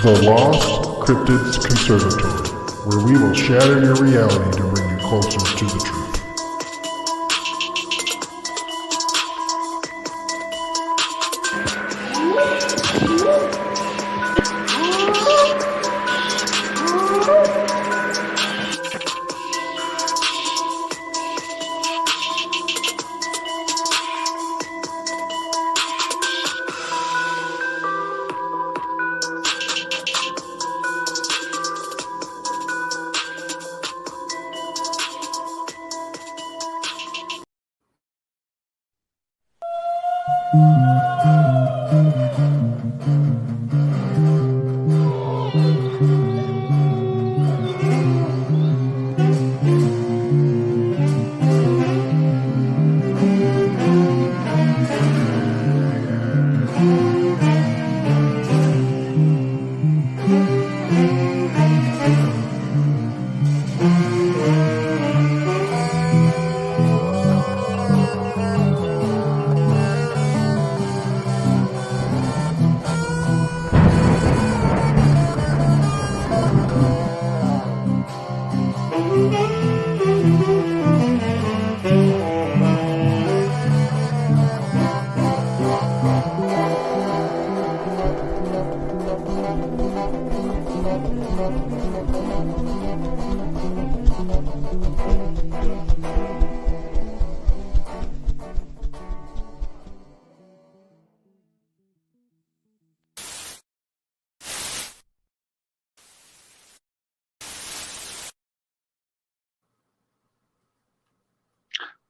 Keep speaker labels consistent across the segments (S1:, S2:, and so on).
S1: The Lost Cryptids Conservatory, where we will shatter your reality to bring you closer to the truth.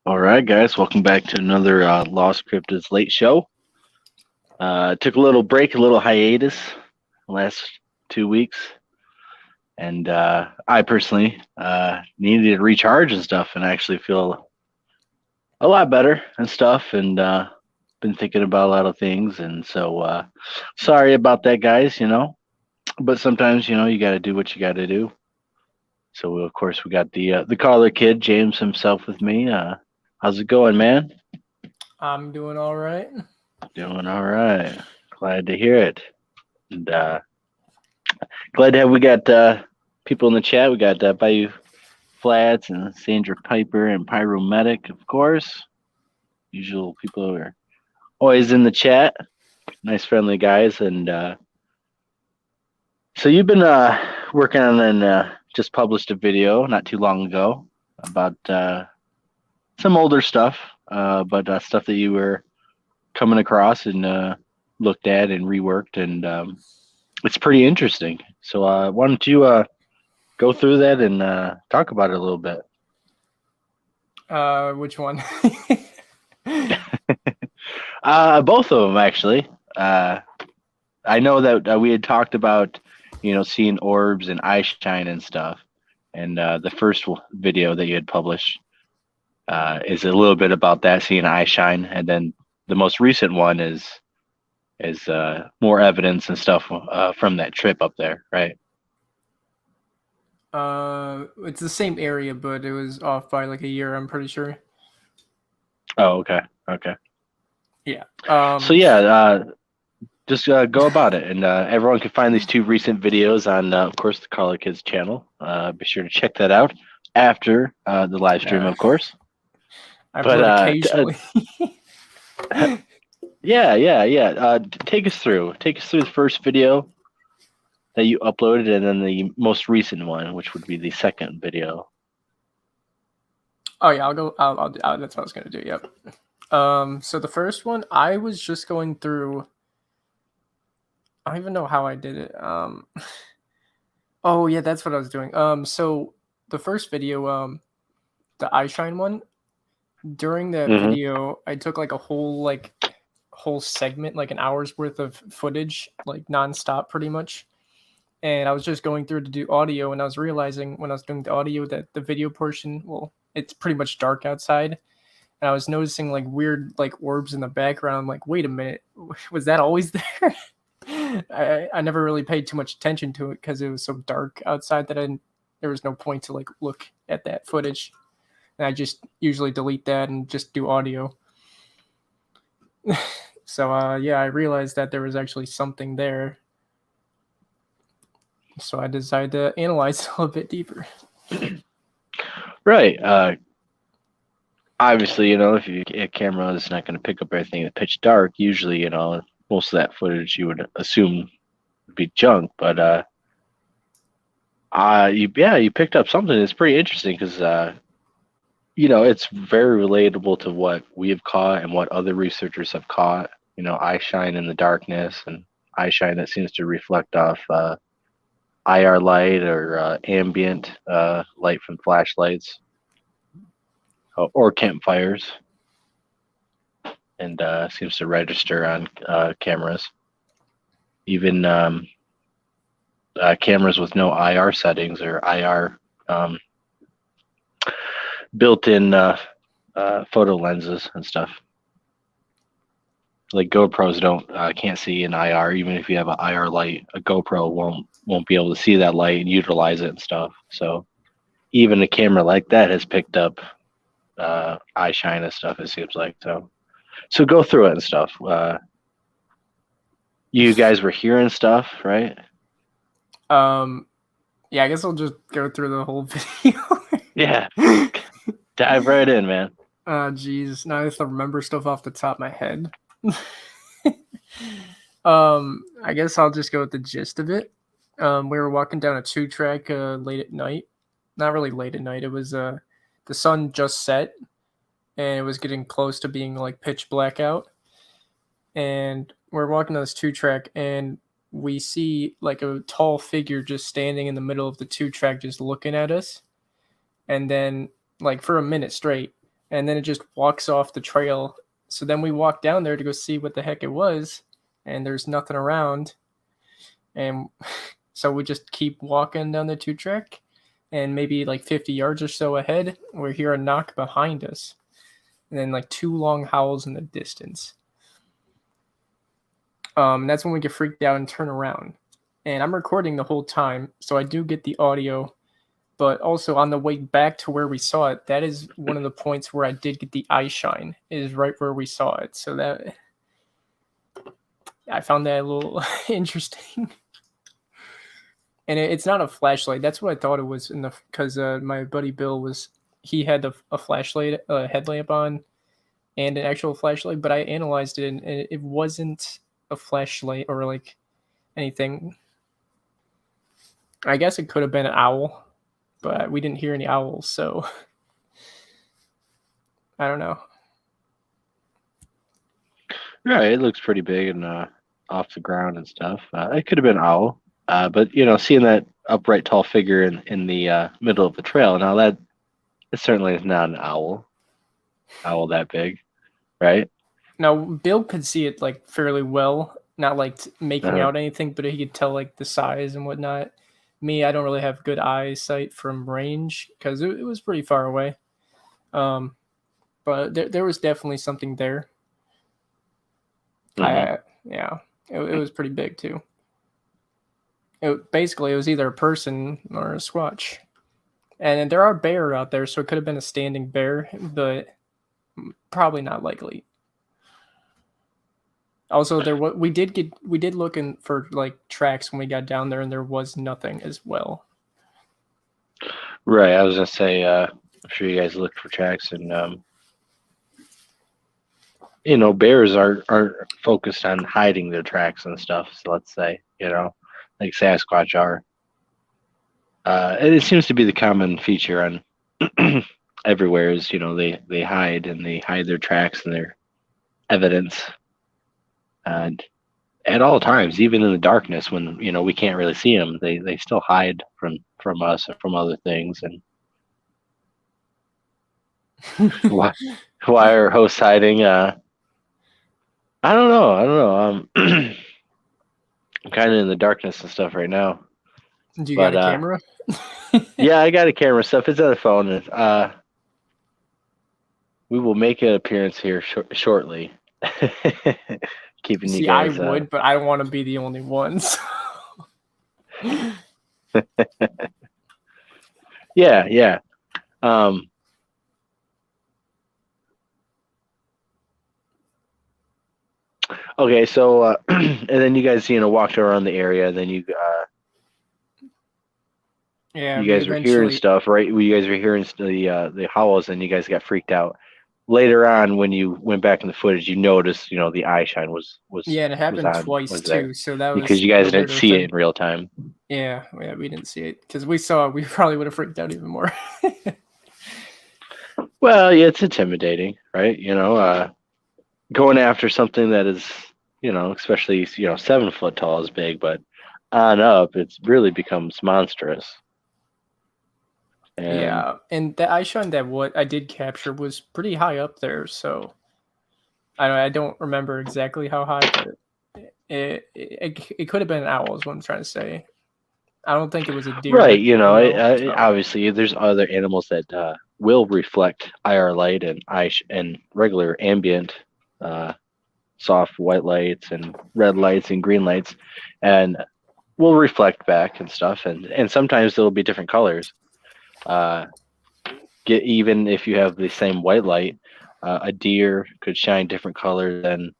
S2: All right, guys, welcome back to another Lost Cryptids Late Show. Took a little break, a little hiatus the last 2 weeks, and I personally needed to recharge and stuff, and I actually feel a lot better and stuff, and been thinking about a lot of things, and so sorry about that, guys, but sometimes, you got to do what you got to do. So, of course, we got the caller kid, James himself, with me. How's it going, man?
S3: I'm doing all right.
S2: Doing all right. Glad to hear it. And glad to have we got people in the chat. We got Bayou Flats and Sandra Piper and Pyromedic, of course. Usual people are always in the chat. Nice, friendly guys. And so you've been working on and just published a video not too long ago about some older stuff, but stuff that you were coming across and looked at and reworked, and it's pretty interesting. So why don't you go through that and talk about it a little bit?
S3: Which one?
S2: Both of them, actually. I know that we had talked about, seeing orbs and eye shine and stuff, and the first video that you had published is a little bit about that, seeing eye shine, and then the most recent one is more evidence and stuff from that trip up there, right?
S3: It's the same area, but it was off by like a year, I'm pretty sure.
S2: Oh, okay.
S3: Yeah.
S2: So yeah, just go about it, and everyone can find these two recent videos on, of course, the Caller Kids channel. Be sure to check that out after the live stream, of course.
S3: But occasionally.
S2: Yeah. Take us through the first video that you uploaded, and then the most recent one, which would be the second video.
S3: Oh yeah, I'll go. That's what I was gonna do. Yep. So the first one, I was just going through. I don't even know how I did it. Oh yeah, that's what I was doing. So the first video, the eye shine one. During that video, I took like a whole segment, like an hour's worth of footage, like nonstop, pretty much. And I was just going through to do audio, and I was realizing when I was doing the audio that the video portion, well, it's pretty much dark outside, and I was noticing like weird like orbs in the background. I'm like, wait a minute, was that always there? I never really paid too much attention to it because it was so dark outside that there was no point to like look at that footage. And I just usually delete that and just do audio. So yeah, I realized that there was actually something there. So I decided to analyze it a little bit deeper.
S2: Right. Obviously, if a camera is not going to pick up everything in pitch dark, usually, most of that footage you would assume would be junk. But you picked up something that's pretty interesting because it's very relatable to what we have caught and what other researchers have caught. Eye shine in the darkness and eye shine that seems to reflect off IR light or ambient light from flashlights or campfires, and seems to register on cameras. Even cameras with no IR settings or IR built-in photo lenses and stuff. Like GoPros can't see an IR. Even if you have an IR light, a GoPro won't be able to see that light and utilize it and stuff. So even a camera like that has picked up eye shine and stuff. It seems like so go through it and stuff. You guys were hearing stuff, right?
S3: Yeah, I guess I'll just go through the whole video.
S2: Yeah, dive right in, man.
S3: Geez, now I have to remember stuff off the top of my head. I guess I'll just go with the gist of it. We were walking down a 2-track late at night. Not really late at night. It was the sun just set, and it was getting close to being like pitch black out. And we're walking on this 2-track, and we see like a tall figure just standing in the middle of the 2-track, just looking at us. And then like for a minute straight, and then it just walks off the trail. So then we walk down there to go see what the heck it was, and there's nothing around. And so we just keep walking down the 2-track, and maybe like 50 yards or so ahead, we hear a knock behind us, and then like 2 long howls in the distance. That's when we get freaked out and turn around. And I'm recording the whole time, so I do get the audio. But also on the way back to where we saw it, that is one of the points where I did get the eye shine, is right where we saw it. So that I found that a little interesting. And it's not a flashlight. That's what I thought it was because my buddy Bill he had a flashlight, a headlamp on, and an actual flashlight. But I analyzed it, and it wasn't a flashlight or like anything. I guess it could have been an owl, but we didn't hear any owls, so I don't know.
S2: Yeah, it looks pretty big and off the ground and stuff. It could have been an owl, but seeing that upright tall figure in the middle of the trail, now that it certainly is not an owl that big, right?
S3: Now Bill could see it like fairly well, not like making out anything, but he could tell like the size and whatnot. Me, I don't really have good eyesight from range because it was pretty far away. But there was definitely something there. Yeah, it was pretty big too. It was either a person or a squatch. And there are bear out there, so it could have been a standing bear, but probably not likely. Also, we did looking for like tracks when we got down there, and there was nothing as well.
S2: Right, I was gonna say, I'm sure you guys looked for tracks, and bears aren't focused on hiding their tracks and stuff. So let's say, like Sasquatch are. And it seems to be the common feature on everywhere is they hide their tracks and their evidence. And at all times, even in the darkness, when we can't really see them, they still hide from us and from other things. And why are hosts hiding? I don't know. I'm kind of in the darkness and stuff right now.
S3: Do you got a camera?
S2: Yeah, I got a camera stuff. It's on the phone. We will make an appearance here shortly. Keeping you guys.
S3: I would, but I don't want to be the only one. So.
S2: Yeah. Okay, so and then you guys walked around the area, and then you
S3: Yeah,
S2: You
S3: we
S2: guys were hearing
S3: eventually.
S2: stuff, right? You guys were hearing the howls, and you guys got freaked out. Later on, when you went back in the footage, you noticed, the eye shine
S3: Yeah, and it happened twice
S2: was there
S3: too. So that
S2: because
S3: was
S2: you guys
S3: the
S2: didn't
S3: weirder
S2: see it
S3: thing.
S2: in real time.
S3: Yeah, we didn't see it because we saw it. We probably would have freaked out even more.
S2: Well, yeah, it's intimidating, right? Going after something that is, especially 7 foot tall is big, but on up, it's really becomes monstrous. And
S3: Yeah, and the eye shine that what I did capture was pretty high up there. So I don't remember exactly how high, but it could have been an owl. Is what I'm trying to say. I don't think it was a
S2: right,
S3: deer. So
S2: obviously there's other animals that will reflect IR light and and regular ambient soft white lights and red lights and green lights, and will reflect back and stuff. And sometimes there'll be different colors. Get even if you have the same white light, a deer could shine different colors than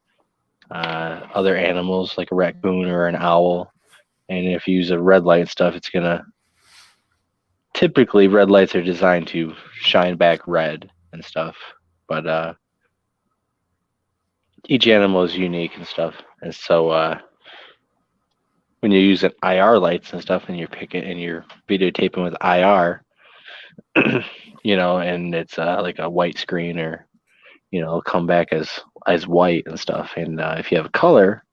S2: other animals like a raccoon or an owl. And if you use a red light and stuff, it's gonna typically red lights are designed to shine back red and stuff. But each animal is unique and stuff. And so when you use IR lights and stuff and you're picking and you're videotaping with IR, and it's like a white screen or it'll come back as white and stuff. And if you have a color,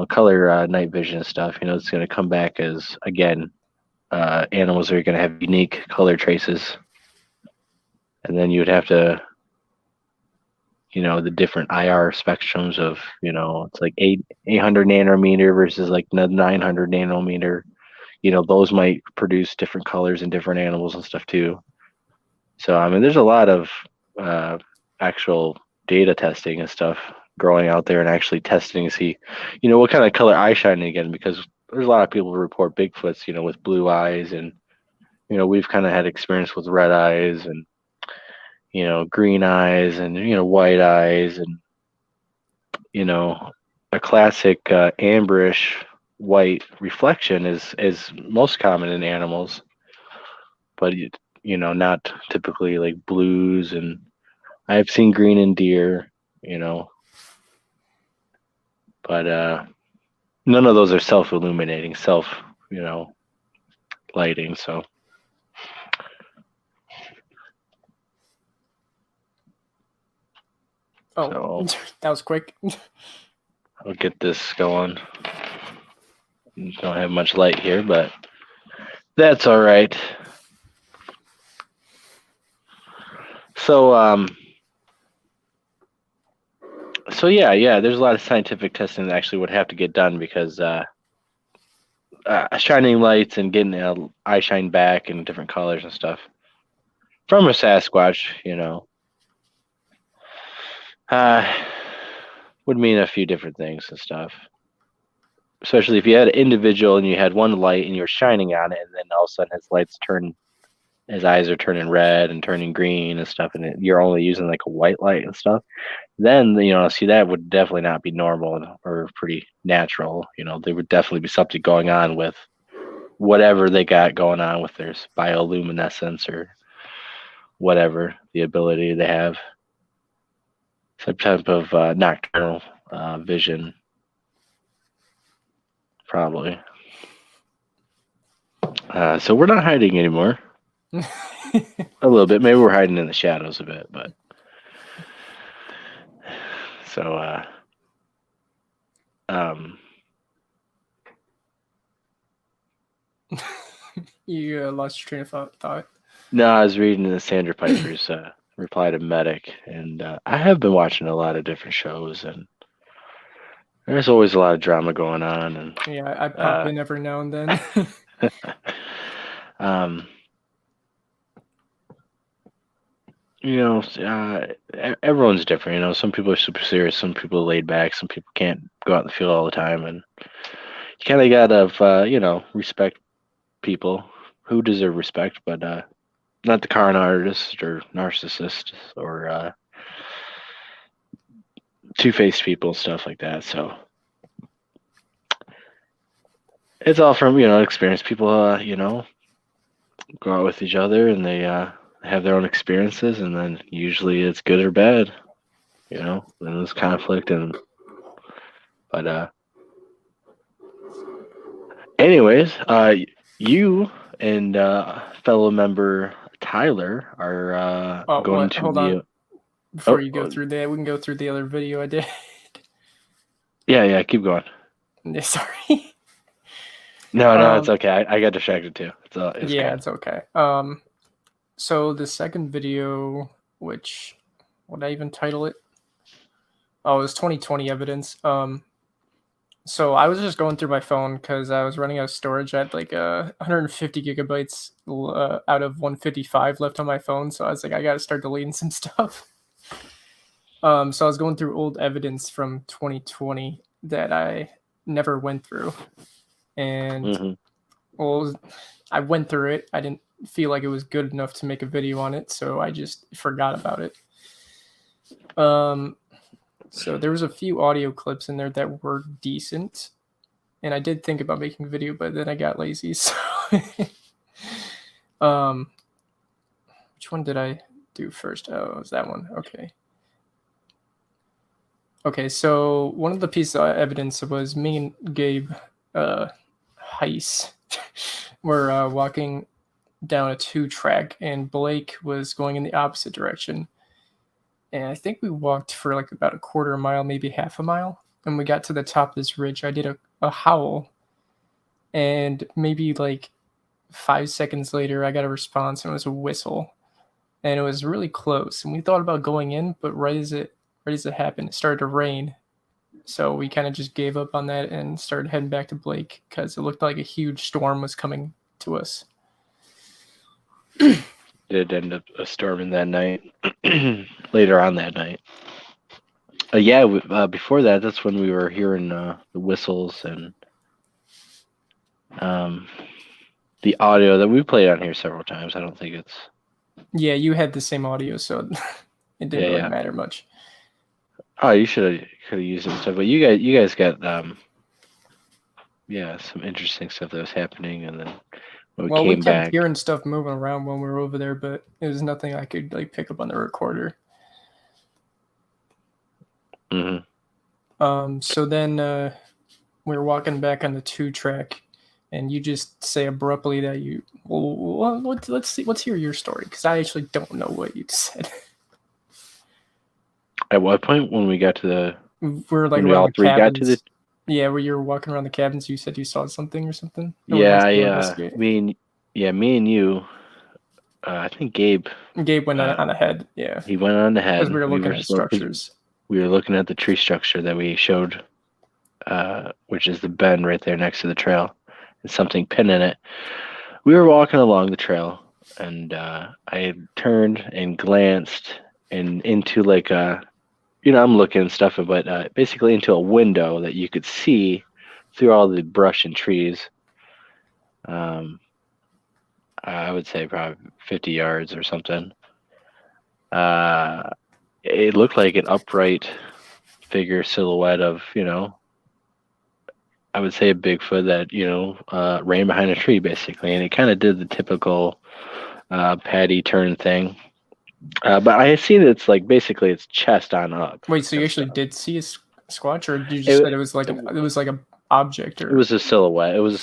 S2: color night vision and stuff, it's going to come back as again animals are going to have unique color traces, and then you would have to the different IR spectrums of it's like 800 nanometer versus like 900 nanometer. Those might produce different colors in different animals and stuff too. So I mean, there's a lot of actual data testing and stuff growing out there and actually testing to see, what kind of color eye shining again, because there's a lot of people who report Bigfoots, with blue eyes, and we've kind of had experience with red eyes and green eyes and white eyes and a classic amberish white reflection is most common in animals, but not typically like blues. And I've seen green in deer, but none of those are self-illuminating, lighting. So
S3: oh, that was quick.
S2: I'll get this going. Don't have much light here, but that's all right. So yeah, there's a lot of scientific testing that actually would have to get done because shining lights and getting eye shine back in different colors and stuff from a Sasquatch, would mean a few different things and stuff. Especially if you had an individual and you had one light and you're shining on it, and then all of a sudden his eyes are turning red and turning green and stuff, and you're only using like a white light and stuff. Then see, that would definitely not be normal or pretty natural. There would definitely be something going on with whatever they got going on with their bioluminescence or whatever the ability they have, some type of nocturnal vision, probably. So we're not hiding anymore. A little bit, maybe we're hiding in the shadows a bit, but so
S3: You lost your train of thought.
S2: no, I was reading the Sandra Piper's reply to Medic, and I have been watching a lot of different shows, and there's always a lot of drama going on. And
S3: Yeah, I pop in every now and then.
S2: Everyone's different. Some people are super serious, some people are laid back, some people can't go out in the field all the time, and you kind of gotta respect people who deserve respect, but not the con artist or narcissist or two-faced people, stuff like that. So it's all from experience. People go out with each other, and they have their own experiences, and then usually it's good or bad. And there's conflict, but anyways, you and fellow member Tyler are going to
S3: hold
S2: be.
S3: on. Before you go through that, we can go through the other video I did.
S2: Yeah, keep going.
S3: Sorry.
S2: No, it's okay. I got distracted too. It's
S3: yeah,
S2: good.
S3: it's okay. So the second video, which would I even title it? Oh, it was 2020 evidence. So I was just going through my phone because I was running out of storage. I had like 150 gigabytes out of 155 left on my phone. So I was like, I got to start deleting some stuff. So I was going through old evidence from 2020 that I never went through. And well, I went through it. I didn't feel like it was good enough to make a video on it, so I just forgot about it. So there was a few audio clips in there that were decent, and I did think about making a video, but then I got lazy. So, which one did I do first? Oh, it was that one. Okay, so one of the pieces of evidence was me and Gabe Heiss were walking down a 2-track, and Blake was going in the opposite direction. And I think we walked for like about a quarter mile, maybe half a mile. And we got to the top of this ridge. I did a howl. And maybe like 5 seconds later, I got a response, and it was a whistle. And it was really close. And we thought about going in, but right as it happened, it started to rain. So we kind of just gave up on that and started heading back to Blake because it looked like a huge storm was coming to us.
S2: Did end up storming that night. Later on that night. Before that, that's when we were hearing the whistles and the audio that we played on here several times. I don't think it's.
S3: Yeah, you had the same audio, so it didn't really matter much.
S2: Oh, you could have used it and stuff, but you guys got some interesting stuff that was happening, and then when we came
S3: kept
S2: back,
S3: hearing stuff moving around when we were over there, but it was nothing I could like pick up on the recorder. So then we were walking back on the 2-track, and you just say abruptly that let's hear your story, because I actually don't know what you said.
S2: At what point when we got to the?
S3: We're like
S2: when we all three got to the.
S3: Yeah, where you were walking around the cabins, you said you saw something or something.
S2: Yeah. Me and you. I think Gabe
S3: went on ahead. Yeah,
S2: he went on ahead
S3: because we were looking at structures.
S2: We were looking at the tree structure that we showed, which is the bend right there next to the trail, and something pinned in it. We were walking along the trail, and I turned and glanced into like I'm looking and stuff, but basically into a window that you could see through all the brush and trees. I would say probably 50 yards or something. It looked like an upright figure silhouette of, I would say a Bigfoot that, ran behind a tree basically. And it kind of did the typical patty turn thing. But I had seen it's like basically its chest on up.
S3: Wait, so you actually did see a squatch, or did you just said it was like an object? Or
S2: it was a silhouette. It was a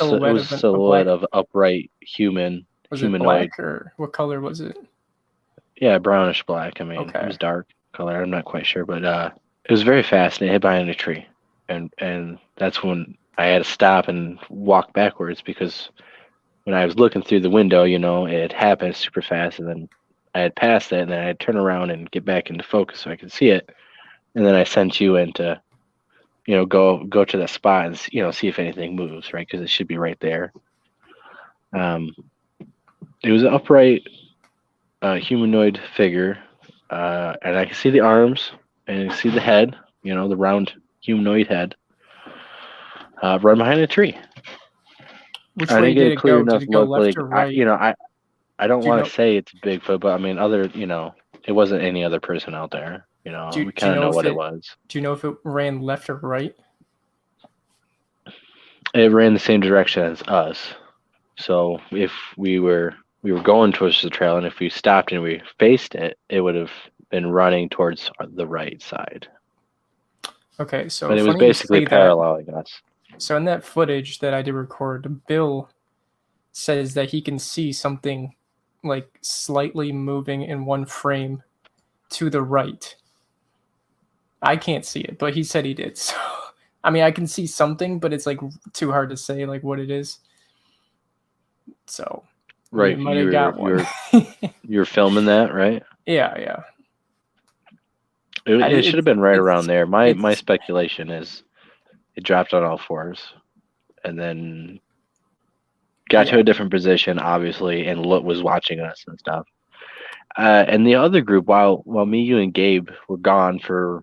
S2: silhouette of upright humanoid.
S3: Was it black, or what color was it?
S2: Yeah, brownish black. I mean, It was dark color. I'm not quite sure, but it was very fast, and it hit behind a tree, and that's when I had to stop and walk backwards, because when I was looking through the window, it happened super fast, and then I had passed it, and then I had to turn around and get back into focus so I could see it, and then I sent you in to, go to that spot and see if anything moves, right? Because it should be right there. It was an upright humanoid figure, and I can see the arms, and I can see the head, the round humanoid head, right behind a tree.
S3: Which way did it go? Did it go left or right?
S2: I don't want to say it's Bigfoot, but I mean, it wasn't any other person out there. We kind of know what it was.
S3: Do you know if it ran left or right?
S2: It ran the same direction as us. So if we were we were going towards the trail, and if we stopped and we faced it, it would have been running towards the right side.
S3: Okay, so
S2: But it was
S3: funny you
S2: basically
S3: say that.
S2: paralleling us.
S3: So in that footage that I did record, Bill says that he can see something like slightly moving in one frame to the right. I can't see it, but he said he did. So I mean, I can see something, but it's like too hard to say like what it is. So
S2: Right,
S3: you might have got one.
S2: you're filming that, right?
S3: Yeah.
S2: It should have been right around there. My
S3: it's-
S2: speculation is it dropped on all fours, and then got to a different position, obviously, and was watching us and stuff. And the other group, while me, you, and Gabe were gone for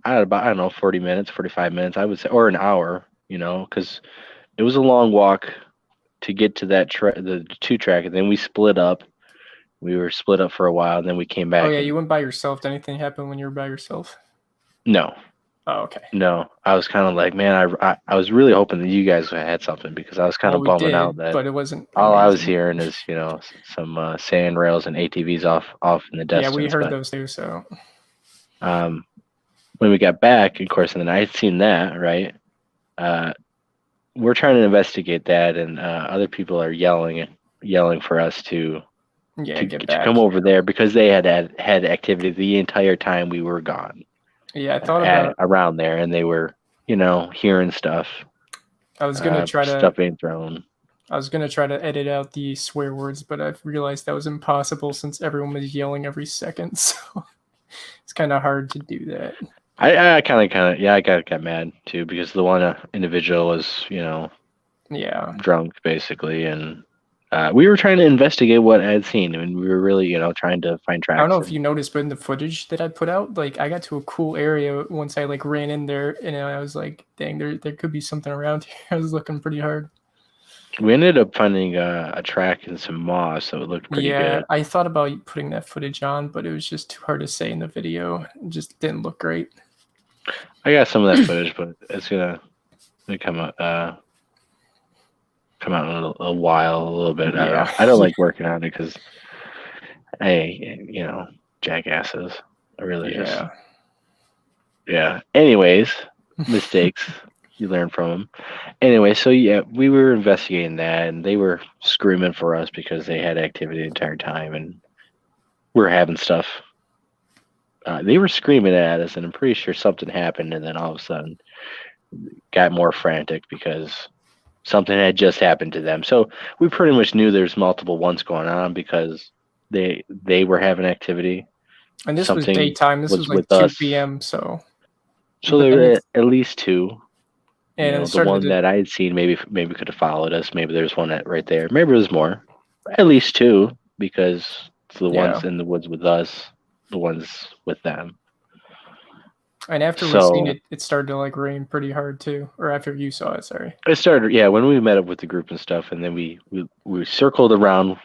S2: I don't know 40 minutes, 45 minutes, I would say, or an hour, because it was a long walk to get to that the 2-track, and then we split up. We were split up for a while, and then we came back.
S3: Oh yeah, you went by yourself. Did anything happen when you were by yourself?
S2: No.
S3: Oh, okay.
S2: No, I was kind of like, man, I was really hoping that you guys had something, because I was kind of bumming out that
S3: but it wasn't.
S2: all I was
S3: amazing.
S2: hearing is some sand rails and ATVs off in the distance.
S3: Yeah, we heard those too. So
S2: when we got back, of course, and then I had seen that, right? We're trying to investigate that, and other people are yelling for us to
S3: get back.
S2: come over there, because they had activity the entire time we were gone.
S3: Yeah, I thought about
S2: around there, and they were, hearing stuff.
S3: I was gonna try to
S2: stuff being thrown.
S3: I was gonna try to edit out the swear words, but I've realized that was impossible since everyone was yelling every second. So it's kind of hard to do that.
S2: I kind of I got mad too, because the one individual was drunk basically, and we were trying to investigate what I had seen, and we were really trying to find tracks.
S3: I don't know if you noticed, but in the footage that I put out, like I got to a cool area once I like ran in there, and I was like, dang, there could be something around here. I was looking pretty hard.
S2: We ended up finding a track in some moss, so it looked pretty good.
S3: Yeah, I thought about putting that footage on, but it was just too hard to say in the video. It just didn't look great.
S2: I got some of that footage, but it's gonna come out in a while, a little bit.
S3: Yeah.
S2: I don't like working on it because, hey, jackasses. I really yeah. Anyways, mistakes. You learn from them. Anyway, so yeah, we were investigating that, and they were screaming for us because they had activity the entire time, and we're having stuff. They were screaming at us, and I'm pretty sure something happened, and then all of a sudden got more frantic because something had just happened to them. So we pretty much knew there's multiple ones going on, because they were having activity.
S3: And this was daytime. This was like 2 p.m. So
S2: there were at least two.
S3: And
S2: the one that I had seen maybe could have followed us. Maybe there's one right there. Maybe there's more. At least two, because it's the ones in the woods with us, the ones with them.
S3: And after we seen it, it started to like rain pretty hard too. Or after you saw it, sorry.
S2: It started, when we met up with the group and stuff, and then we circled around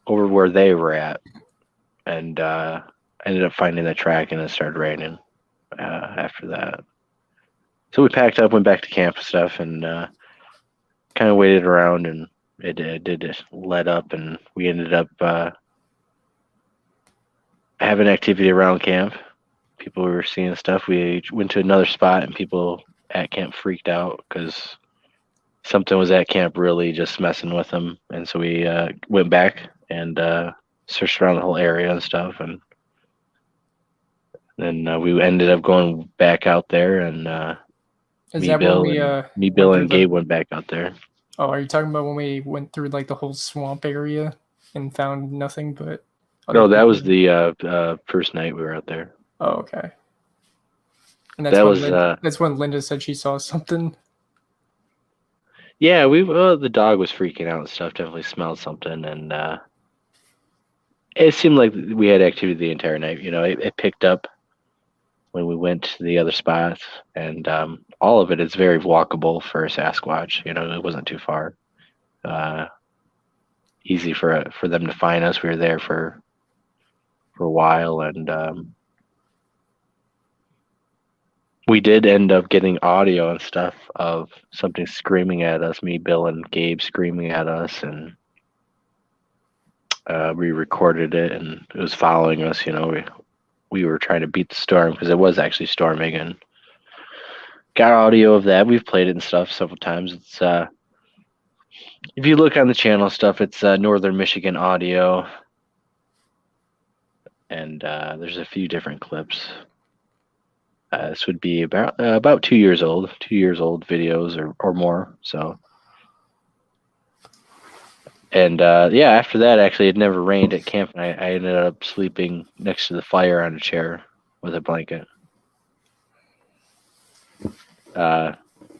S2: over where they were at, and ended up finding the track, and it started raining after that. So we packed up, went back to camp and stuff, and kind of waited around, and it did let up, and we ended up having activity around camp. People were seeing stuff. We went to another spot, and people at camp freaked out because something was at camp really just messing with them, and so we went back and searched around the whole area and stuff, and then we ended up going back out there, and me, Bill, and Gabe went back out there.
S3: Oh, are you talking about when we went through like the whole swamp area and found nothing but?
S2: No, that was the first night we were out there.
S3: Oh, okay. And that's when Linda said she saw something.
S2: Yeah, the dog was freaking out and stuff. Definitely smelled something, and it seemed like we had activity the entire night. It picked up when we went to the other spots, and all of it is very walkable for a Sasquatch. It wasn't too far. Easy for them to find us. We were there for a while, and we did end up getting audio and stuff of something screaming at us. Me, Bill, and Gabe screaming at us, and We recorded it, and it was following us. We were trying to beat the storm because it was actually storming, and got audio of that. We've played it and stuff several times. It's if you look on the channel stuff, it's Northern Michigan audio, and there's a few different clips. This would be about 2 years old, videos or more. So, and yeah, after that, actually, it never rained at camp, and I ended up sleeping next to the fire on a chair with a blanket,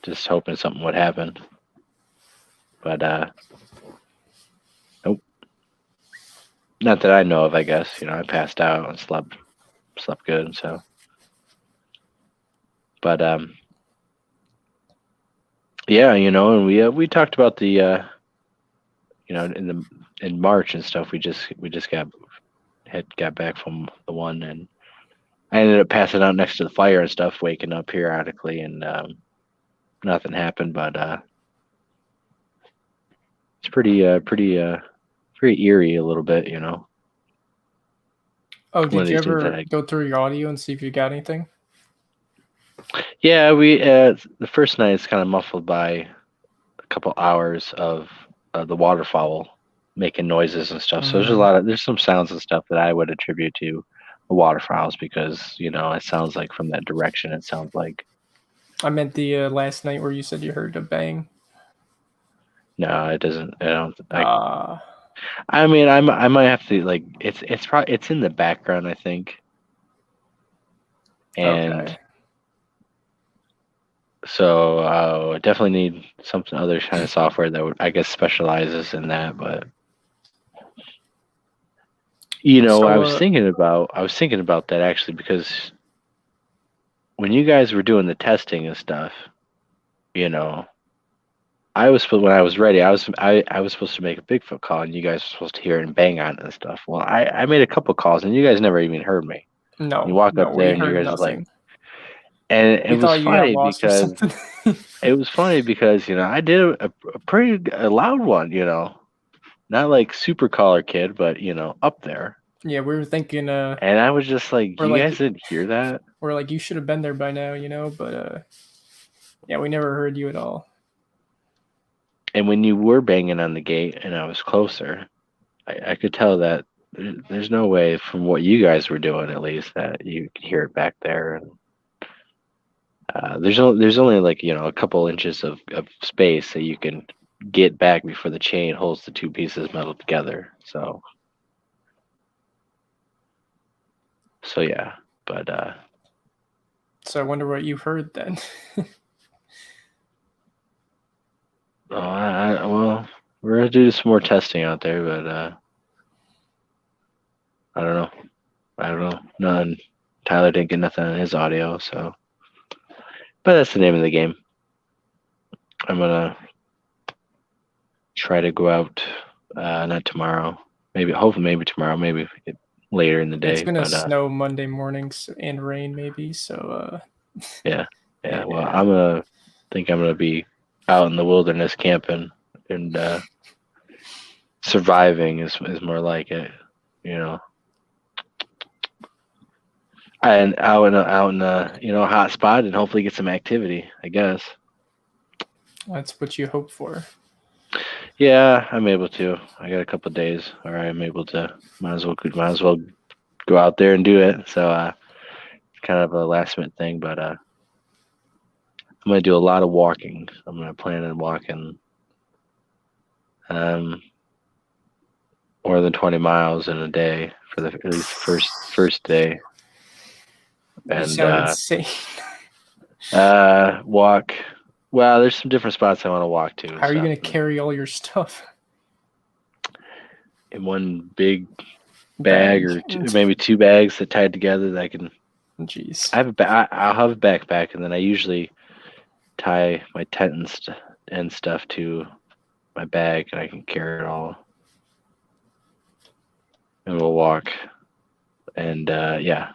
S2: just hoping something would happen. But nope, not that I know of. I guess I passed out and slept good. So, but yeah, and we talked about the in March and stuff. We just got back from the one, and I ended up passing out next to the fire and stuff, waking up periodically, and nothing happened. But it's pretty eerie a little bit,
S3: Oh,
S2: One of
S3: did you
S2: these things
S3: ever go through your audio and see if you got anything?
S2: Yeah, we the first night is kind of muffled by a couple hours of the waterfowl making noises and stuff. So there's some sounds and stuff that I would attribute to the waterfowls because it sounds like from that direction. It sounds like.
S3: I meant the last night where you said you heard a bang.
S2: No, it doesn't. I don't. I mean, I might have to it's probably it's in the background, I think. And
S3: okay.
S2: So I definitely need something other kind of software that would, I guess, specializes in that. But
S3: So,
S2: I was thinking about that actually because when you guys were doing the testing and stuff, I was when I was ready, I was supposed to make a Bigfoot call, and you guys were supposed to hear it and bang on it and stuff. Well, I made a couple calls, and you guys never even heard me.
S3: No,
S2: You walk up there, and you
S3: heard
S2: guys
S3: nothing.
S2: like. And it was funny because I did a pretty loud one, not like super caller kid, but up there.
S3: Yeah, we were thinking.
S2: And I was just like, you guys didn't hear that?
S3: We're like, you should have been there by now, but yeah, we never heard you at all.
S2: And when you were banging on the gate and I was closer, I could tell that there's no way from what you guys were doing, at least, that you could hear it back there. And there's only like a couple inches of space that you can get back before the chain holds the two pieces metal together. So yeah, but
S3: so I wonder what you heard then.
S2: well, we're gonna do some more testing out there, but I don't know. None. Tyler didn't get nothing on his audio, so. But that's the name of the game. I'm gonna try to go out, not tomorrow. Hopefully tomorrow. Maybe later in the day.
S3: It's gonna snow Monday mornings and rain maybe. So.
S2: Yeah. Well, I'm gonna be out in the wilderness camping and surviving is more like it, and out in a hot spot and hopefully get some activity, I guess.
S3: That's what you hope for.
S2: Yeah, I'm able to. I got a couple of days where I'm able to. Might as well go out there and do it. So kind of a last minute thing, but I'm gonna do a lot of walking. I'm gonna plan on walking more than 20 miles in a day for at least first day. And
S3: you sound insane.
S2: walk. Well, there's some different spots I want to walk to.
S3: How are you gonna carry all your stuff?
S2: In one big bag or maybe two bags that tied together that I can.
S3: Jeez.
S2: I'll have a backpack, and then I usually tie my tent and stuff to my bag, and I can carry it all. And we'll walk. And yeah.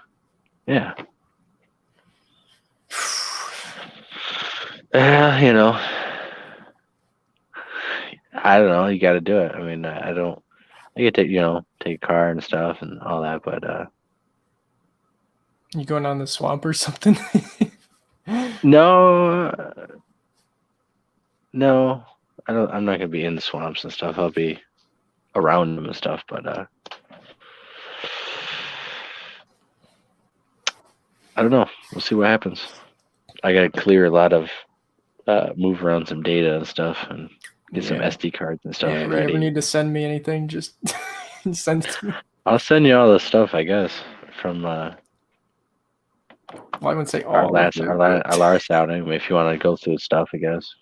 S2: I don't know. You got to do it. I mean, I get to take a car and stuff and all that, but
S3: You going on the swamp or something?
S2: no, no, I don't. I'm not gonna be in the swamps and stuff. I'll be around them and stuff, but I don't know. We'll see what happens. I gotta clear a lot of move around some data and stuff and get some SD cards and stuff
S3: Yeah, if
S2: ready.
S3: you ever need to send me anything, just send it to me.
S2: I'll send you all the stuff, I guess, from
S3: Well, I wouldn't say all
S2: our
S3: of
S2: last
S3: it,
S2: our
S3: but-
S2: last outing. If you want to go through stuff, I guess.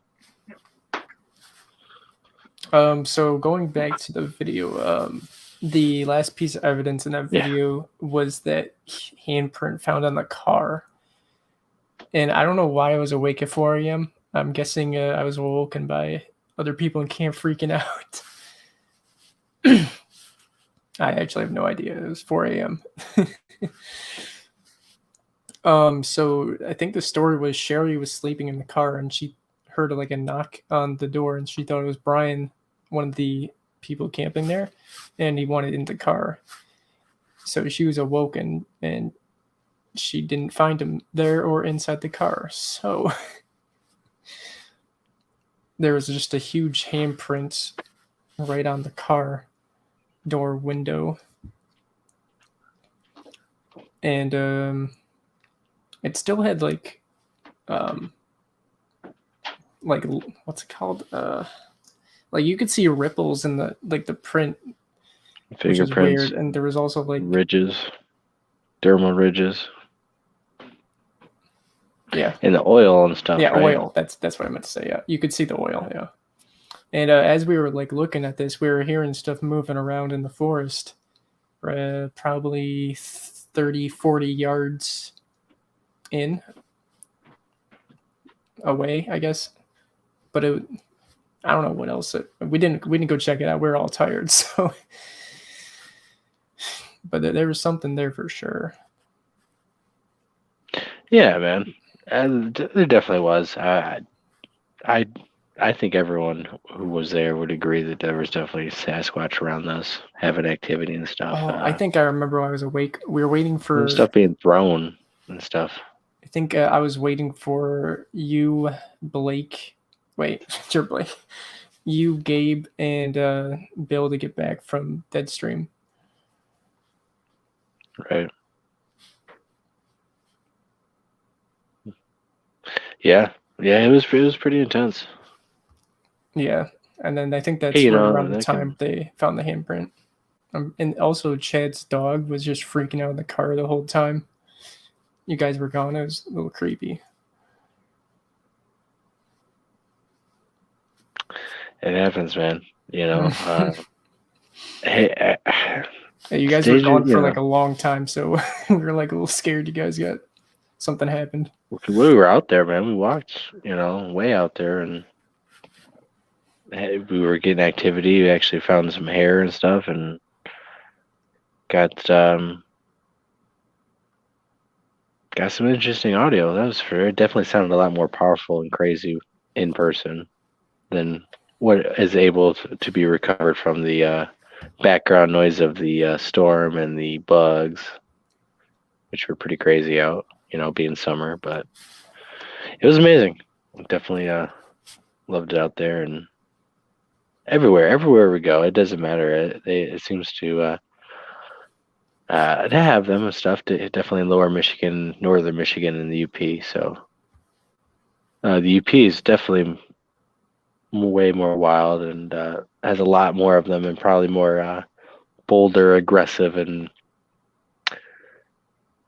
S3: So going back to the video, the last piece of evidence in that video was that handprint found on the car. And I don't know why I was awake at 4 a.m. I'm guessing I was awoken by other people in camp freaking out. I actually have no idea. It was 4 a.m. So I think the story was Sherry was sleeping in the car and she heard like a knock on the door and she thought it was Brian, one of the people camping there, and he wanted in the car. So she was awoken and she didn't find him there or inside the car. So there was just a huge handprint right on the car door window. And it still had like what's it called? Like you could see ripples in the print, which is
S2: Fingerprints,
S3: weird. And there was also like
S2: ridges, dermal ridges.
S3: Yeah.
S2: And the oil and stuff.
S3: Yeah,
S2: right?
S3: oil. That's what I meant to say. Yeah, you could see the oil. Yeah. And as we were like looking at this, we were hearing stuff moving around in the forest, probably 30, 40 yards away, I guess. But I don't know what else. We didn't go check it out. We were all tired, so. But there was something there for sure.
S2: Yeah, man. And there definitely was. I think everyone who was there would agree that there was definitely Sasquatch around us having activity and stuff.
S3: Oh, I think I remember I was awake. We were waiting for
S2: stuff being thrown and stuff.
S3: I think I was waiting for you, Blake. Wait, you're Blake. You, Gabe, and Bill to get back from Deadstream.
S2: Right. Yeah. Yeah, it was pretty intense.
S3: Yeah, and then I think that's
S2: Hey,
S3: around the time they found the handprint. And also Chad's dog was just freaking out in the car the whole time. You guys were gone. It was a little creepy.
S2: It happens, man. Hey,
S3: you guys were gone for like a long time, so we were like a little scared you guys got something happened.
S2: We were out there, man. We walked, way out there, and we were getting activity. We actually found some hair and stuff, and got some interesting audio. That was for it. Definitely sounded a lot more powerful and crazy in person than what is able to be recovered from the background noise of the storm and the bugs, which were pretty crazy out, being summer. But it was amazing. Definitely loved it out there, and everywhere we go, it doesn't matter. It seems to have them and stuff. Definitely in Lower Michigan, Northern Michigan, and the UP. So the UP is definitely way more wild and has a lot more of them, and probably more bolder, aggressive, and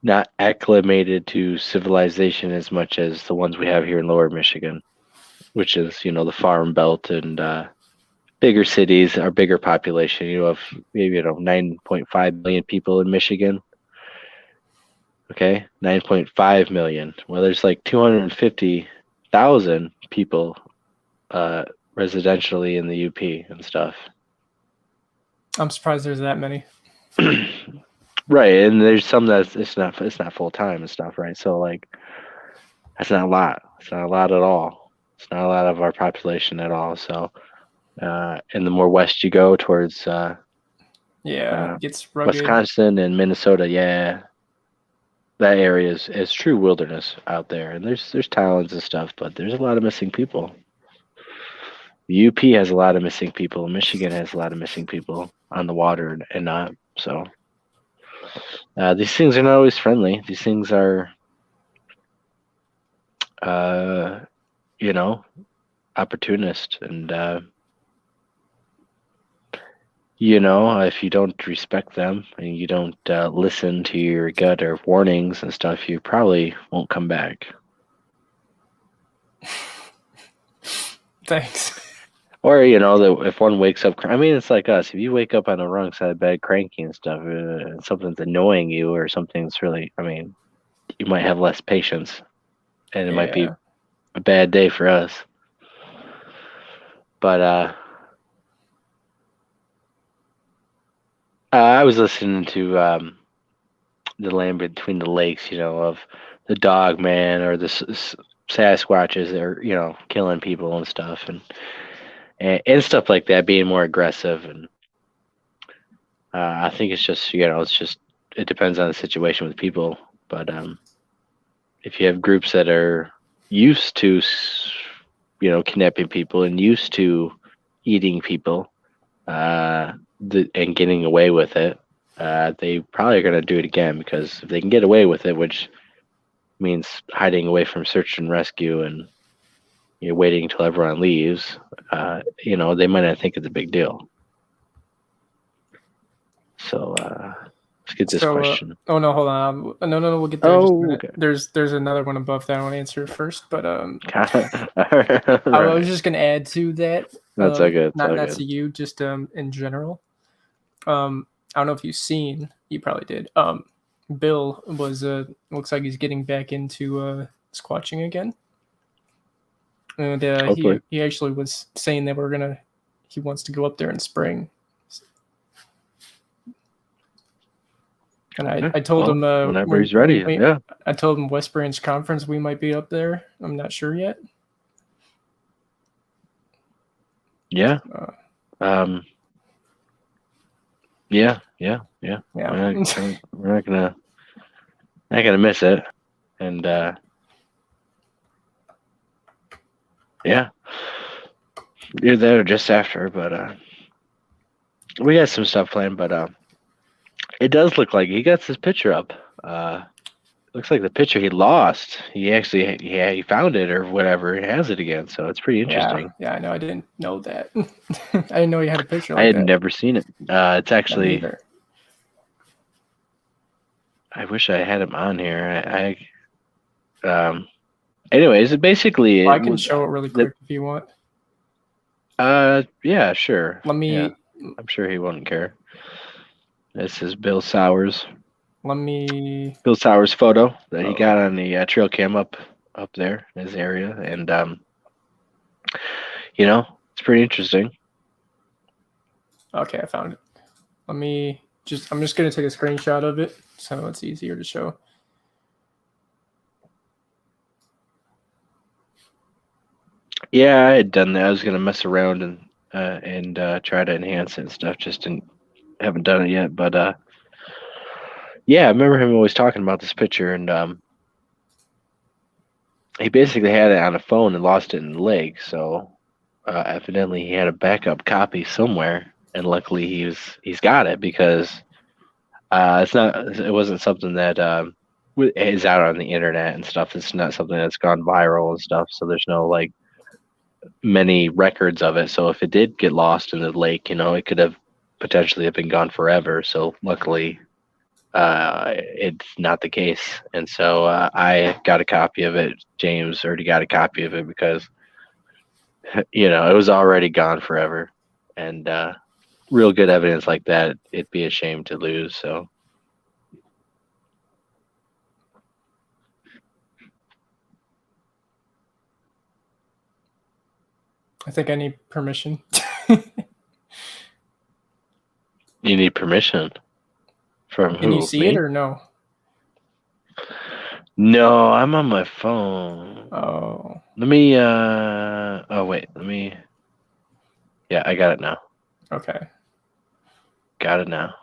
S2: not acclimated to civilization as much as the ones we have here in Lower Michigan, which is the farm belt and bigger cities, our bigger population. You have maybe 9.5 million people in Michigan. Okay, 9.5 million. Well, there's like 250,000 people residentially in the UP and stuff.
S3: I'm surprised there's that many.
S2: Right, and there's some that it's not full time and stuff, right? So like, that's not a lot. It's not a lot at all. It's not a lot of our population at all. So, and the more west you go towards
S3: Yeah, it gets rugged.
S2: Wisconsin and Minnesota, yeah, that area is true wilderness out there, and there's towns and stuff, but there's a lot of missing people. The UP has a lot of missing people. Michigan has a lot of missing people on the water and not. So these things are not always friendly. These things are, you know, opportunist, and you know, if you don't respect them and you don't listen to your gut or warnings and stuff, you probably won't come back.
S3: Thanks.
S2: Or, you know, that if one wakes up, I mean, it's like us. If you wake up on the wrong side of bed, cranky and stuff, something's annoying you or something's really, I mean, you might have less patience, and it might be a bad day for us. But I was listening to the Land Between the Lakes, you know, of the dog man or the Sasquatches that are, you know, killing people and stuff, and stuff like that, being more aggressive. And I think it's just, you know, it depends on the situation with people. But if you have groups that are used to, you know, kidnapping people and used to eating people and getting away with it, they probably are going to do it again, because if they can get away with it, which means hiding away from search and rescue and, you know, waiting until everyone leaves, you know, they might not think it's a big deal. So let's get this question.
S3: Oh no, hold on. No, we'll get there.
S2: Okay.
S3: There's another one above that I want to answer first, but
S2: Right.
S3: I was just gonna add to that.
S2: That's all good.
S3: Not to you, just in general. I don't know if you've seen. You probably did. Bill was looks like he's getting back into squatching again, and he actually was saying that he wants to go up there in spring. And I told him
S2: whenever he's ready. Yeah.
S3: I told him West Branch Conference we might be up there. I'm not sure yet.
S2: Yeah. Yeah. We're not gonna miss it, and yeah, you're there just after. But we got some stuff planned. But it does look like he got his picture up. Looks like the picture he lost. He found it or whatever. He has it again, so it's pretty interesting.
S3: Yeah, I know. I didn't know that. I didn't know he had a picture.
S2: I had never seen it. It's actually. I wish I had him on here. Anyways, basically.
S3: I can show it really quick if you want.
S2: Yeah, sure.
S3: Let me.
S2: Yeah, I'm sure he wouldn't care. This is Bill Sowers. Bill Sowers' photo that he got on the trail cam up there in his area, and you know, it's pretty interesting.
S3: Okay, I found it. I'm just gonna take a screenshot of it so it's easier to show.
S2: Yeah, I had done that. I was gonna mess around and try to enhance it and stuff. Haven't done it yet, but yeah, I remember him always talking about this picture, and he basically had it on a phone and lost it in the lake. So evidently he had a backup copy somewhere, and luckily he's got it, because it wasn't something that is out on the internet and stuff. It's not something that's gone viral and stuff. So there's no like many records of it. So if it did get lost in the lake, you know, it could have potentially have been gone forever. So luckily it's not the case. And so I got a copy of it. James already got a copy of it, because you know, it was already gone forever. And real good evidence like that, it'd be a shame to lose. So
S3: I think I need permission.
S2: You need permission from who?
S3: Can you see
S2: me?
S3: it or no?
S2: No, I'm on my phone.
S3: Oh.
S2: Let me oh wait, let me. Yeah, I got it now.
S3: Okay.
S2: Got it now.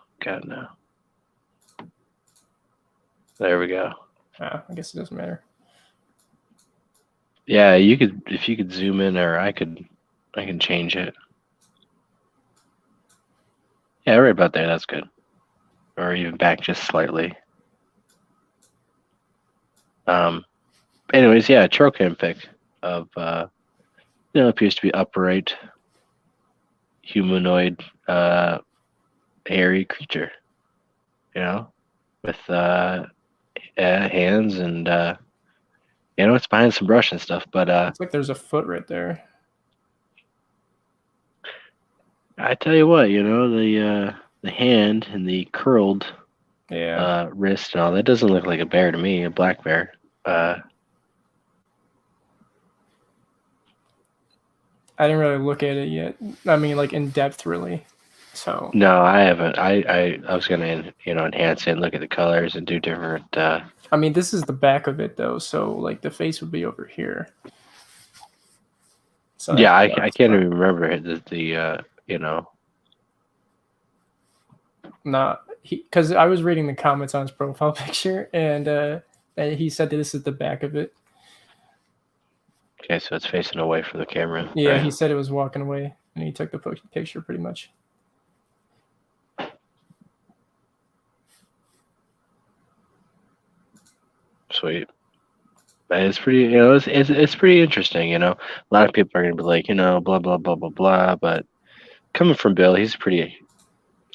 S2: There we go.
S3: I guess it doesn't matter.
S2: Yeah, if you could zoom in, or I can change it. Yeah, right about there. That's good. Or even back just slightly. Anyways, yeah, trail cam pic of appears to be upright, humanoid, hairy creature. With hands and it's behind some brush and stuff. But
S3: it's like there's a foot right there.
S2: I tell you what, the hand and the curled wrist and all that doesn't look like a bear to me, a black bear.
S3: I didn't really look at it yet. I mean, like in depth, really. So
S2: no, I haven't. I was gonna enhance it and look at the colors and do different.
S3: I mean, this is the back of it though, so like the face would be over here.
S2: So yeah, I can't even remember the
S3: Not because I was reading the comments on his profile picture, and he said that this is the back of it.
S2: Okay, so it's facing away from the camera.
S3: Yeah,
S2: right?
S3: He said it was walking away, and he took the picture pretty much.
S2: Sweet. It's pretty, it's pretty interesting. A lot of people are gonna be like, blah blah blah blah blah. But coming from Bill, he's a pretty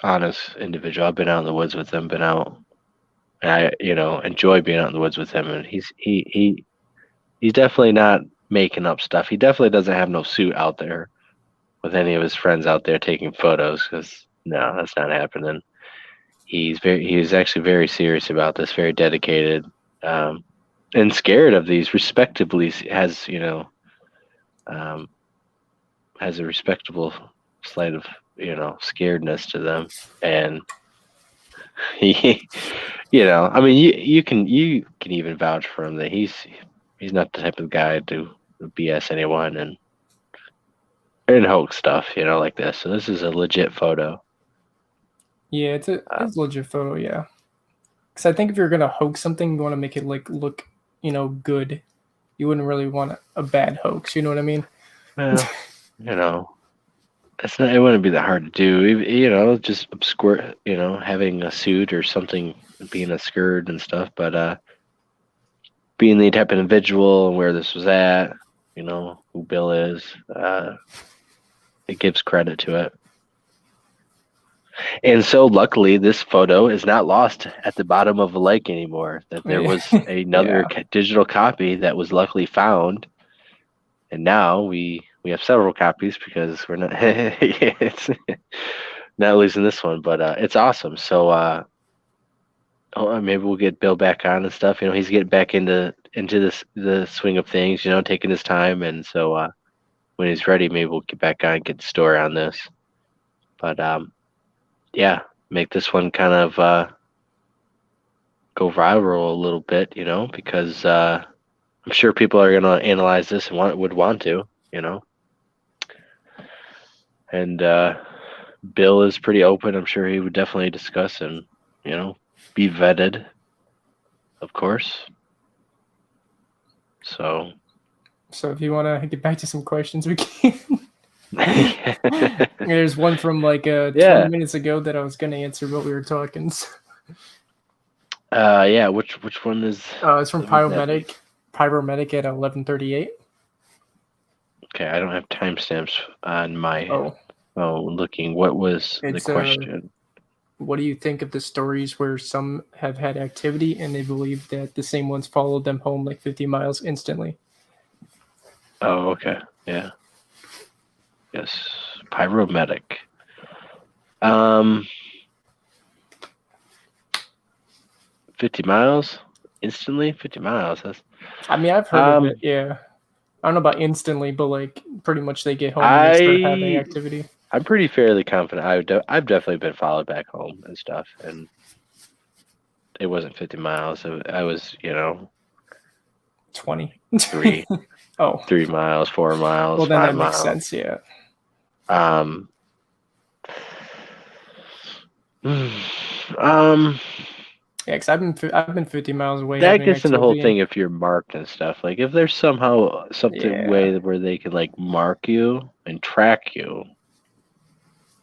S2: honest individual. I've been out in the woods with him. Been out, and I enjoy being out in the woods with him. And he's definitely not making up stuff. He definitely doesn't have no suit out there with any of his friends out there taking photos, because no, that's not happening. He's actually very serious about this, very dedicated, and scared of these. Respectively, has has a respectable slight of scaredness to them, and he, I mean, you can even vouch for him that he's not the type of guy to BS anyone and hoax stuff, like this. So this is a legit photo.
S3: Yeah, it's a legit photo, yeah. Because I think if you're gonna hoax something, you want to make it like look, good. You wouldn't really want a bad hoax. You know what I mean?
S2: Well, it's not. It wouldn't be that hard to do. Just obscure. Having a suit or something, being a skirt and stuff. But being the type of individual and where this was at, who Bill is, it gives credit to it. And so luckily this photo is not lost at the bottom of a lake anymore. That there was another digital copy that was luckily found. And now we have several copies because we're not it's not losing this one, but it's awesome. So maybe we'll get Bill back on and stuff. He's getting back into the swing of things, taking his time, and so when he's ready, maybe we'll get back on and get the story on this. But yeah, make this one kind of go viral a little bit, because I'm sure people are going to analyze this and would want to, And Bill is pretty open. I'm sure he would definitely discuss and, be vetted, of course. So
S3: if you want to get back to some questions, we can. There's one from like 20 minutes ago that I was going to answer, but we were talking.
S2: Yeah, which one is?
S3: It's from Pyromedic at 11:38.
S2: Okay, I don't have timestamps on my phone looking. What was the question?
S3: What do you think of the stories where some have had activity and they believe that the same ones followed them home like 50 miles instantly?
S2: Oh, okay. Yeah. Yes. Pyromedic. 50 miles instantly? 50 miles.
S3: I mean, I've heard of it, yeah. I don't know about instantly, but like pretty much they get home and they start having activity.
S2: I'm pretty fairly confident. I've definitely been followed back home and stuff, and it wasn't 50 miles. I was,
S3: 20.
S2: 3. 3 miles, 4 miles.
S3: Well, then
S2: 5
S3: that
S2: miles.
S3: makes sense, yeah. Yeah, because I've been 50 miles away
S2: That
S3: having
S2: gets in the whole
S3: activity.
S2: thing if you're marked and stuff. Like if there's somehow something
S3: Yeah.
S2: way where they could like mark you and track you,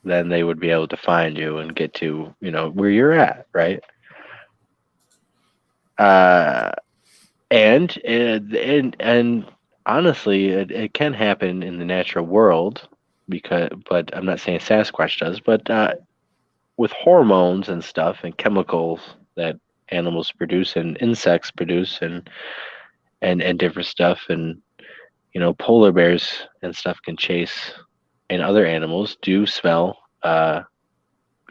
S2: then they would be able to find you and get to, where you're at, right? Uh, and honestly, it can happen in the natural world but I'm not saying Sasquatch does, but with hormones and stuff and chemicals that animals produce and insects produce and different stuff and polar bears and stuff can chase and other animals do smell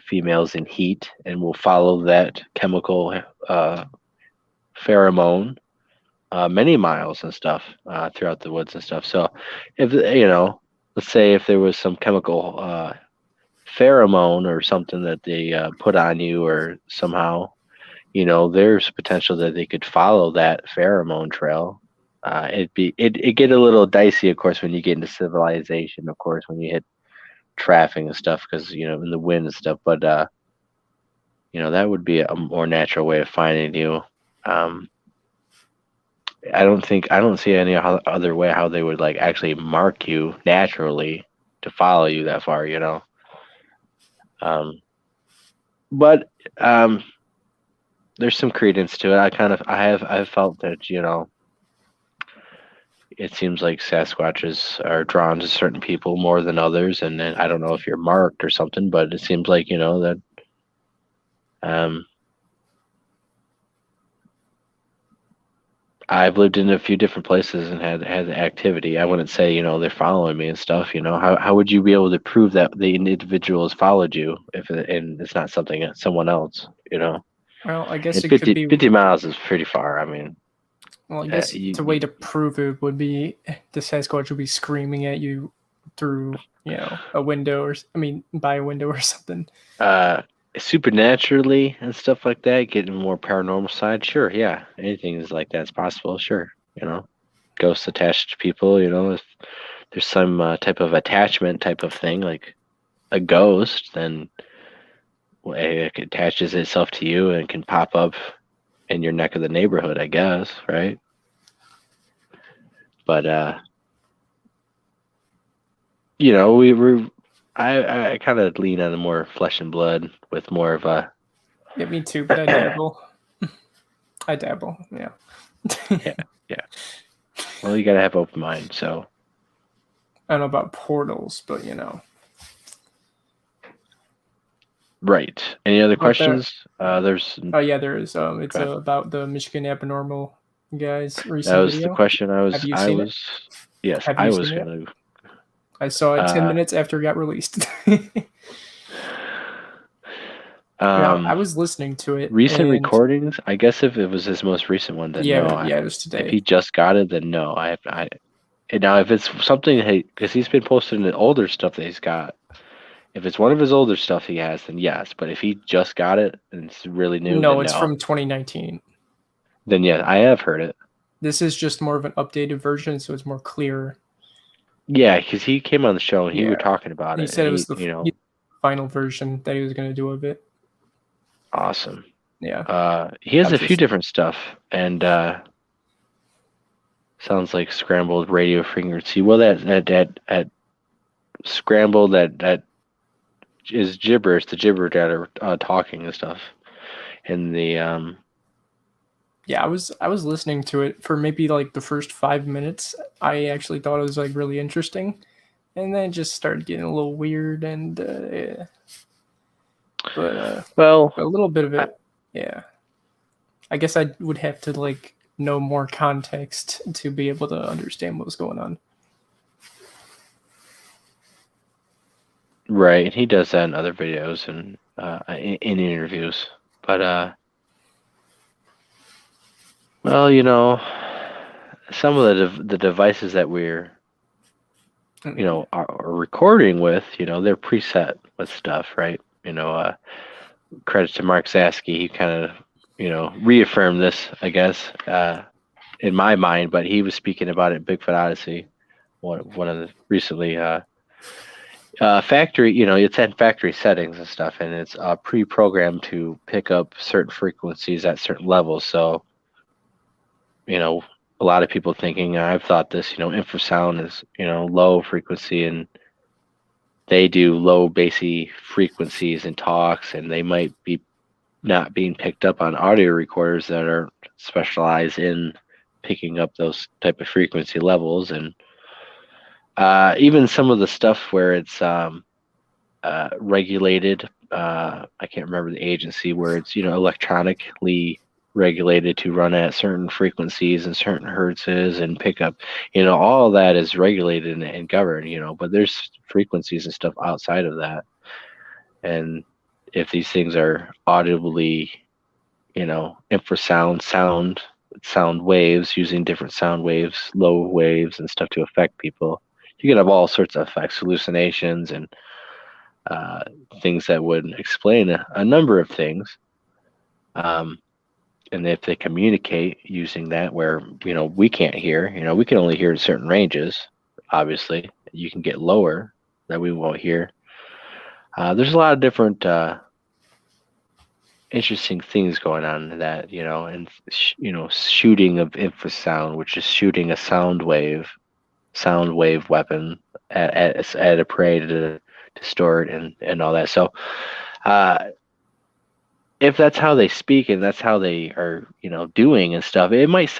S2: females in heat and will follow that chemical pheromone many miles and stuff throughout the woods and stuff. So if let's say if there was some chemical pheromone or something that they put on you or somehow, there's potential that they could follow that pheromone trail. It get a little dicey, of course, when you get into civilization, of course, when you hit traffic and stuff, because in the wind and stuff. But that would be a more natural way of finding you. I don't see any other way how they would like actually mark you naturally to follow you that far, But there's some credence to it. I've felt that it seems like Sasquatches are drawn to certain people more than others, and then I don't know if you're marked or something, but it seems like that I've lived in a few different places and had activity. I wouldn't say they're following me and stuff. How would you be able to prove that the individual has followed you and it's not someone else?
S3: Well, I guess
S2: And
S3: it could be.
S2: 50 miles is pretty far. I mean,
S3: Well, I guess the way to prove it would be the Sasquatch would be screaming at you through, a window by a window or something.
S2: Supernaturally and stuff like that, getting more paranormal side, sure, yeah, anything is like that's possible, sure. Ghosts attached to people, if there's some type of attachment type of thing, like a ghost, then it attaches itself to you and can pop up in your neck of the neighborhood, I guess, right? But I kind of lean on the more flesh and blood with more of a.
S3: Yeah, me too, but I dabble. I dabble, yeah.
S2: yeah. Well, you gotta have open mind, so.
S3: I don't know about portals, but
S2: Right. Any other questions? There's.
S3: Oh yeah, there is. It's about the Michigan Abnormal guys recent
S2: That was
S3: video.
S2: the question I was.
S3: Have you seen it?
S2: Yes,
S3: Have
S2: I
S3: you
S2: was
S3: seen
S2: gonna.
S3: I saw it 10 minutes after it got released. I was listening to it.
S2: Recent recordings. I guess if it was his most recent one, then no.
S3: Yeah, it was today.
S2: If he just got it, then no. And now if it's something, because he's been posting the older stuff that he's got. If it's one of his older stuff he has, then yes. But if he just got it and it's really new,
S3: no,
S2: then
S3: it's from 2019.
S2: Then yeah, I have heard it.
S3: This is just more of an updated version, so it's more clear.
S2: Yeah, because he came on the show and he was talking about it.
S3: He said it was the final version that he was going to do of it.
S2: Awesome.
S3: Yeah.
S2: He has a few different stuff, and sounds like scrambled radio frequency. Well, that scrambled that is gibberish. The gibberish that are talking and stuff, and the
S3: Yeah, I was listening to it for maybe like the first 5 minutes. I actually thought it was like really interesting, and then it just started getting a little weird and yeah. But a little bit of it, yeah. I guess I would have to like know more context to be able to understand what was going on.
S2: Right, he does that in other videos and in interviews, but well, some of the devices that we're are recording with, they're preset with stuff, right? Credit to Mark Zasky, he kind of reaffirmed this, I guess, in my mind, but he was speaking about it in Bigfoot Odyssey, one of the recently factory, it's at factory settings and stuff, and it's pre-programmed to pick up certain frequencies at certain levels. So, a lot of people thinking, I've thought this, infrasound is, low frequency, and they do low bassy frequencies and talks, and they might be not being picked up on audio recorders that are specialized in picking up those type of frequency levels. And even some of the stuff where it's regulated, I can't remember the agency, where it's electronically regulated to run at certain frequencies and certain hertzes and pick up, all of that is regulated and governed, but there's frequencies and stuff outside of that. And if these things are audibly, infrasound sound waves, using different sound waves, low waves and stuff to affect people, you can have all sorts of effects, hallucinations, and things that would explain a number of things. And if they communicate using that, where we can't hear, we can only hear in certain ranges. Obviously, you can get lower that we won't hear. There's a lot of different interesting things going on in that, and shooting of infrasound, which is shooting a sound wave weapon at a prey to distort and all that. So if that's how they speak and that's how they are, doing and stuff, it might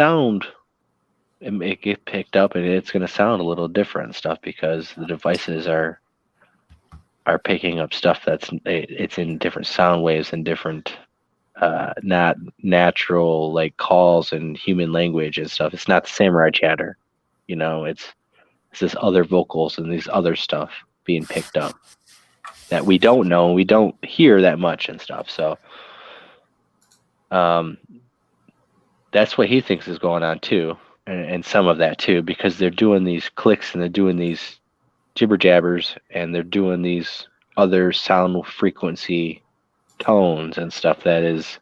S2: get picked up, and it's going to sound a little different and stuff, because the devices are picking up stuff it's in different sound waves and different not natural like calls and human language and stuff. It's not the samurai chatter, it's this other vocals and these other stuff being picked up that we don't know, we don't hear that much and stuff. So that's what he thinks is going on too, and some of that too, because they're doing these clicks and they're doing these jibber jabbers and they're doing these other sound frequency tones and stuff that is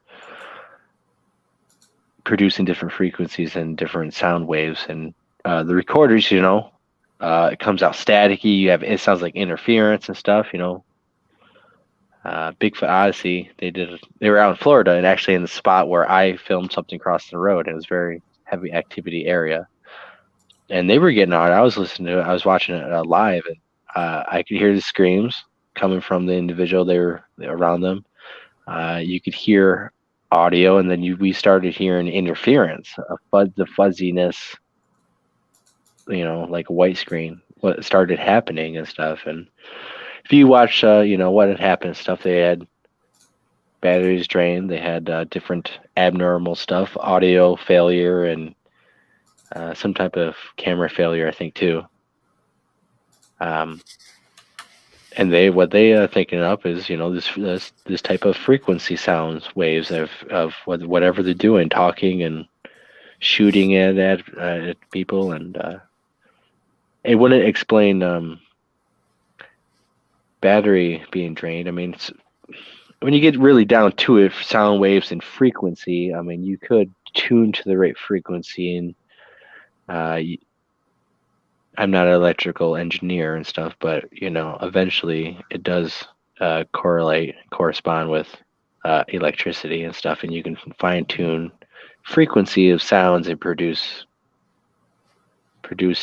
S2: producing different frequencies and different sound waves. And the recorders, it comes out staticky. It sounds like interference and stuff. Bigfoot Odyssey, they were out in Florida, and actually in the spot where I filmed something across the road. It was a very heavy activity area, and they were getting out. I was listening to it. I was watching it live, and I could hear the screams coming from the individual they were around them. You could hear audio, and then we started hearing interference, the fuzziness, like a white screen, what started happening and stuff. And if you watch, what had happened and stuff, they had batteries drained, they had different abnormal stuff, audio failure, and some type of camera failure, I think, too. And what they are thinking up is, this type of frequency sounds waves of whatever they're doing, talking and shooting at people, and it wouldn't explain battery being drained. I mean, when you get really down to it, sound waves and frequency, I mean, you could tune to the right frequency, and I'm not an electrical engineer and stuff, but eventually it does correspond with electricity and stuff, and you can fine tune frequency of sounds and produce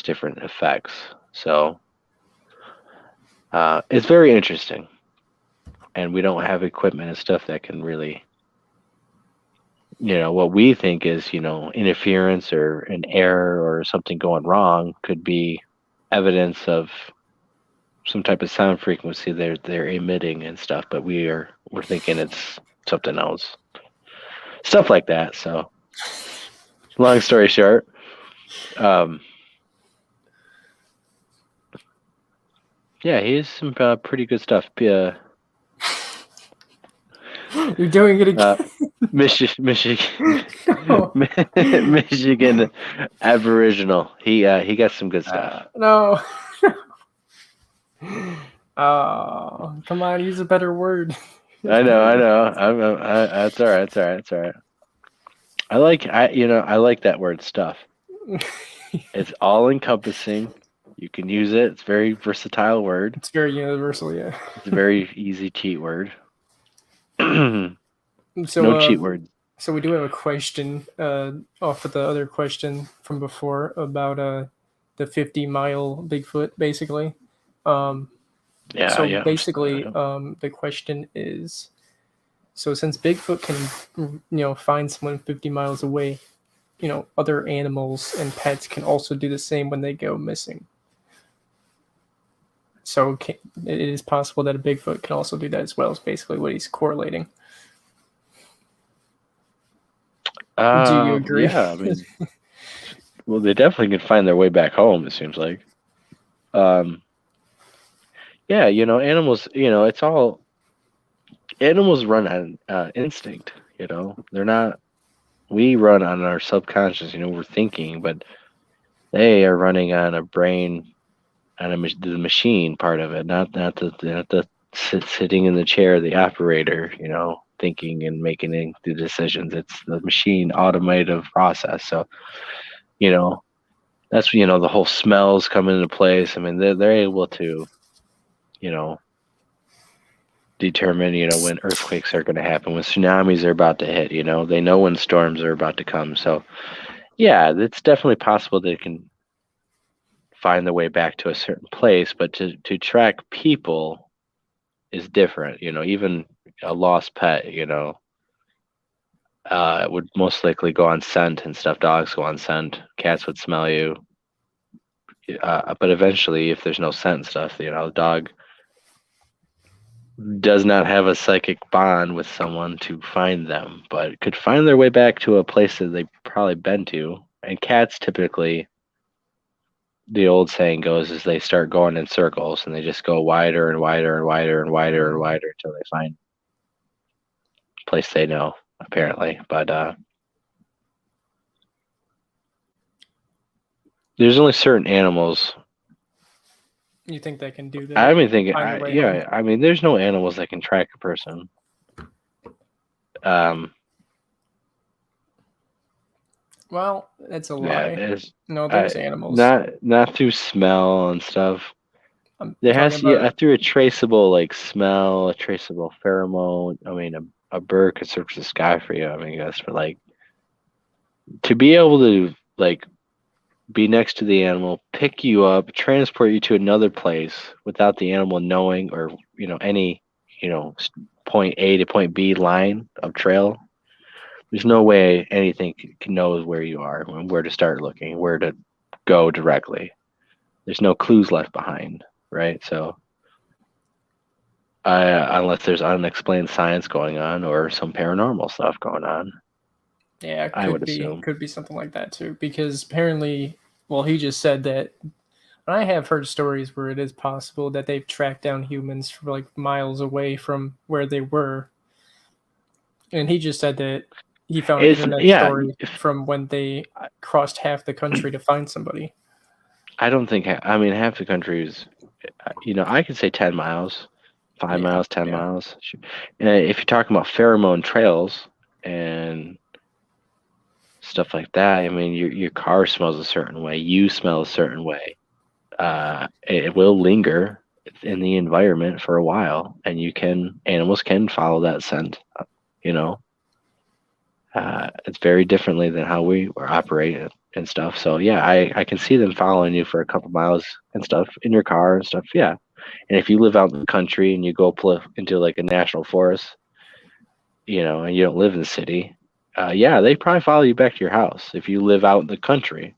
S2: different effects. So it's very interesting, and we don't have equipment and stuff that can really, what we think is, interference or an error or something going wrong could be evidence of some type of sound frequency they're emitting and stuff, but we're thinking it's something else, stuff like that. So long story short, yeah, he has some pretty good stuff.
S3: You're doing it again.
S2: Michigan Aboriginal. He got some good stuff.
S3: No. Oh, come on, use a better word.
S2: I know. That's all right. It's all right. I like that word stuff. It's all encompassing. You can use it. It's a very versatile word.
S3: It's very universal, yeah.
S2: It's a very easy cheat word. No
S3: So,
S2: cheat word.
S3: so we do have a question off of the other question from before about the 50-mile Bigfoot, basically. So
S2: Yeah.
S3: basically, the question is, so since Bigfoot can, find someone 50 miles away, other animals and pets can also do the same when they go missing. So it is possible that a Bigfoot can also do that as well. Is basically what he's correlating. Do you agree?
S2: Yeah, I mean, well, they definitely can find their way back home, it seems like. Yeah, animals, it's all animals run on instinct, They're not, we run on our subconscious, we're thinking, but they are running on a brain, on the machine part of it, not the sitting in the chair, the operator, thinking and making the decisions. It's the machine automated process. So, you know, that's the whole smells come into place. I mean, they're able to, you know, determine when earthquakes are going to happen, when tsunamis are about to hit. They know when storms are about to come. So yeah, it's definitely possible they can find their way back to a certain place, but to track people is different. Even a lost pet, would most likely go on scent and stuff. Dogs go on scent. Cats would smell you. But eventually, if there's no scent and stuff, the dog does not have a psychic bond with someone to find them, but could find their way back to a place that they've probably been to. And cats typically, the old saying goes, is they start going in circles and they just go wider and wider and wider and wider and wider until they find a place they know, apparently. But there's only certain animals.
S3: You think they can do that?
S2: I mean,
S3: home?
S2: I mean, there's no animals that can track a person.
S3: Well, that's a
S2: Yeah,
S3: lie. No, there's animals.
S2: Not through smell and stuff.
S3: I'm
S2: There has
S3: talking
S2: to
S3: about
S2: through a traceable smell, a traceable pheromone. I mean, a bird could search the sky for you. I mean, I guess, but to be able to be next to the animal, pick you up, transport you to another place without the animal knowing, or any point A to point B line of trail. There's no way anything can know where you are, and where to start looking, where to go directly. There's no clues left behind, right? So, unless there's unexplained science going on or some paranormal stuff going on.
S3: yeah,
S2: I would assume.
S3: could be something like that too. Because apparently, well, he just said that. And I have heard stories where it is possible that they've tracked down humans for miles away from where they were. And he just said that he found an internet story from when they crossed half the country to find somebody.
S2: I don't think. I mean, half the country is. I could say 10 miles, 5 miles, 10 miles. If you're talking about pheromone trails and stuff like that, I mean, your car smells a certain way. You smell a certain way. It will linger in the environment for a while, and animals can follow that scent. It's very differently than how we operate and stuff. So yeah, I can see them following you for a couple miles and stuff in your car and stuff. Yeah, and if you live out in the country and you go into a national forest, and you don't live in the city, yeah, they probably follow you back to your house if you live out in the country.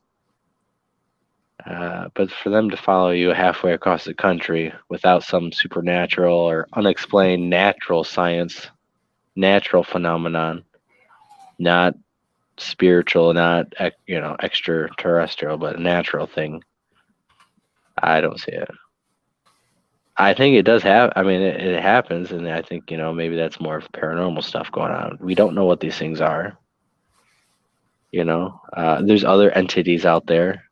S2: But for them to follow you halfway across the country without some supernatural or unexplained natural science, natural phenomenon, not spiritual, not extraterrestrial, but a natural thing, I don't see it. I think it does have. I mean, it happens, and I think maybe that's more of paranormal stuff going on. We don't know what these things are. There's other entities out there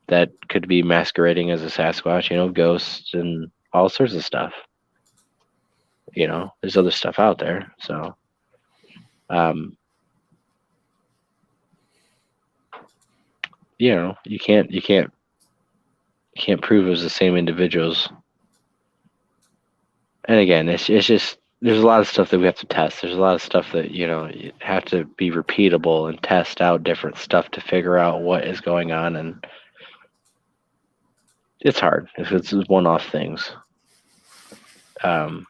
S2: that could be masquerading as a Sasquatch, ghosts and all sorts of stuff. There's other stuff out there. So, you can't You can't prove it was the same individuals. And again, it's just there's a lot of stuff that we have to test. There's a lot of stuff that you have to be repeatable and test out different stuff to figure out what is going on, and it's hard if it's one-off things. Well,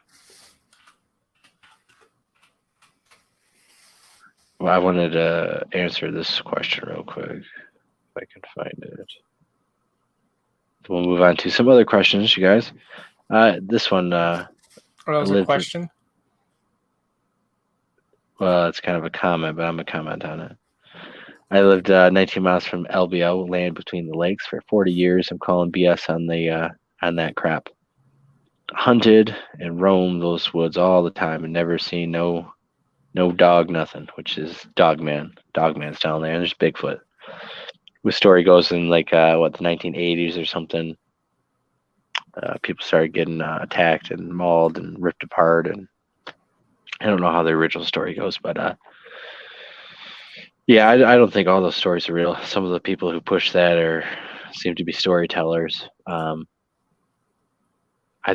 S2: I wanted to answer this question real quick if I can find it. We'll move on to some other questions, you guys. This one.
S3: Oh, that was a question?
S2: Well, it's kind of a comment, but I'm going to comment on it. I lived 19 miles from LBO, land between the lakes, for 40 years. I'm calling BS on that crap. Hunted and roamed those woods all the time and never seen no dog, nothing, which is Dogman. Dogman's down there, and there's Bigfoot. The story goes in the 1980s or something. People started getting attacked and mauled and ripped apart, and I don't know how the original story goes, but yeah, I don't think all those stories are real. Some of the people who push that seem to be storytellers. I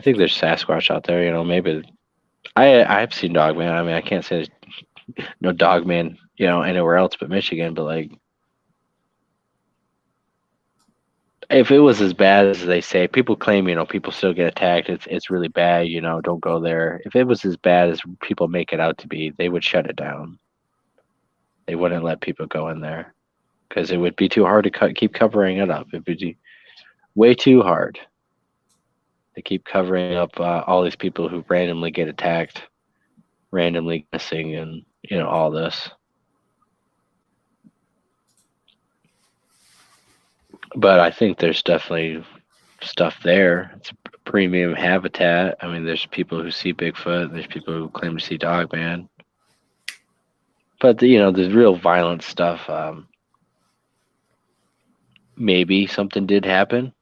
S2: think there's Sasquatch out there. Maybe I've seen Dogman. I mean, I can't say there's no Dogman, anywhere else but Michigan, but if it was as bad as they say, people claim, people still get attacked. It's really bad, don't go there. If it was as bad as people make it out to be, they would shut it down. They wouldn't let people go in there because it would be too hard to keep covering it up. It would be way too hard to keep covering up all these people who randomly get attacked, randomly missing, and all this. But I think there's definitely stuff there. It's a premium habitat. I mean, there's people who see Bigfoot. There's people who claim to see Dogman. But the real violent stuff. Maybe something did happen,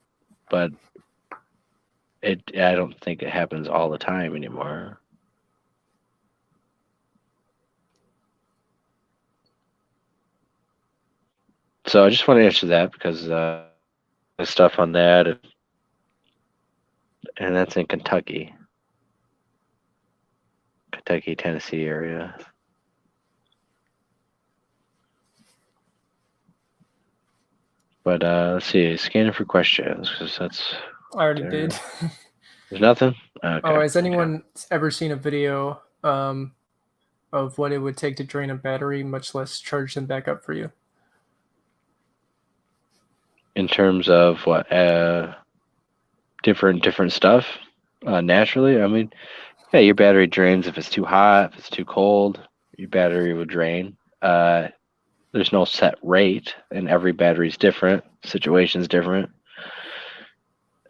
S2: but I don't think it happens all the time anymore. So I just want to answer that because there's stuff on that, and that's in Kentucky, Tennessee area. But let's see, scanning for questions because that's.
S3: I already did.
S2: There's nothing. Okay.
S3: Oh, has anyone ever seen a video of what it would take to drain a battery, much less charge them back up for you?
S2: In terms of what different stuff naturally, I mean, yeah, your battery drains if it's too hot, if it's too cold, your battery will drain. There's no set rate, and every battery's different, situation's different.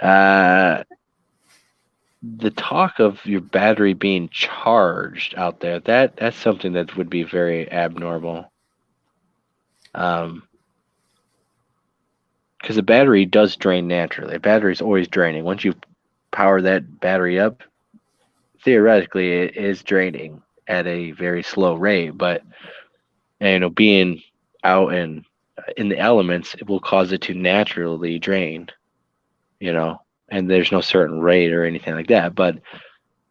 S2: The talk of your battery being charged out there, that's something that would be very abnormal. Because the battery does drain naturally. A battery's always draining. Once you power that battery up, theoretically it is draining at a very slow rate. But being out in the elements, it will cause it to naturally drain. And there's no certain rate or anything like that. But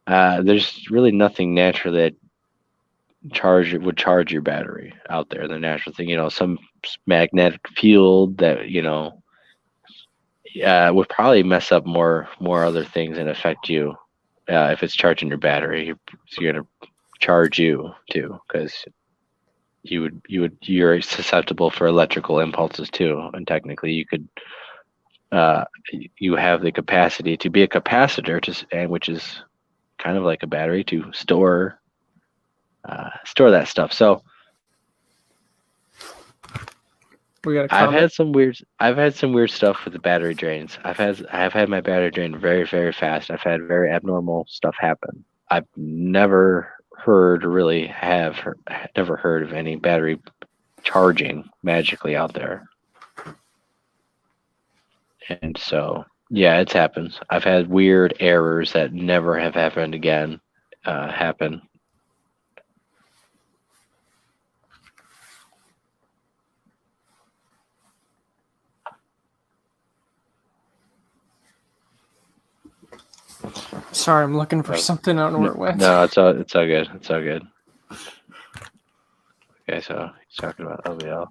S2: there's really nothing natural that would charge your battery out there. The natural thing, some magnetic field that would probably mess up more other things and affect you if it's charging your battery. It's gonna charge you too, because you're susceptible for electrical impulses too, and technically you could you have the capacity to be a capacitor which is kind of like a battery, to store that stuff. So I've had some weird stuff with the battery drains. I've had my battery drain very, very fast. I've had very abnormal stuff happen. I've never heard of any battery charging magically out there. And so, yeah, it's happened. I've had weird errors that never have happened again happen.
S3: Sorry, I'm looking for something. I don't know where it went.
S2: No, it's all good. It's all good. Okay, so he's talking about LVL.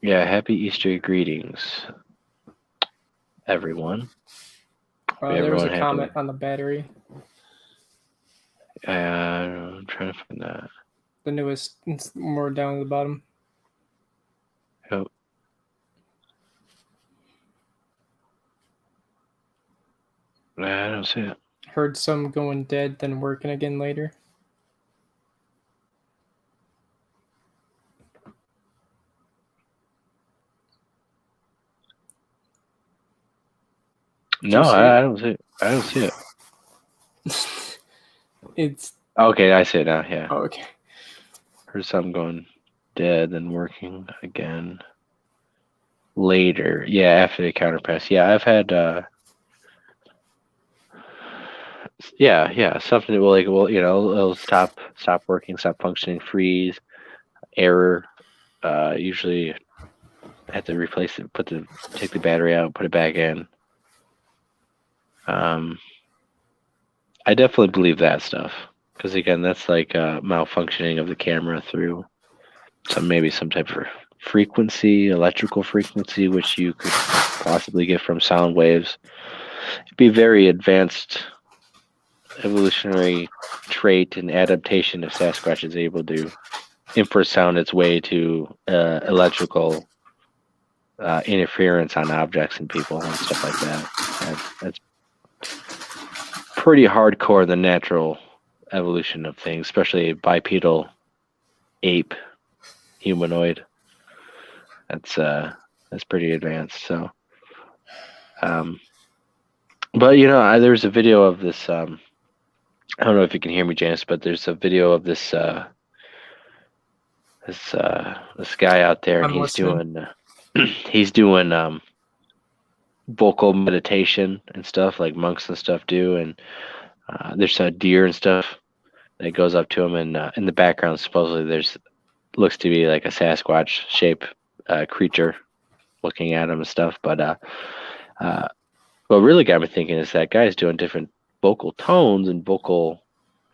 S2: Yeah, happy Easter greetings, everyone.
S3: There was a comment on the battery.
S2: I'm trying to find that.
S3: The newest, it's more down at the bottom.
S2: Yep. I don't see it.
S3: Heard some going dead, then working again later.
S2: No, I don't see it. I don't see it.
S3: It's
S2: okay. I see it now. Yeah.
S3: Oh, okay.
S2: Heard some going dead, then working again later. Yeah, after the counterpass. Yeah, I've had. Yeah, something that will it'll stop working, stop functioning, freeze, error. Usually, have to replace it, take the battery out, put it back in. I definitely believe that stuff because again, that's like malfunctioning of the camera through maybe some type of frequency, electrical frequency, which you could possibly get from sound waves. It'd be very advanced evolutionary trait and adaptation if Sasquatch is able to infrasound its way to electrical interference on objects and people and stuff like that. That's pretty hardcore in the natural evolution of things, especially a bipedal ape humanoid. That's pretty advanced. So, but there's a video of this. I don't know if you can hear me, Janice, but there's a video of this this guy out there, and he's doing vocal meditation and stuff like monks and stuff do, and there's a deer and stuff that goes up to him, and in the background supposedly looks to be like a Sasquatch shape creature looking at him and stuff, but what really got me thinking is that guy's doing different vocal tones and vocal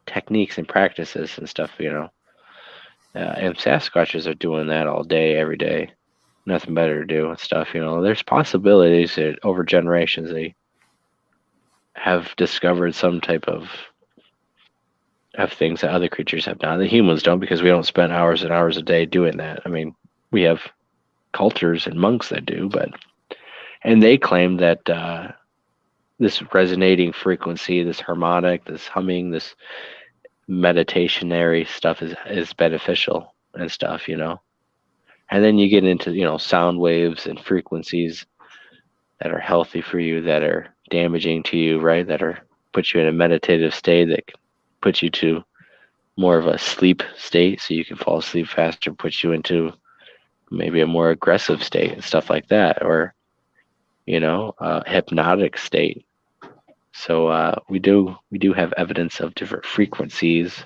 S2: techniques and practices and stuff, and Sasquatches are doing that all day, every day. Nothing better to do and stuff, There's possibilities that over generations they have discovered some type of things that other creatures have done. The humans don't, because we don't spend hours and hours a day doing that. I mean, we have cultures and monks that do, and they claim that this resonating frequency, this harmonic, this humming, this meditationary stuff is beneficial and stuff, And then you get into, sound waves and frequencies that are healthy for you, that are damaging to you, right? That put you in a meditative state, that puts you to more of a sleep state so you can fall asleep faster, puts you into maybe a more aggressive state and stuff like that, or, a hypnotic state. So we do have evidence of different frequencies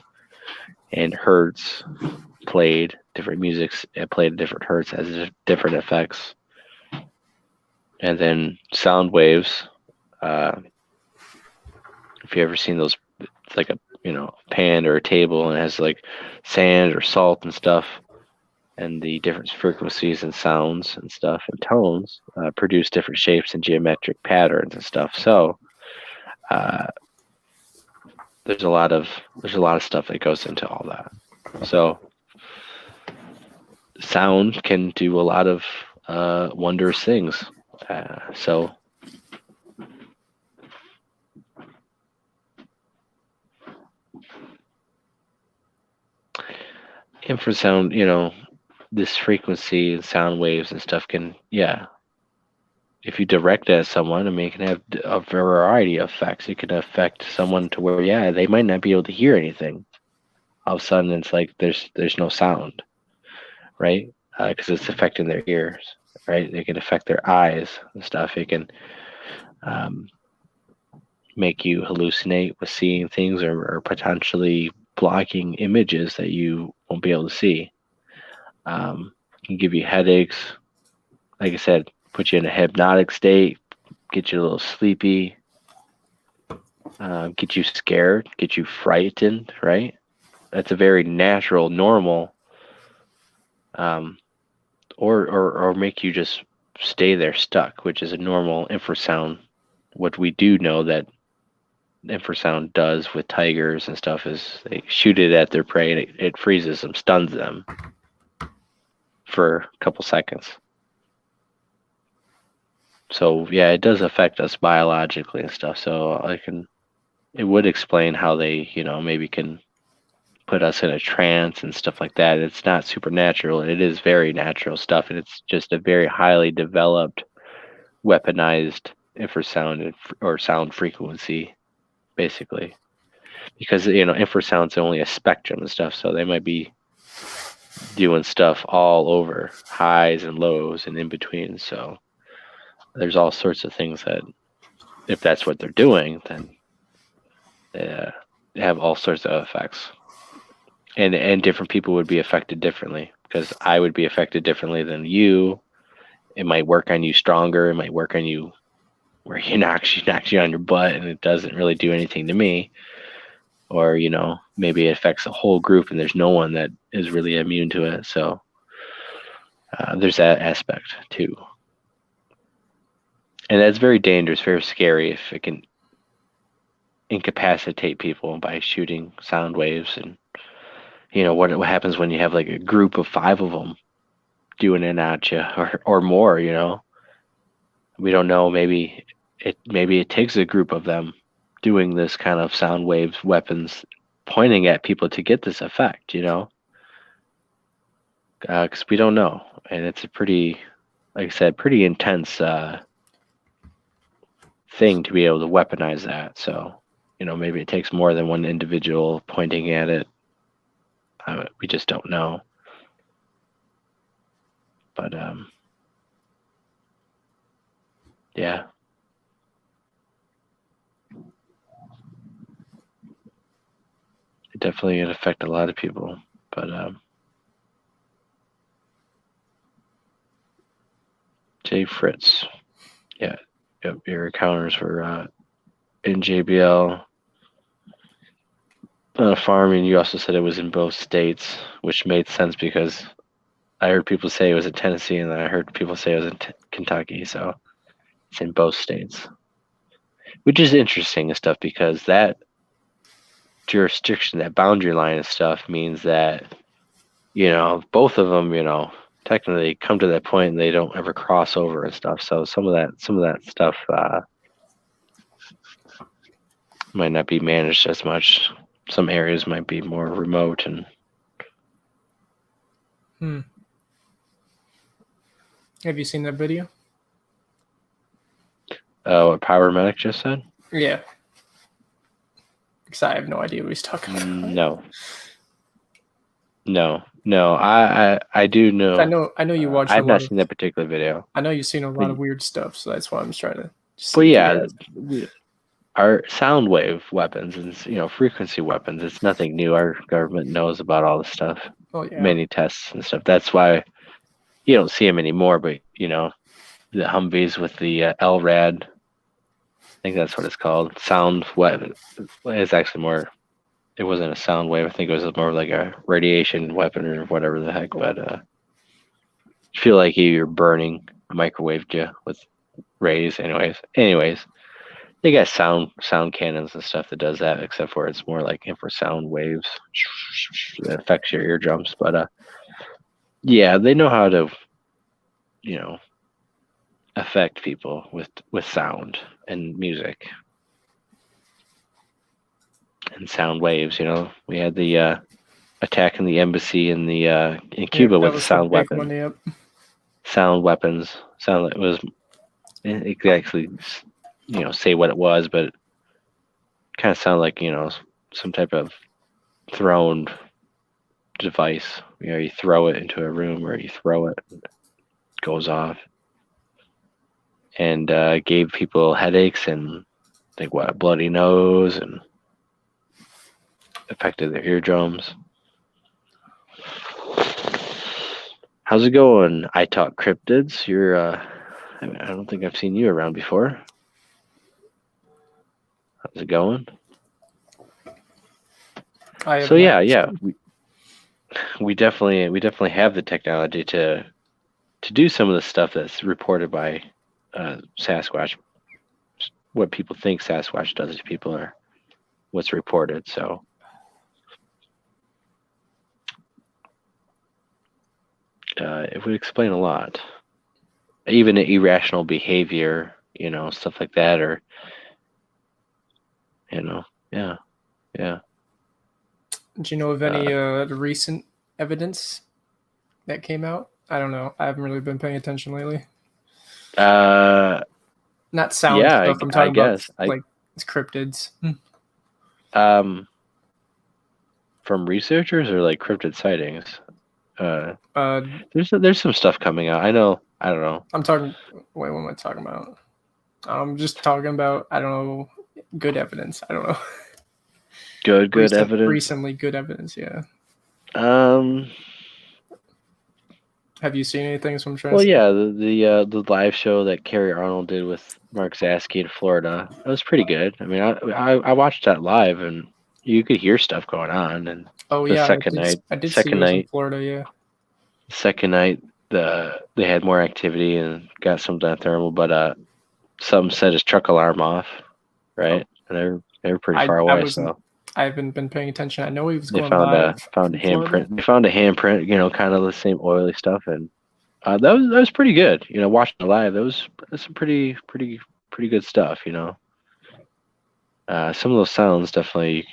S2: and hertz played, different musics played at different hertz has different effects. And then sound waves, if you ever seen those, it's like a pan or a table, and it has like sand or salt and stuff, and the different frequencies and sounds and stuff and tones produce different shapes and geometric patterns and stuff. So there's a lot of stuff that goes into all that. So sound can do a lot of wondrous things. So infrasound, this frequency and sound waves and stuff can, if you direct it at someone, it can have a variety of effects. It can affect someone to where, they might not be able to hear anything. All of a sudden, it's like there's no sound, right? Because it's affecting their ears, right? It can affect their eyes and stuff. It can make you hallucinate with seeing things, or potentially blocking images that you won't be able to see. It can give you headaches. Like I said, put you in a hypnotic state, get you a little sleepy, get you scared, get you frightened, right? That's a very natural, normal, or make you just stay there stuck, which is a normal infrasound. What we do know that infrasound does with tigers and stuff is they shoot it at their prey and it freezes them, stuns them for a couple seconds. So yeah, it does affect us biologically and stuff. So it would explain how they, maybe can put us in a trance and stuff like that. It's not supernatural. It is very natural stuff, and it's just a very highly developed, weaponized infrasound or sound frequency, basically. Because infrasound's only a spectrum and stuff, so they might be doing stuff all over, highs and lows and in between. So there's all sorts of things that, if that's what they're doing, then they have all sorts of effects. And different people would be affected differently, because I would be affected differently than you. It might work on you stronger. It might work on you where he knocks you on your butt and it doesn't really do anything to me. Or, maybe it affects a whole group and there's no one that is really immune to it. So there's that aspect too. And that's very dangerous, very scary if it can incapacitate people by shooting sound waves. And what happens when you have like a group of 5 of them doing it at you, or more. We don't know. Maybe it takes a group of them doing this kind of sound waves weapons pointing at people to get this effect. Because we don't know, and it's a pretty, like I said, pretty intense thing to be able to weaponize that. So maybe it takes more than one individual pointing at it. We just don't know. But yeah. It definitely can affect a lot of people. But Jay Fritz. Yeah. Yep, your encounters were in JBL on a farm, and you also said it was in both states, which made sense because I heard people say it was in Tennessee, and then I heard people say it was in Kentucky, so it's in both states. Which is interesting and stuff, because that jurisdiction, that boundary line and stuff means that, both of them, technically come to that point and they don't ever cross over and stuff. So some of that stuff might not be managed as much. Some areas might be more remote and.
S3: Have you seen that video?
S2: What Power Medic just said?
S3: Yeah. Because I have no idea what he's talking
S2: No.
S3: about.
S2: I do know.
S3: I know you watch.
S2: I've not seen that particular video.
S3: I know you've seen a lot of weird stuff, so that's why I'm trying to.
S2: But yeah, our sound wave weapons and frequency weapons. It's nothing new. Our government knows about all this stuff.
S3: Oh yeah.
S2: Many tests and stuff. That's why you don't see them anymore. But the Humvees with the LRAD. I think that's what it's called. Sound weapon. It's actually more. It wasn't a sound wave. I think it was more like a radiation weapon or whatever the heck. But I feel like you're burning microwave you with rays. Anyways, they got sound cannons and stuff that does that, except for it's more like infrasound waves that affects your eardrums. But yeah, they know how to, affect people with sound and music. And sound waves, we had the attack in the embassy in Cuba with a sound weapon.
S3: One, yep.
S2: Sound weapons. It was exactly, say what it was, but it kind of sounded like some type of thrown device. You throw it into a room, or you throw it, and it goes off, and gave people headaches and a bloody nose and. Affected their eardrums. How's it going? I Talk Cryptids. You're I don't think I've seen you around before. How's it going?
S3: I have
S2: So
S3: not.
S2: yeah, we definitely have the technology to do some of the stuff that's reported by Sasquatch. What people think Sasquatch does to people are what's reported. So it would explain a lot. Even irrational behavior, stuff like that, or yeah.
S3: Do you know of any recent evidence that came out? I don't know. I haven't really been paying attention lately. Not sound
S2: Yeah,
S3: stuff. I'm
S2: I
S3: talking
S2: guess.
S3: about like it's cryptids.
S2: From researchers or like cryptid sightings. There's some stuff coming out. I know. I don't know.
S3: I'm talking. Wait, what am I talking about? I'm just talking about. I don't know. Good evidence. I don't know.
S2: Good evidence.
S3: Recently, good evidence. Yeah. Have you seen anything from Trans?
S2: Well, yeah, the live show that Carrie Arnold did with Mark Zasky in Florida, that was pretty good. I mean, I watched that live, and you could hear stuff going on. And
S3: Oh
S2: the
S3: yeah,
S2: second night,
S3: I did see it was in Florida. Yeah.
S2: second night, they had more activity and got some thermal, but some set his truck alarm off, right? And they were pretty far away, so
S3: I haven't been paying attention. I know he was
S2: they
S3: going
S2: found
S3: live.
S2: a handprint. They found a handprint, kind of the same oily stuff, and that was pretty good. Watching it live, that's some pretty good stuff. Some of those sounds definitely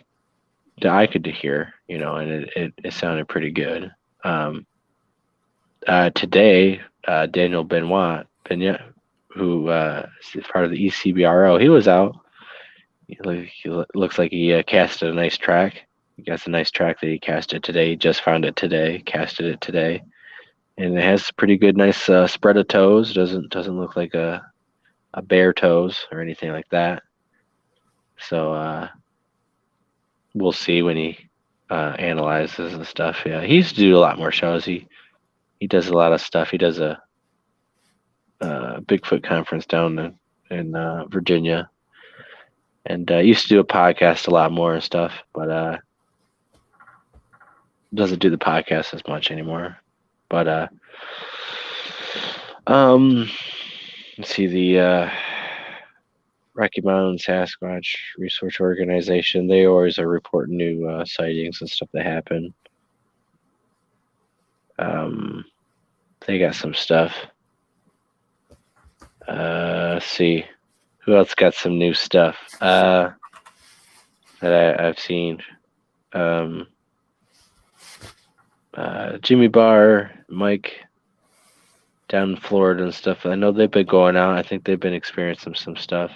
S2: that I could hear, and it sounded pretty good. Today, Daniel Benoit, who is part of the ECBRO, he was out. He looks like he casted a nice track. He got a nice track that he casted today. He just found it today, casted it today, and it has pretty good, nice spread of toes. Doesn't look like a bear toes or anything like that. So we'll see when he analyzes and stuff. Yeah, he used to do a lot more shows. He does a lot of stuff. He does a Bigfoot conference down in Virginia, and used to do a podcast a lot more and stuff, but doesn't do the podcast as much anymore. But let's see, the Rocky Mountain Sasquatch Research Organization, they always are reporting new sightings and stuff that happen. They got some stuff. Let's see. Who else got some new stuff that I've seen? Jimmy Barr, Mike down in Florida and stuff. I know they've been going out. I think they've been experiencing some stuff.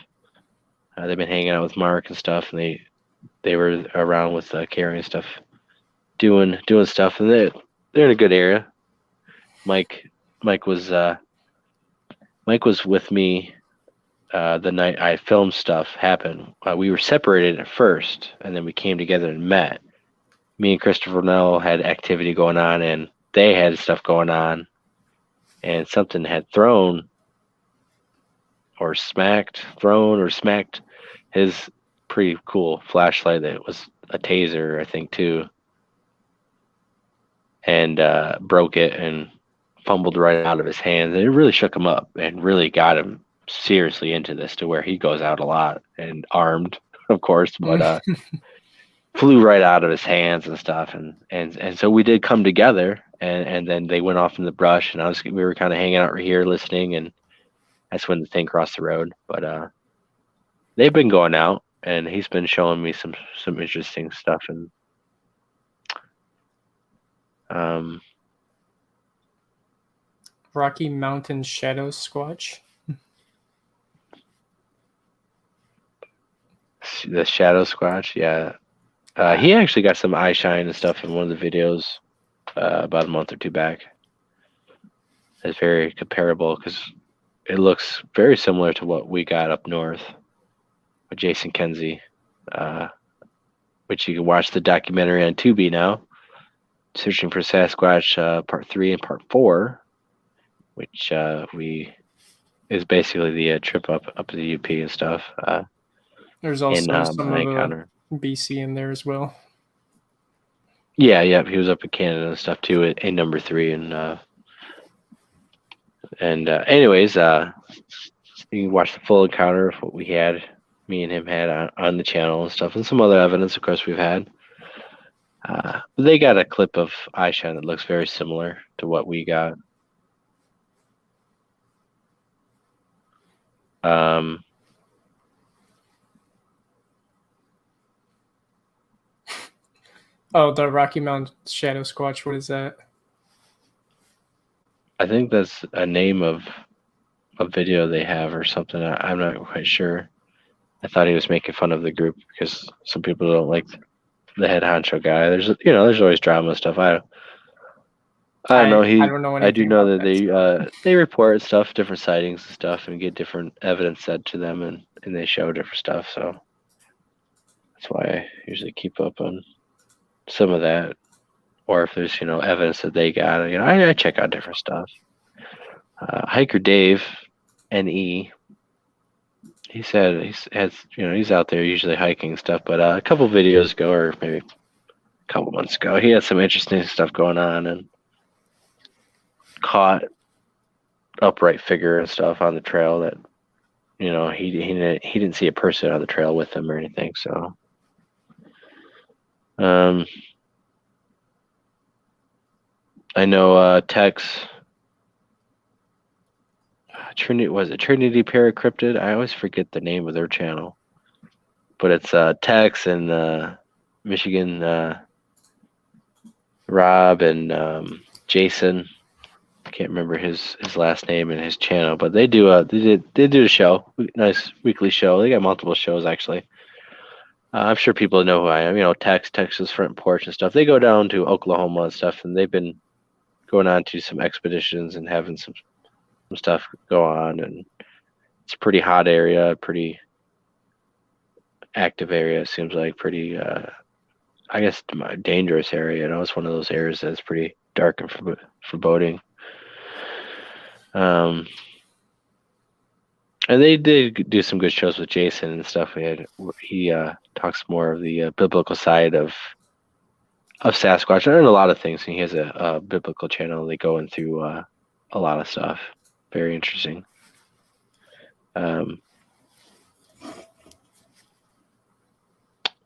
S2: They've been hanging out with Mark and stuff, and they were around with Carrie and stuff, doing stuff, and they're in a good area. Mike was with me the night I filmed stuff happen. We were separated at first, and then we came together and met. Me and Christopher Nell had activity going on, and they had stuff going on, and something had thrown or smacked his pretty cool flashlight that was a taser, I think, too, and broke it and fumbled right out of his hands. And it really shook him up and really got him seriously into this, to where he goes out a lot and armed, of course, but flew right out of his hands and stuff. And so we did come together, and then they went off in the brush, and we were kind of hanging out right here listening, and that's when the thing crossed the road. But they've been going out, and he's been showing me some interesting stuff. And
S3: Rocky Mountain Shadow Squatch.
S2: The Shadow Squatch, yeah. He actually got some eye shine and stuff in one of the videos about a month or two back. It's very comparable because it looks very similar to what we got up north with Jason Kenzie, which you can watch the documentary on Tubi now, Searching for Sasquatch Part 3 and Part 4, which is basically the trip up to the UP and stuff.
S3: There's
S2: in
S3: also some
S2: my
S3: of
S2: encounter.
S3: BC in there as well.
S2: Yeah, he was up in Canada and stuff too at number 3, and anyways, you can watch the full encounter of what me and him had on the channel and stuff, and some other evidence, of course, we've had. They got a clip of eyeshine that looks very similar to what we got.
S3: Oh, the Rocky Mountain Shadow Squatch. What is that?
S2: I think that's a name of a video they have or something. I'm not quite sure. I thought he was making fun of the group because some people don't like the head honcho guy. There's always drama and stuff. I don't know.
S3: I don't know
S2: I do
S3: anything
S2: know
S3: about
S2: that they report stuff, different sightings and stuff, and get different evidence said to them, and they show different stuff. So that's why I usually keep up on some of that, or if there's evidence that they got. I check out different stuff. Hiker Dave, NE. He said he's out there usually hiking and stuff, but a couple videos ago, or maybe a couple months ago, he had some interesting stuff going on and caught upright figure and stuff on the trail that he didn't see a person on the trail with him or anything. So I know Tex Trinity Paracryptid. I always forget the name of their channel, but it's Tex and Michigan Rob and Jason. I can't remember his last name and his channel, but they do a show, nice weekly show. They got multiple shows actually. I'm sure people know who I am. Texas Front Porch and stuff. They go down to Oklahoma and stuff, and they've been going on to some expeditions and having some stuff go on, and it's a pretty hot area, pretty active area. It seems like pretty, I guess, dangerous area. It's one of those areas that's pretty dark and foreboding. And they did do some good shows with Jason and stuff. He talks more of the biblical side of Sasquatch and a lot of things. And he has a biblical channel. They go in through a lot of stuff. Very interesting.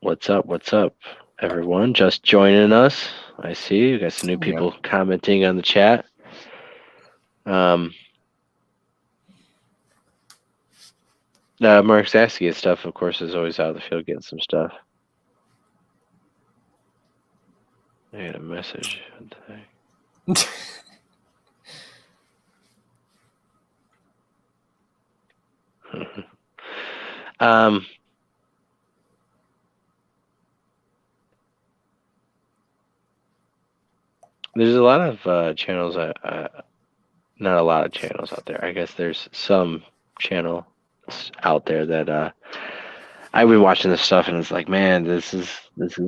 S2: What's up, everyone? Just joining us. I see we got some new people commenting on the chat. Mark Zasky and stuff, of course, is always out of the field getting some stuff. I got a message. There's a lot of channels. Not a lot of channels out there. I guess there's some channel out there that I've been watching this stuff, and it's like, man, this is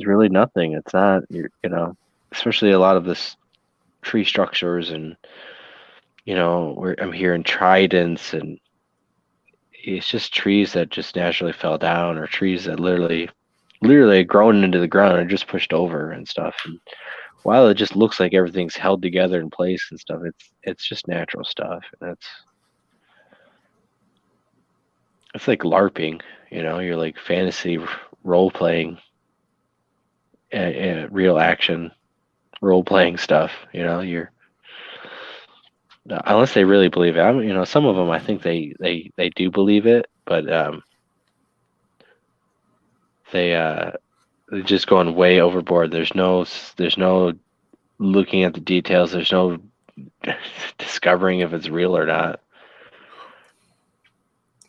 S2: really nothing. It's not, especially a lot of this tree structures, and where I'm hearing tridents, and it's just trees that just naturally fell down, or trees that literally grown into the ground and just pushed over and stuff. And while it just looks like everything's held together in place and stuff, it's just natural stuff, and it's like LARPing, you're like fantasy role playing, real action role playing stuff. You're unless they really believe it. Some of them I think they do believe it, but they're just going way overboard. There's no looking at the details. There's no discovering if it's real or not.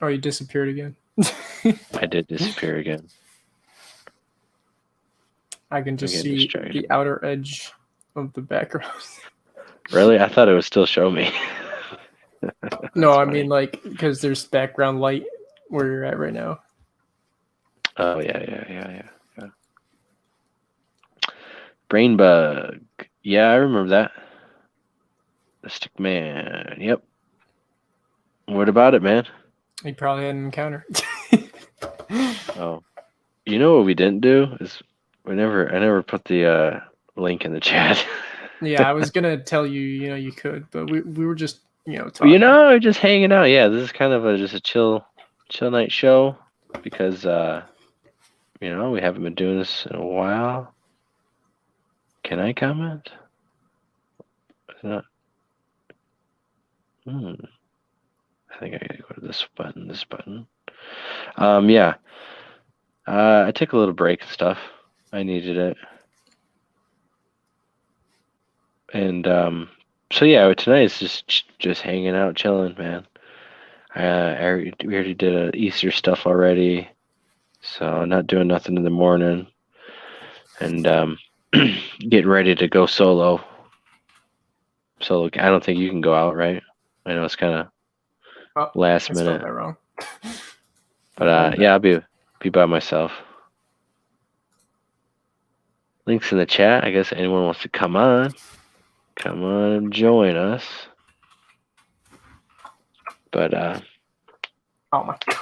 S3: Oh, you disappeared again.
S2: I did disappear again.
S3: I can just see the outer edge of the background.
S2: Really? I thought it would still show me.
S3: No, I mean, like, because there's background light where you're at right now.
S2: Oh, yeah. Brain bug. Yeah, I remember that. The stick man. Yep. What about it, man?
S3: He probably had an encounter.
S2: Oh, you know what we didn't do is I never put the link in the chat.
S3: Yeah, I was gonna tell you, you could, but we were just,
S2: You
S3: talking.
S2: know, just hanging out. Yeah, this is kind of just a chill night show because we haven't been doing this in a while. Can I comment? Not. I think I gotta go to this button. This button. Yeah. I took a little break and stuff. I needed it. And so yeah, tonight is just hanging out, chilling, man. We already did Easter stuff already, so not doing nothing in the morning, and getting ready to go solo. Solo. I don't think you can go out, right? I know it's kind of last
S3: I spelled
S2: minute.
S3: that wrong.
S2: But yeah, I'll be by myself. Links in the chat. I guess anyone wants to come on and join us. But
S3: oh my god,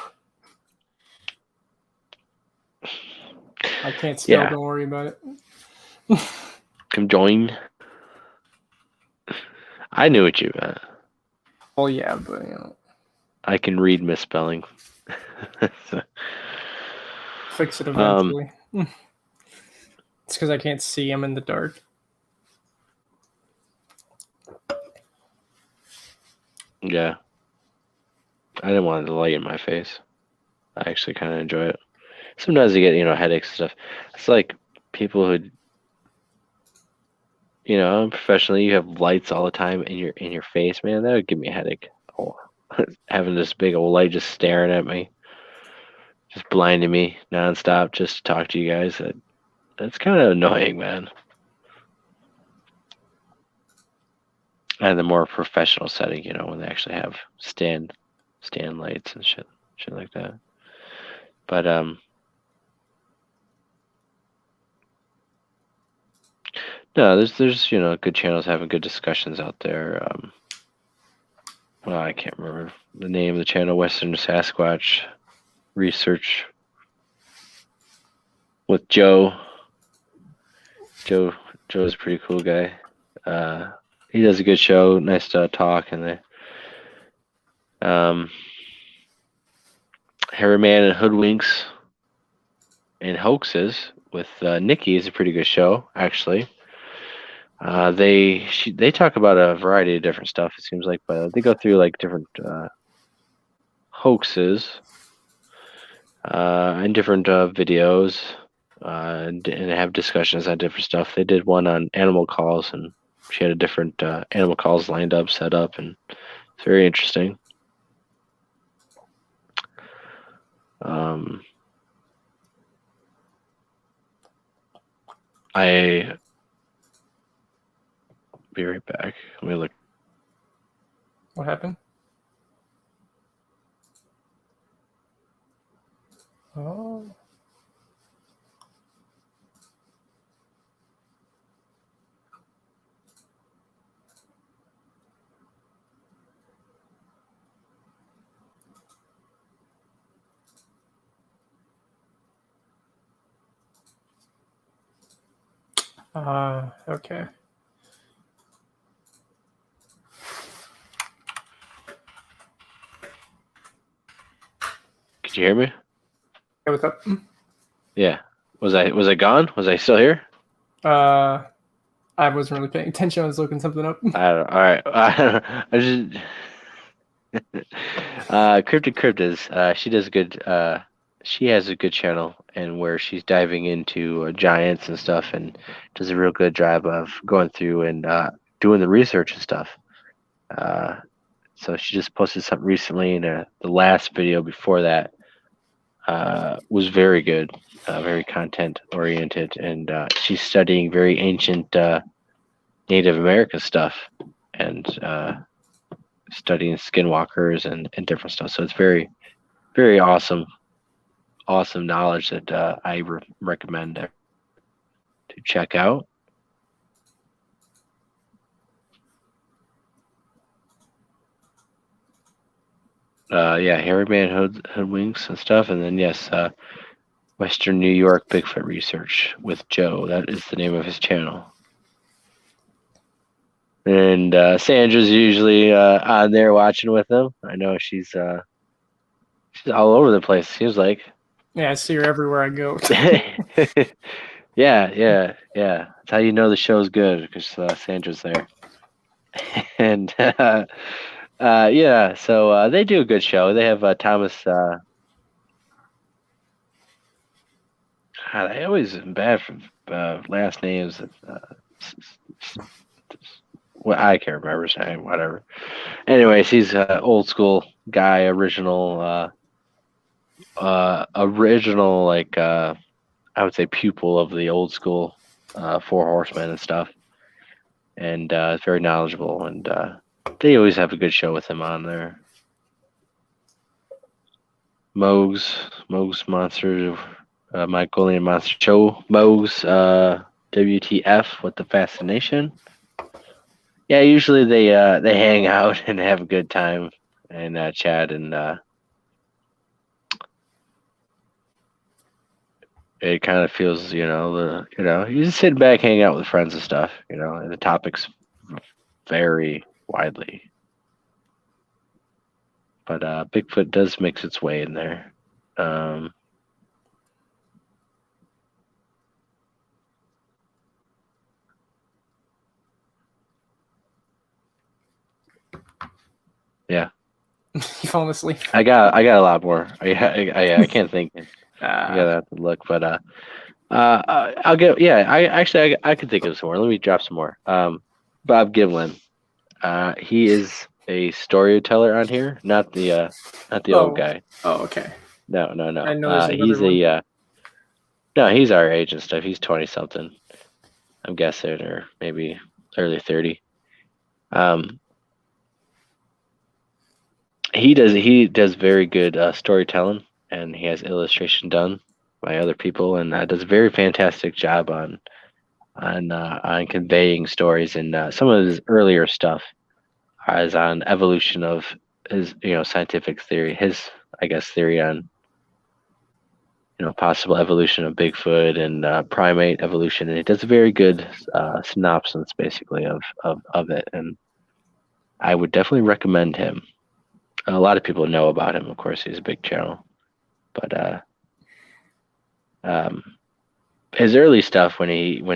S3: I can't spell.
S2: Yeah.
S3: Don't worry about it.
S2: Come join. I knew what you meant.
S3: Well, yeah, but
S2: I can read misspelling. So,
S3: fix it eventually. It's because I can't see him in the dark.
S2: yeah. I didn't want the light in my face. I actually kind of enjoy it. Sometimes you get, headaches and stuff. It's like people who, professionally, you have lights all the time in your face, man. That would give me a headache. Oh, having this big old light just staring at me, just blinding me nonstop, just to talk to you guys. That's kind of annoying, man. And the more professional setting, when they actually have stand lights and shit like that. But no, there's good channels having good discussions out there. Well, I can't remember the name of the channel. Western Sasquatch Research with Joe. Joe's a pretty cool guy. He does a good show. Nice to talk, and Hairy Man and Hoodwinks and Hoaxes with Nikki is a pretty good show, actually. They talk about a variety of different stuff. It seems like, but they go through like different hoaxes and different videos, and have discussions on different stuff. They did one on animal calls, and she had a different animal calls lined up, set up, and it's very interesting. I be right back. Let me look.
S3: What happened? Oh. Okay.
S2: Could you hear me?
S3: Hey, what's up?
S2: Yeah. Was I gone? Was I still here?
S3: I wasn't really paying attention. I was looking something up.
S2: I don't. All right. I just. Cryptids. She does good. She has a good channel, and where she's diving into giants and stuff, and does a real good job of going through and doing the research and stuff. So she just posted something recently, and the last video before that was very good, very content oriented, and she's studying very ancient Native American stuff, and studying skinwalkers and different stuff. So it's very, very awesome knowledge that I recommend to check out. Yeah, Hairy Man Hoodwinks and stuff, and then yes, Western New York Bigfoot Research with Joe. That is the name of his channel. And Sandra's usually on there watching with him. I know she's all over the place. Seems like.
S3: Yeah, I see her everywhere I go.
S2: Yeah. That's how you know the show's good, because Sandra's there. And yeah, so they do a good show. They have Thomas. God, I always am bad for last names. Well, I can't remember his name. Whatever. Anyways, he's an old school guy, original like I would say pupil of the old school Four Horsemen and stuff, and very knowledgeable. And they always have a good show with him on there. Moog's Monster, Mongolian Monster Show. Moog's WTF, What the Fascination. Yeah, usually they hang out and have a good time and chat, and it kind of feels, you just sit back, hang out with friends and stuff, and the topics vary widely. But Bigfoot does mix its way in there. Yeah.
S3: You falling asleep?
S2: I got a lot more. I can't think. I gotta have to look, but I'll get. Yeah, I can think of some more. Let me drop some more. Bob Gimlin. He is a storyteller on here, not the old guy.
S3: Oh, okay.
S2: No.
S3: I know there's
S2: He's
S3: another
S2: no, he's our age and stuff. He's 20 something, I'm guessing, or maybe early 30. He does very good storytelling, and he has illustration done by other people, and does a very fantastic job on conveying stories. And some of his earlier stuff is on evolution of his scientific theory, his theory on possible evolution of Bigfoot and primate evolution, and he does a very good synopsis basically of it, and I would definitely recommend him. A lot of people know about him, of course. He's a big channel, but his early stuff when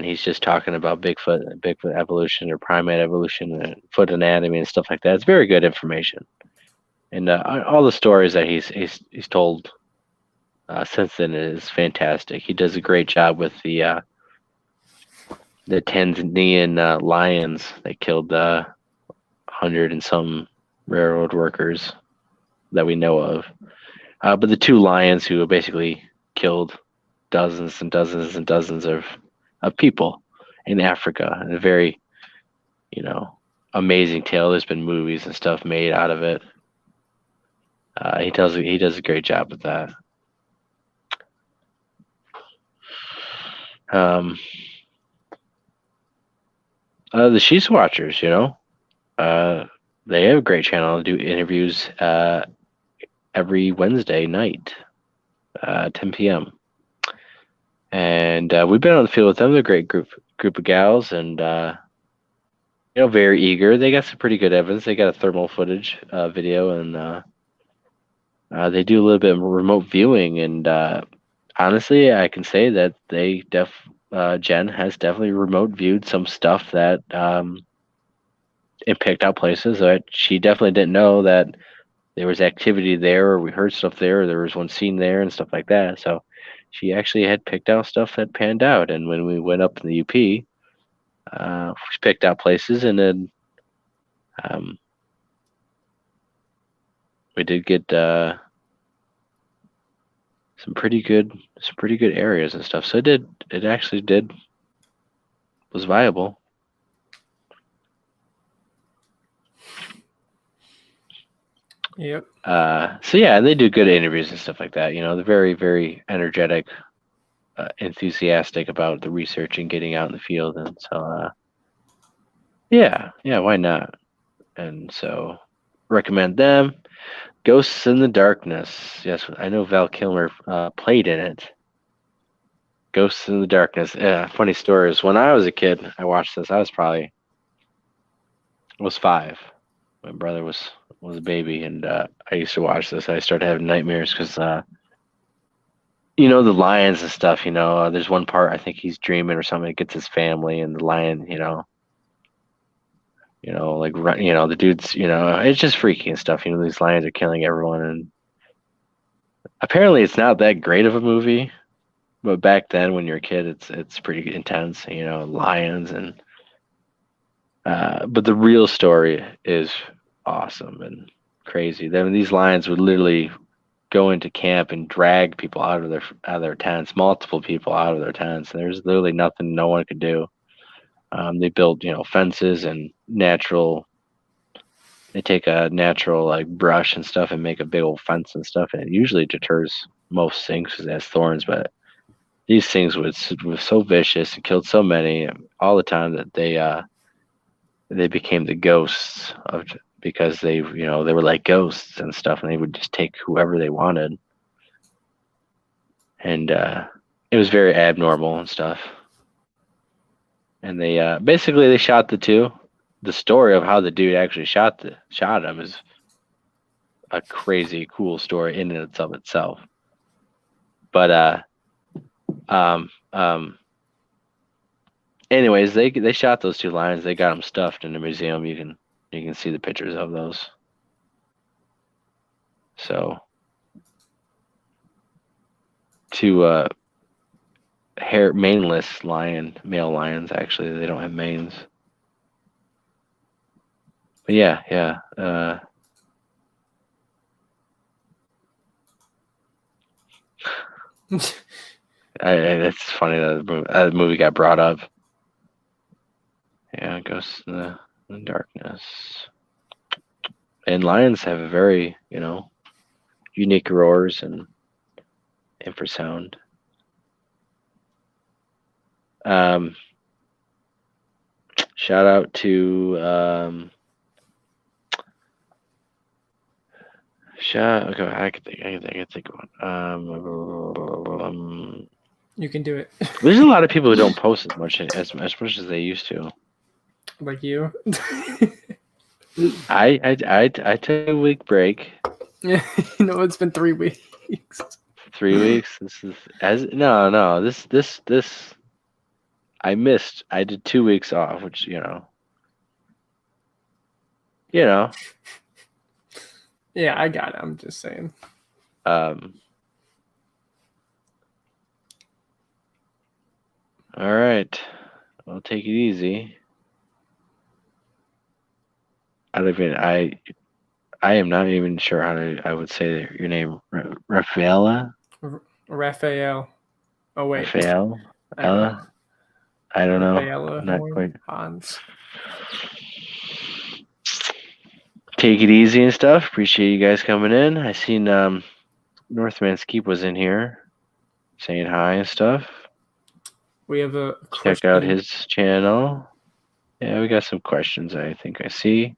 S2: he's just talking about Bigfoot evolution or primate evolution and foot anatomy and stuff like that, it's very good information. And all the stories that he's told since then is fantastic. He does a great job with the Tanzanian lions that killed 100 and some railroad workers that we know of. But the two lions who basically killed dozens and dozens and dozens of people in Africa, and a very, amazing tale. There's been movies and stuff made out of it. He does a great job with that. The Sheets Watchers, they have a great channel. Do interviews every Wednesday night, 10 p.m. And we've been on the field with them. They're a great group of gals, and very eager. They got some pretty good evidence. They got a thermal footage video, and they do a little bit of remote viewing. And honestly, I can say that Jen has definitely remote viewed some stuff that and picked out places that she definitely didn't know that there was activity there, or we heard stuff there, or there was one scene there and stuff like that. So she actually had picked out stuff that panned out. And when we went up in the UP, we picked out places, and then we did get some pretty good areas and stuff. So it actually was viable.
S3: Yep.
S2: So yeah, and they do good interviews and stuff like that. They're very, very energetic, enthusiastic about the research and getting out in the field. And so, yeah, why not? And so, recommend them. Ghosts in the Darkness. Yes, I know Val Kilmer played in it. Ghosts in the Darkness. Yeah, funny story is when I was a kid, I watched this. I was 5. My brother was a baby, and I used to watch this. I started having nightmares because the lions and stuff. There's one part I think he's dreaming or something. It gets his family, and the lion, like the dudes, it's just freaky and stuff. These lions are killing everyone, and apparently it's not that great of a movie. But back then, when you're a kid, it's pretty intense. Lions and. But the real story is awesome and crazy. These lions would literally go into camp and drag people out of their tents, multiple people out of their tents. There's literally nothing no one could do. They build fences and They take a natural like brush and stuff and make a big old fence and stuff, and it usually deters most things because it has thorns. But these things were so vicious and killed so many all the time that they became the ghosts because they were like ghosts and stuff, and they would just take whoever they wanted, and it was very abnormal and stuff. And they basically they shot the two. The story of how the dude actually shot him is a crazy cool story in and of itself. But anyways, they shot those 2 lions. They got them stuffed in the museum. You can see the pictures of those. So 2 maneless male lions. Actually, they don't have manes. But yeah. It's funny that the movie got brought up. Yeah, Ghosts in the Darkness. And lions have a very, unique roars and infrasound. Shout out to okay, I can think of one.
S3: You can do it.
S2: There's a lot of people who don't post as much as they used to.
S3: Like you.
S2: I took a week break.
S3: Yeah, it's been 3 weeks.
S2: 3 weeks. This is this. I missed. I did 2 weeks off, which
S3: Yeah, I got it. I'm just saying.
S2: All right. I'll take it easy. I am not even sure I would say your name. Rafaela?
S3: Raphael. Oh, wait.
S2: Rafael? Ella? I don't know.
S3: Rafaela,
S2: Not quite.
S3: Hans.
S2: Take it easy and stuff. Appreciate you guys coming in. I seen Northman's Keep was in here saying hi and stuff.
S3: We have a
S2: check out his channel. Yeah, we got some questions I think I see.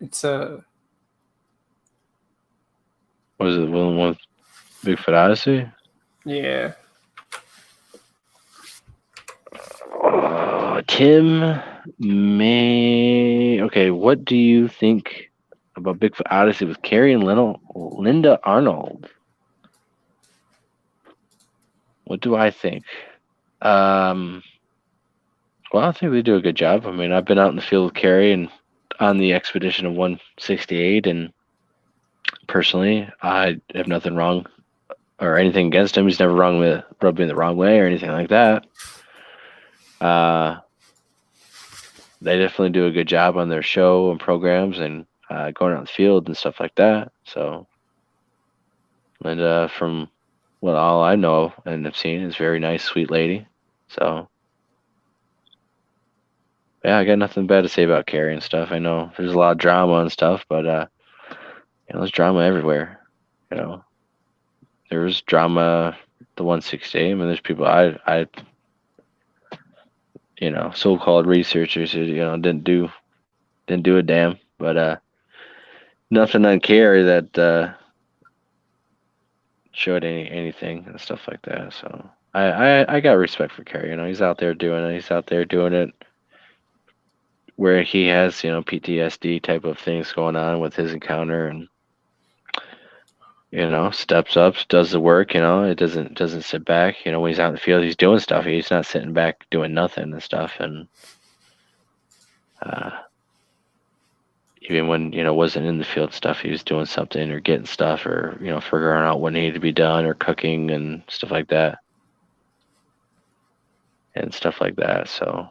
S3: It's
S2: was it one with Bigfoot Odyssey?
S3: Yeah.
S2: Tim May. Okay, what do you think about Bigfoot Odyssey with Carrie and Linda Arnold? What do I think? Well, I think they do a good job. I mean, I've been out in the field with Carrie and on the expedition of 168, and personally, I have nothing wrong or anything against him. He's never rubbed me the wrong way or anything like that. They definitely do a good job on their show and programs and going out in the field and stuff like that. So, Linda, from what all I know and have seen, is a very nice, sweet lady. So, yeah, I got nothing bad to say about Carrie and stuff. I know there's a lot of drama and stuff, but there's drama everywhere. There's drama the 168. I mean, there's people so-called researchers who, didn't do a damn, but nothing on Carrie that showed anything and stuff like that. So I got respect for Carrie. He's out there doing it. He's out there doing it where he has, PTSD type of things going on with his encounter, and steps up, does the work. It doesn't sit back. When he's out in the field, he's doing stuff. He's not sitting back doing nothing and stuff. And even when wasn't in the field stuff, he was doing something or getting stuff or figuring out what needed to be done or cooking and stuff like that. So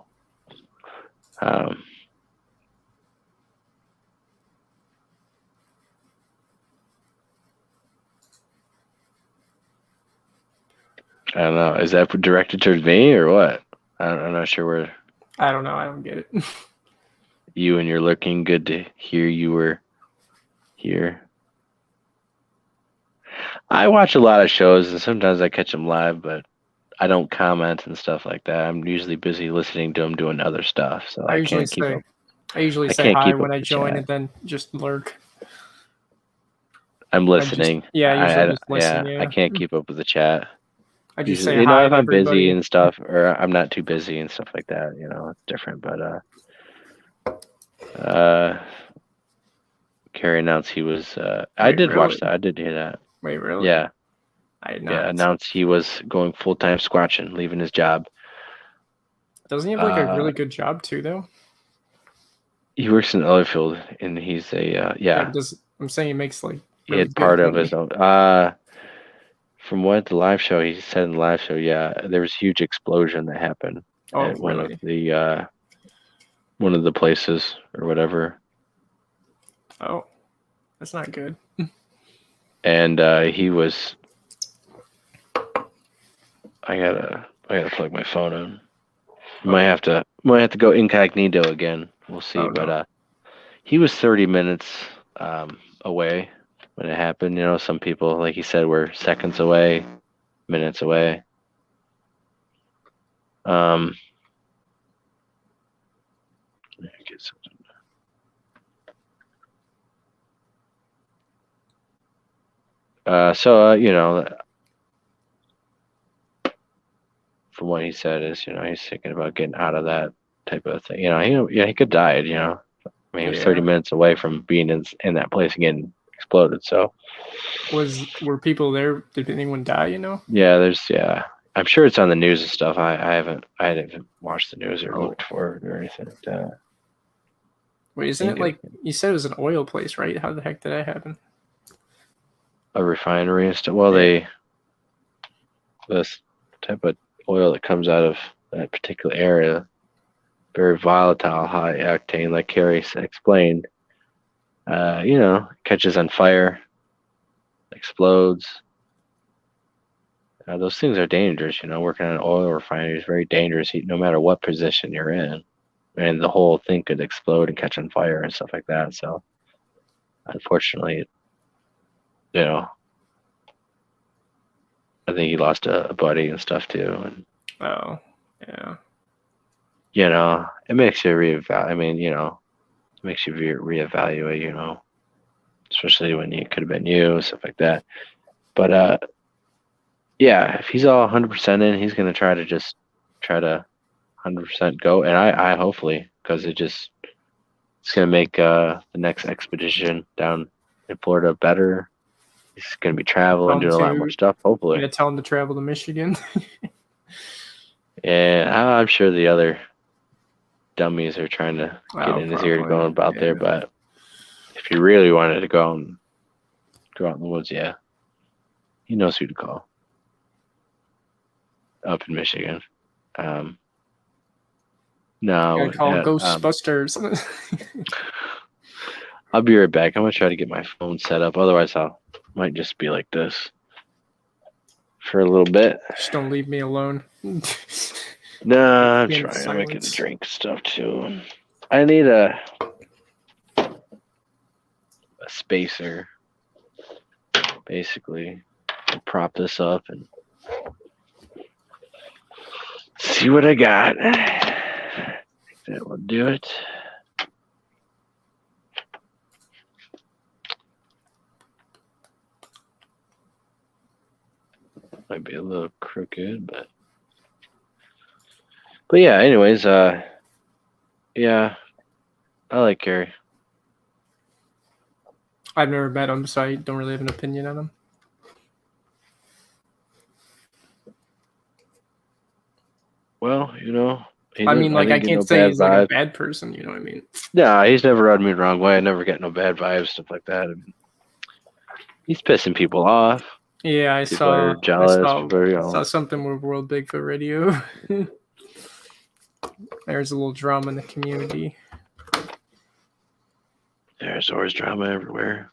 S2: I don't know. Is that directed towards me or what? I'm not sure where.
S3: I don't know. I don't get it.
S2: You and you're looking good to hear you were here. I watch a lot of shows and sometimes I catch them live, but I don't comment and stuff like that. I'm usually busy listening to them doing other stuff, so I can't keep up.
S3: I usually say hi when I join and then just lurk.
S2: I'm listening.
S3: Usually just listen.
S2: I can't keep up with the chat.
S3: I just say hi.
S2: If I'm busy and stuff, or I'm not too busy and stuff like that, it's different. But Kerry announced he was. I did watch that. I did hear that.
S3: Wait, really?
S2: Yeah.
S3: I did not.
S2: Yeah, announced he was going full-time squatching, leaving his job.
S3: Doesn't he have a really good job too, though?
S2: He works in the oil field, and he's a
S3: I'm saying he makes really
S2: he had part of his own. From what the live show, he said in the live show, there was a huge explosion that happened at one of the places or whatever.
S3: Oh, that's not good.
S2: And he was. I gotta plug my phone in. Might have to go incognito again. We'll see.
S3: Oh, no.
S2: But he was 30 minutes away when it happened. Some people, like he said, were seconds away, minutes away. Get something. From what he said is, he's thinking about getting out of that type of thing. He could die. He was 30 minutes away from being in that place and getting exploded. So,
S3: were people there? Did anyone die?
S2: Yeah, I'm sure it's on the news and stuff. I haven't watched the news or looked for it or anything like that.
S3: Wait, isn't it like you said it was an oil place, right? How the heck did that happen?
S2: A refinery and stuff. Well, this type of oil that comes out of that particular area, very volatile, high octane, like Carrie explained. Catches on fire, explodes. Those things are dangerous. Working on an oil refinery is very dangerous, no matter what position you're in, and the whole thing could explode and catch on fire and stuff like that. So, unfortunately, I think he lost a buddy and stuff too. And
S3: oh, yeah.
S2: It makes you reevaluate. It makes you reevaluate. Especially when it could have been you, stuff like that. But if he's all 100% in, he's gonna try to 100% go. And I hopefully, because it's gonna make the next expedition down in Florida better. He's going to be traveling, doing a lot more stuff, hopefully.
S3: Yeah, tell him to travel to Michigan.
S2: Yeah, I'm sure the other dummies are trying to get in his ear to go about there. But if you really wanted to go out in the woods, he knows who to call up in Michigan. No,
S3: call Ghostbusters.
S2: I'll be right back. I'm going to try to get my phone set up. Otherwise, might just be like this for a little bit.
S3: Just don't leave me alone.
S2: No, I'm trying. I'm making the drink stuff too. I need a spacer, basically, to prop this up and see what I got. That will do it. Might be a little crooked, but yeah. Anyways, yeah, I like Gary.
S3: I've never met him, so I don't really have an opinion on him.
S2: Well, you know,
S3: I mean, like, I can't say he's like a bad person. You know what I mean?
S2: Yeah, he's never rubbed me the wrong way. I never get no bad vibes, stuff like that. I mean, he's pissing people off.
S3: Yeah, I
S2: People are jealous.
S3: saw something with World Bigfoot Radio. There's a little drama in the community.
S2: There's always drama everywhere.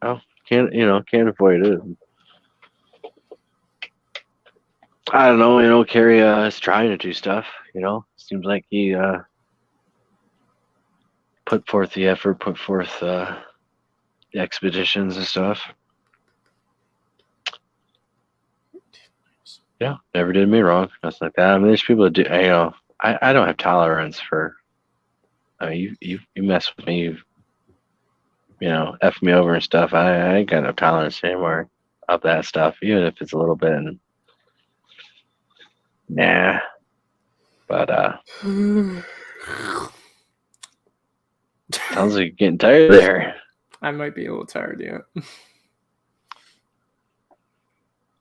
S2: Oh, can't avoid it. I don't know, Kerry is trying to do stuff, Seems like he put forth the effort, put forth the expeditions and stuff. Yeah, never did me wrong. Nothing like that. I mean, there's people that do, I don't have tolerance for, I mean, you mess with me, F me over and stuff. I ain't got no tolerance anymore of that stuff, even if it's a little bit. Nah. But sounds like you're getting tired there.
S3: I might be a little tired, yeah.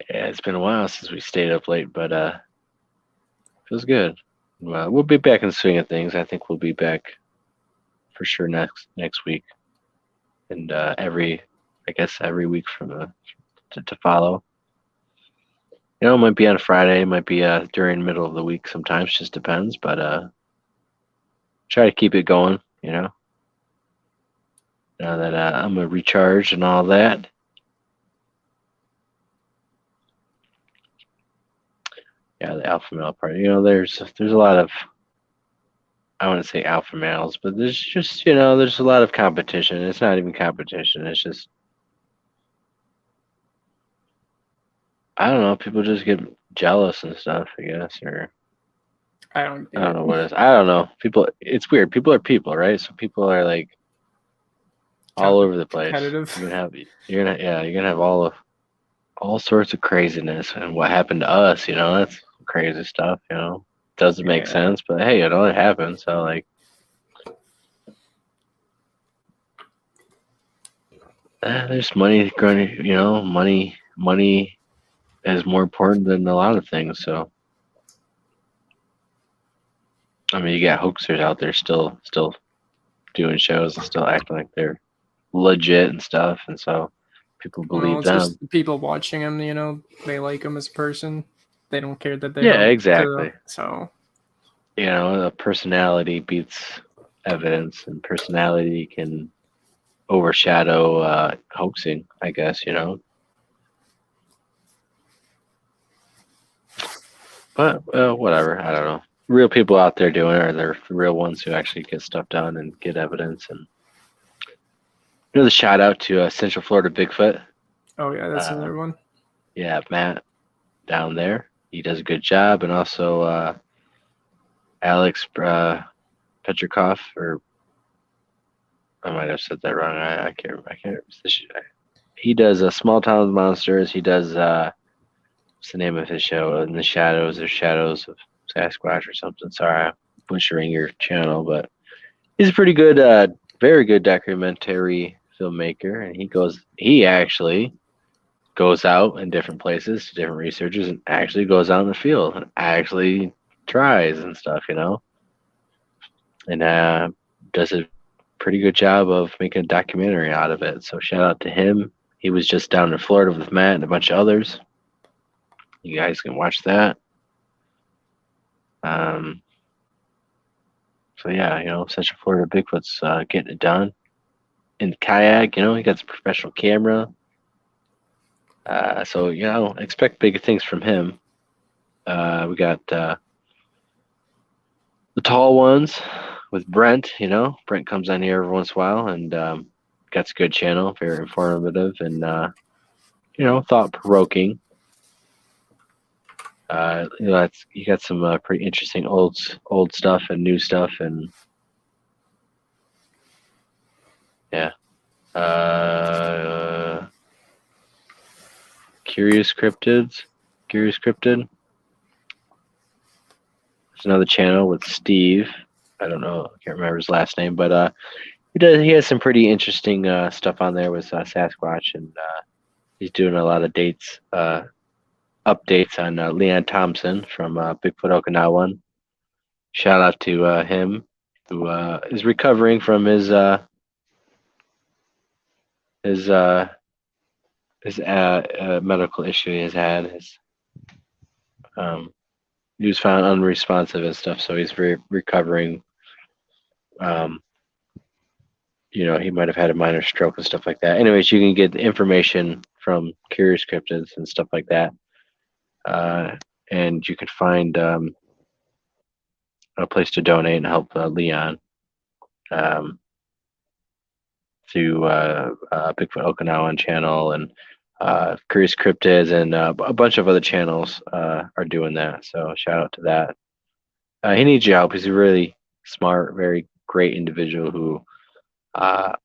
S2: Yeah, it's been a while since we stayed up late, but feels good. Well, we'll be back in the swing of things. I think we'll be back for sure next week, and every week from to follow. It might be on a Friday, it might be during the middle of the week sometimes, just depends, but try to keep it going, Now that I'm a recharge and all that. Yeah, the alpha male part. There's a lot of, I wouldn't say alpha males, but there's just, there's a lot of competition. It's not even competition, it's just, I don't know. People just get jealous and stuff, I guess, or
S3: I don't
S2: know what it is. I don't know. People, it's weird. People are people, right? So people are like all over the place. You're gonna have all sorts of craziness, and what happened to us, that's crazy stuff. Doesn't make sense, but hey, it happens. So like, there's money growing. Money is more important than a lot of things. So, I mean, you got hoaxers out there still doing shows and still acting like they're legit and stuff, and so people believe them.
S3: Just people watching him, they like him as a person. They don't care that they
S2: exactly.
S3: So,
S2: a personality beats evidence, and personality can overshadow hoaxing, I guess. But whatever, I don't know. Real people out there doing it are the real ones who actually get stuff done and get evidence. And the shout out to Central Florida Bigfoot.
S3: Oh yeah, that's another one.
S2: Yeah, Matt down there, he does a good job, and also Alex Petrikov, or I might have said that wrong. I can't. He does Small Town Monsters. He does. What's the name of his show? In the Shadows, or Shadows of Sasquatch or something. Sorry, I'm butchering your channel, but he's a pretty good, very good documentary filmmaker, and he actually goes out in different places to different researchers, and actually goes out in the field and actually tries and stuff, and does a pretty good job of making a documentary out of it. So shout out to him. He was just down in Florida with Matt and a bunch of others. You guys can watch that. So yeah, Central Florida Bigfoot's getting it done in the kayak. He got the professional camera. So expect big things from him. We got the tall ones with Brent. Brent comes on here every once in a while, and got a good channel, very informative and thought provoking. You got some pretty interesting old stuff and new stuff, and yeah. Curious Cryptid. There's another channel with Steve. I don't know, I can't remember his last name, but he has some pretty interesting stuff on there with Sasquatch, and he's doing a lot of updates on Leon Thompson from Bigfoot Okinawan. Shout out to him, who is recovering from his medical issue he has had. He was found unresponsive and stuff, so he's recovering. He might have had a minor stroke and stuff like that. Anyways, you can get information from Curious Cryptids and stuff like that, and you could find a place to donate and help Leon through Bigfoot Okinawan channel and Curious Cryptids, and a bunch of other channels are doing that. So shout out to that. He needs your help. He's a really smart, very great individual who, what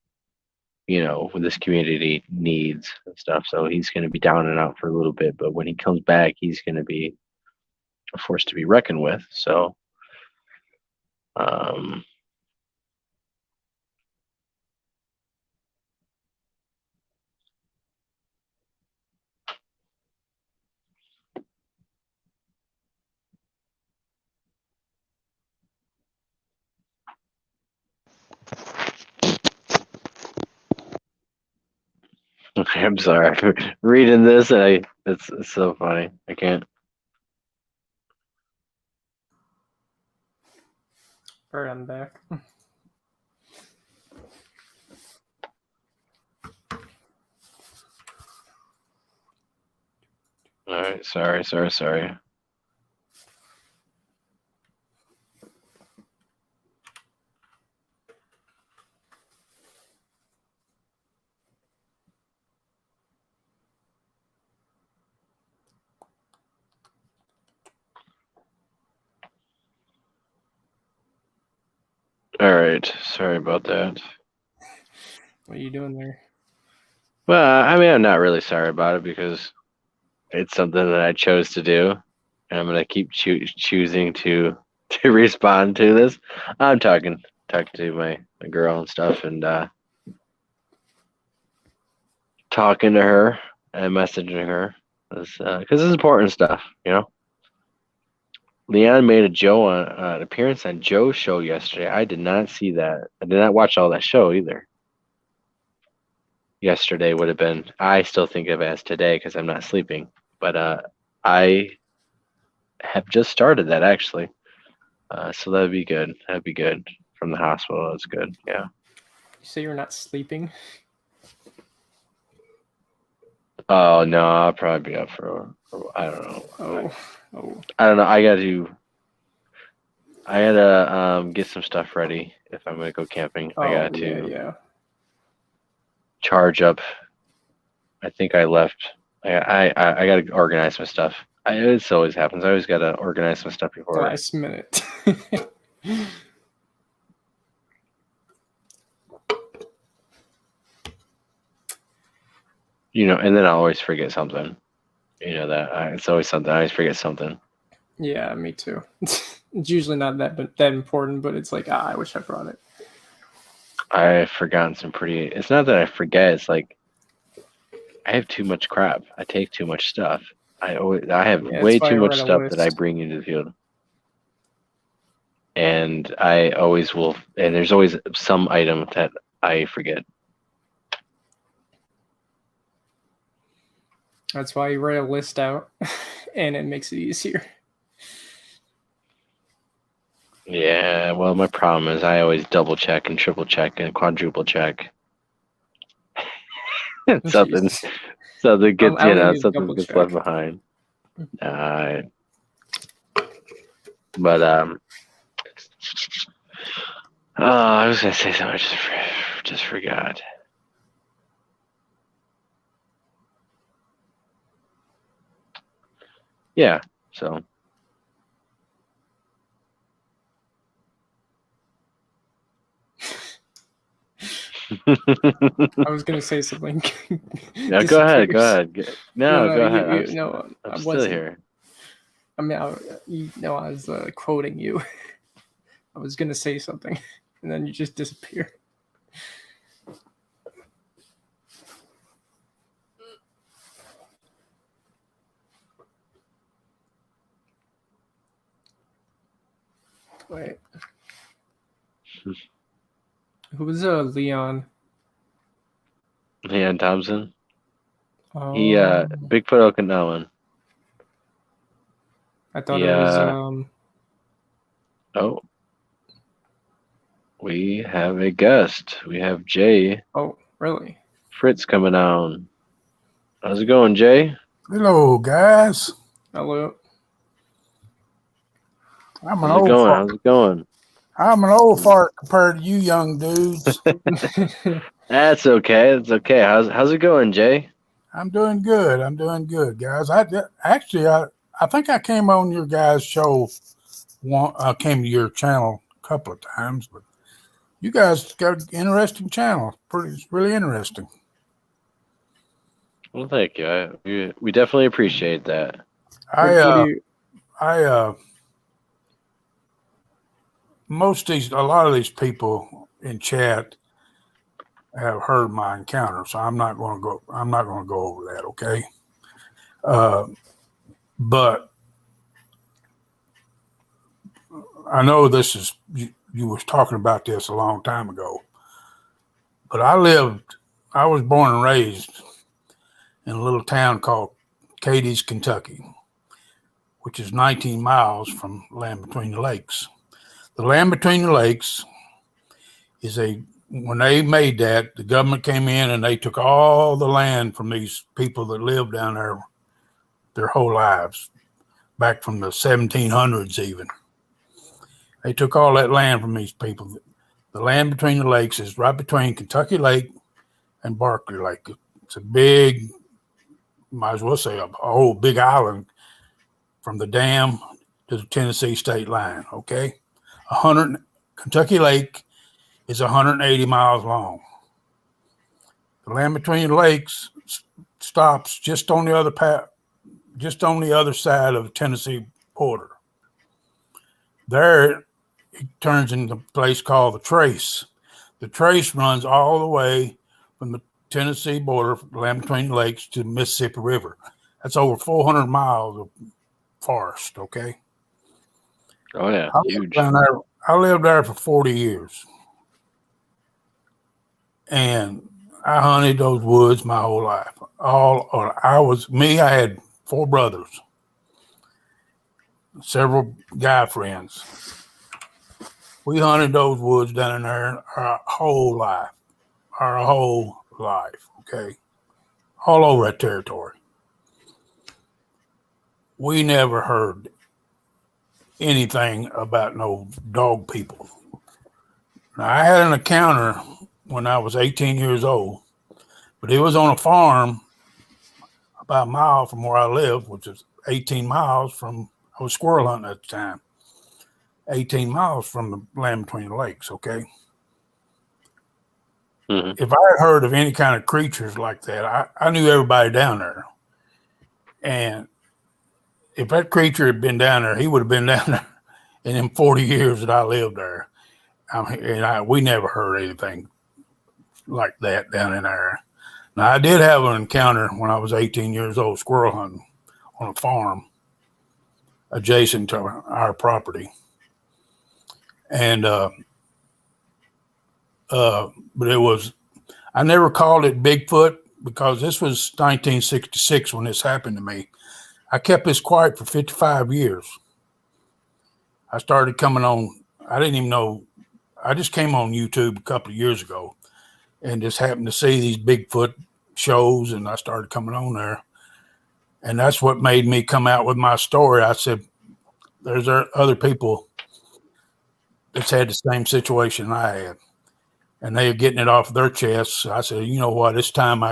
S2: this community needs and stuff. So he's going to be down and out for a little bit, but when he comes back, he's going to be a force to be reckoned with. So, I'm sorry for reading this, and it's so funny. I can't.
S3: All right, I'm back.
S2: All right, sorry. All right, sorry about that.
S3: What are you doing there?
S2: Well, I mean, I'm not really sorry about it because it's something that I chose to do, and I'm gonna keep choosing to respond to this. I'm talking to my girl and stuff, and talking to her and messaging her because it's important stuff, Leon made an appearance on Joe's show yesterday. I did not see that. I did not watch all that show either. Yesterday would have been, I still think of it as today because I'm not sleeping, but I have just started that actually. So that'd be good. That'd be good from the hospital. That's good. Yeah.
S3: You say you're not sleeping?
S2: Oh no, I'll probably be up for I don't know.
S3: Oh.
S2: I don't know. I gotta get some stuff ready if I'm gonna go camping. I got to charge up. I think I left. I gotta organize my stuff. It always happens. I always gotta organize some stuff before.
S3: Last minute.
S2: And then I always forget something. It's always something. I always forget something.
S3: Yeah, me too. It's usually not that important, but it's like, I wish I brought it.
S2: I've forgotten some pretty. It's not that I forget. It's like I have too much crap. I take too much stuff. I have way too much stuff that I bring into the field, and I always will. And there's always some item that I forget.
S3: That's why you write a list out, and it makes it easier.
S2: Yeah, well, my problem is I always double check and triple check and quadruple check. something gets something gets left behind. But I was gonna say something. I just forgot. Yeah. So
S3: I was gonna say something.
S2: yeah, go ahead. Go
S3: Disappears.
S2: ahead. No, go ahead.
S3: No,
S2: I'm
S3: I
S2: still
S3: wasn't.
S2: here.
S3: I mean, I was quoting you. I was gonna say something, and then you just disappear. Wait. Who was Leon?
S2: Leon Thompson. He
S3: Um,
S2: Bigfoot Okinawan.
S3: I thought it was
S2: Oh, we have a guest. We have Jay
S3: Oh, really?
S2: Fritz coming on. How's it going, Jay?
S4: Hello, guys.
S3: Hello.
S4: I'm an
S2: How's it
S4: old
S2: going?
S4: fart.
S2: How's it going?
S4: I'm an old fart compared to you young dudes.
S2: That's okay. It's okay. How's it going, Jay?
S4: I'm doing good. I'm doing good, guys. I think I came on your guys' show. I came to your channel a couple of times, but you guys got an interesting channel. It's really interesting.
S2: Well, thank you. We definitely appreciate that.
S3: What do you?
S4: A lot of these people in chat have heard my encounter, so I'm not going to go over that. Okay. But I know this is, you was talking about this a long time ago, but I was born and raised in a little town called Cadiz, Kentucky, which is 19 miles from Land Between the Lakes. The Land Between the Lakes is when they made that, the government came in and they took all the land from these people that lived down there their whole lives, back from the 1700s even. They took all that land from these people. The Land Between the Lakes is right between Kentucky Lake and Barkley Lake. It's a big, might as well say a whole big island from the dam to the Tennessee state line, okay? Kentucky Lake is 180 miles long. The Land Between the Lakes stops just on the other side of the Tennessee border. There, it turns into a place called the Trace. The Trace runs all the way from the Tennessee border, Land Between the Lakes, to the Mississippi River. That's over 400 miles of forest, okay?
S2: Oh yeah, huge.
S4: I lived there for 40 years. And I hunted those woods my whole life. I had 4 brothers, several guy friends. We hunted those woods down in there our whole life, okay? All over that territory. We never heard anything about no dog people. Now, I had an encounter when I was 18 years old, but it was on a farm about a mile from where I lived, which is 18 miles from, I was squirrel hunting at the time, 18 miles from the Land Between the Lakes, okay?
S2: Mm-hmm.
S4: If I had heard of any kind of creatures like that, I knew everybody down there. And if that creature had been down there, he would have been down there in them 40 years that I lived there. We never heard anything like that down in there. Now, I did have an encounter when I was 18 years old, squirrel hunting on a farm adjacent to our property. And, but I never called it Bigfoot because this was 1966 when this happened to me. I kept this quiet for 55 years. I started coming on, I didn't even know, I just came on YouTube a couple of years ago and just happened to see these Bigfoot shows, and I started coming on there. And that's what made me come out with my story. I said, there's other people that's had the same situation I had, and they're getting it off their chests. So I said, you know what, it's time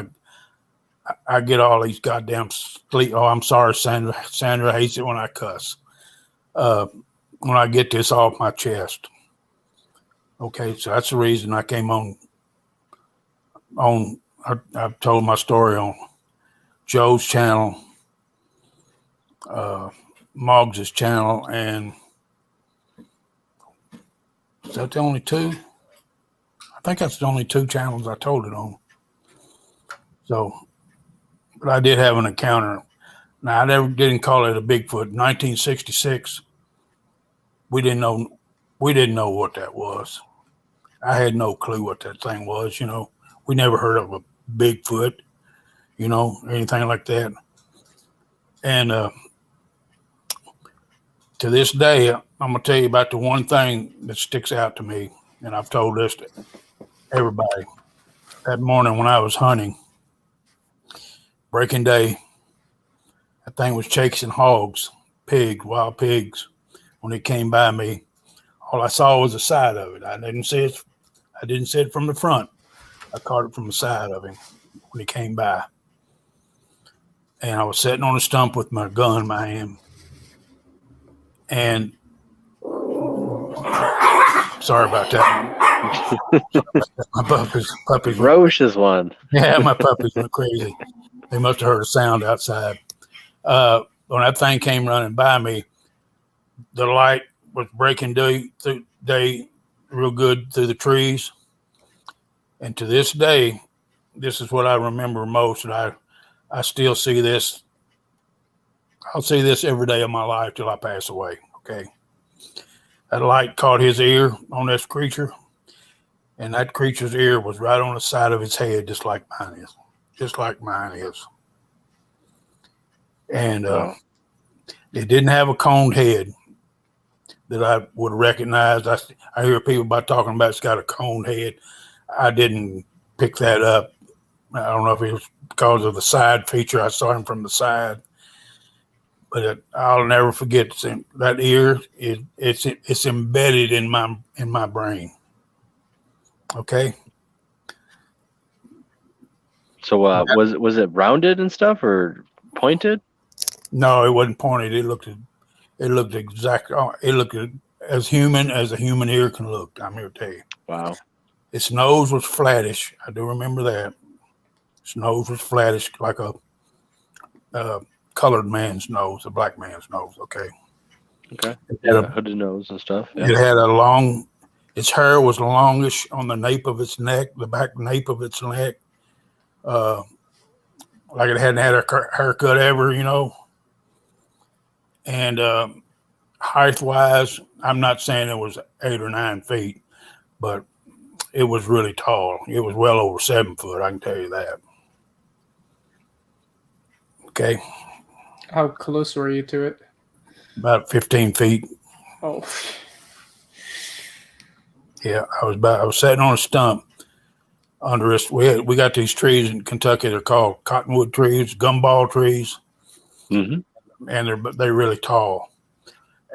S4: I get all these goddamn sleep. Oh, I'm sorry, Sandra. Sandra hates it when I cuss. When I get this off my chest. Okay, so that's the reason I came on. I've told my story on Joe's channel, Moggs's channel, and is that the only two? I think that's the only two channels I told it on. So, but I did have an encounter. Now, I didn't call it a Bigfoot. In 1966, we didn't know what that was. I had no clue what that thing was. We never heard of a Bigfoot, anything like that. And to this day, I'm gonna tell you about the one thing that sticks out to me, and I've told this to everybody. That morning when I was hunting, breaking day, that thing was chasing hogs, wild pigs. When it came by me, all I saw was the side of it. I didn't see it from the front. I caught it from the side of him when he came by. And I was sitting on a stump with my gun in my hand. And sorry about that. My puppies.
S2: Ferocious one.
S4: Yeah, my puppies went crazy. They must have heard a sound outside. When that thing came running by me, the light was breaking day real good through the trees. And to this day, this is what I remember most. And I still see this. I'll see this every day of my life till I pass away. Okay. That light caught his ear on this creature. And that creature's ear was right on the side of his head, just like mine is. Just like mine is. And it didn't have a coned head that I would recognize. I hear people talking about it's got a coned head. I didn't pick that up. I don't know if it was because of the side feature. I saw him from the side. But I'll never forget that ear. It's embedded in my brain. Okay.
S2: So was it rounded and stuff or pointed?
S4: No, it wasn't pointed. It looked as human as a human ear can look. I'm here to tell you.
S2: Wow.
S4: Its nose was flattish. I do remember that. Its nose was flattish, like a colored man's nose, a black man's nose. Okay.
S2: Okay. It had a hooded nose and stuff. Yeah.
S4: It had its hair was longish on the nape of its neck, the back nape of its neck. Like it hadn't had a haircut ever, And height-wise, I'm not saying it was 8 or 9 feet, but it was really tall. It was well over 7 foot, I can tell you that. Okay.
S3: How close were you to it?
S4: About 15 feet.
S3: Oh.
S4: Yeah, I was sitting on a stump under us. We got these trees in Kentucky. They're called cottonwood trees, gumball trees. Mm-hmm. And they're really tall.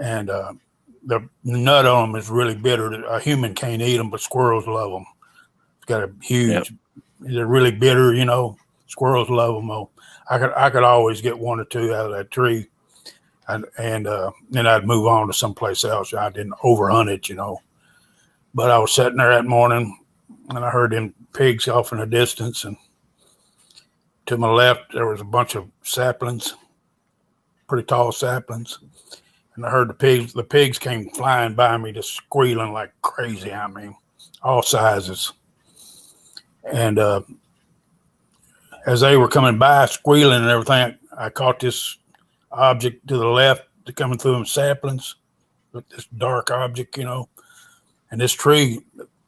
S4: And the nut on them is really bitter. A human can't eat them, but squirrels love them. It's got a huge. Yep. They're really bitter, Squirrels love them. Oh, I could always get 1 or 2 out of that tree, and then I'd move on to someplace else. I didn't overhunt it, But I was sitting there that morning, and I heard them pigs off in the distance, and to my left there was a bunch of saplings, pretty tall saplings, and I heard the pigs. The pigs came flying by me, just squealing like crazy. I mean, all sizes, and as they were coming by, squealing and everything, I caught this object to the left coming through them saplings, this dark object, And this tree,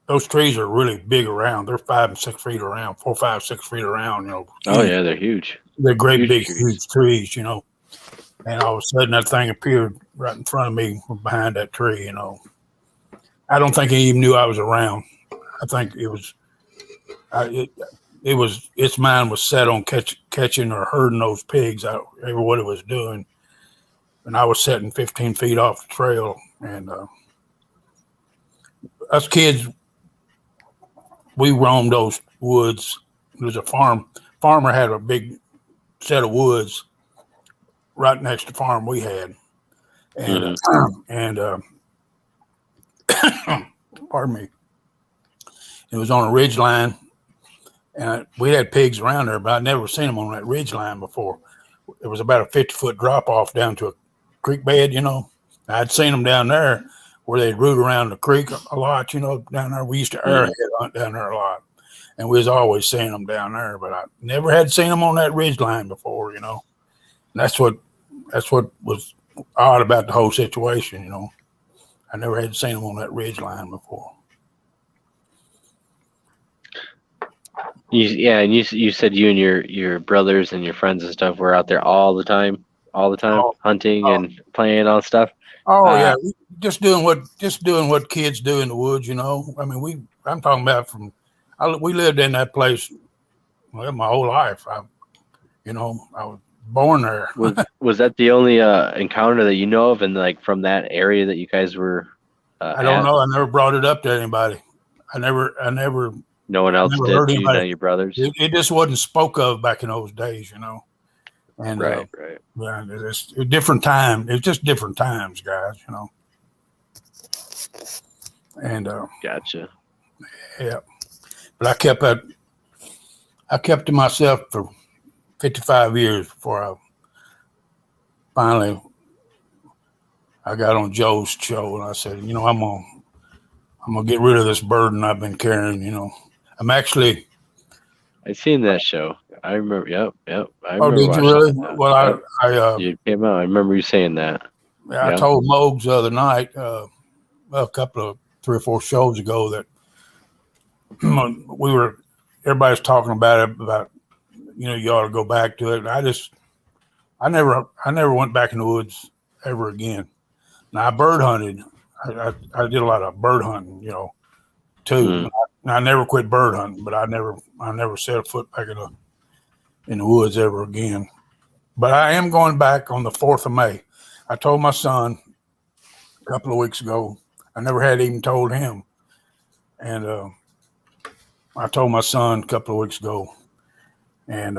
S4: those trees are really big around. They're 5 and 6 feet around, 4, 5, 6 feet around,
S2: Oh yeah, they're huge.
S4: They're great, huge trees, And all of a sudden, that thing appeared right in front of me from behind that tree, I don't think he even knew I was around. I think its mind was set on catching or herding those pigs out, what it was doing. And I was sitting 15 feet off the trail. And us kids, we roamed those woods. There's a farm farmer had a big set of woods right next to the farm we had, and pardon me, it was on a ridge line, and we had pigs around there, but I'd never seen them on that ridge line before. It was about a 50-foot drop off down to a creek bed, I'd seen them down there where they'd root around the creek a lot, down there. We used to airhead hunt down there a lot, and we was always seeing them down there, but I never had seen them on that ridge line before, And that's what was odd about the whole situation, I never had seen them on that ridge line before.
S2: And you said you and your brothers and your friends and stuff were out there all the time, hunting and playing on stuff.
S4: Oh yeah, just doing what kids do in the woods, I mean, I'm talking about we lived in that place my whole life. I was born there.
S2: was that the only encounter that you know of, and like from that area that you guys were?
S4: I don't know. I never brought it up to anybody. I never.
S2: No one else did. You know, your brothers.
S4: It just wasn't spoke of back in those days, And
S2: right.
S4: Yeah, it's a different time. It's just different times, guys. And
S2: gotcha.
S4: Yeah, but I kept to myself for 55 years before I finally got on Joe's show, and I said, I'm gonna get rid of this burden I've been carrying. I'm actually.
S2: I seen that show. I remember. Yep. I
S4: remember did you really? That. Well, I
S2: you came out. I remember you saying that.
S4: Yeah, I told Mogs the other night, a couple of 3 or 4 shows ago, that everybody's talking about it, you ought to go back to it. I never went back in the woods ever again. Now I bird hunted. I did a lot of bird hunting, too. I never quit bird hunting, but I never set a foot back in the woods ever again. But I am going back on the 4th of May. I told my son a couple of weeks ago. I never had even told him. And I told my son a couple of weeks ago, and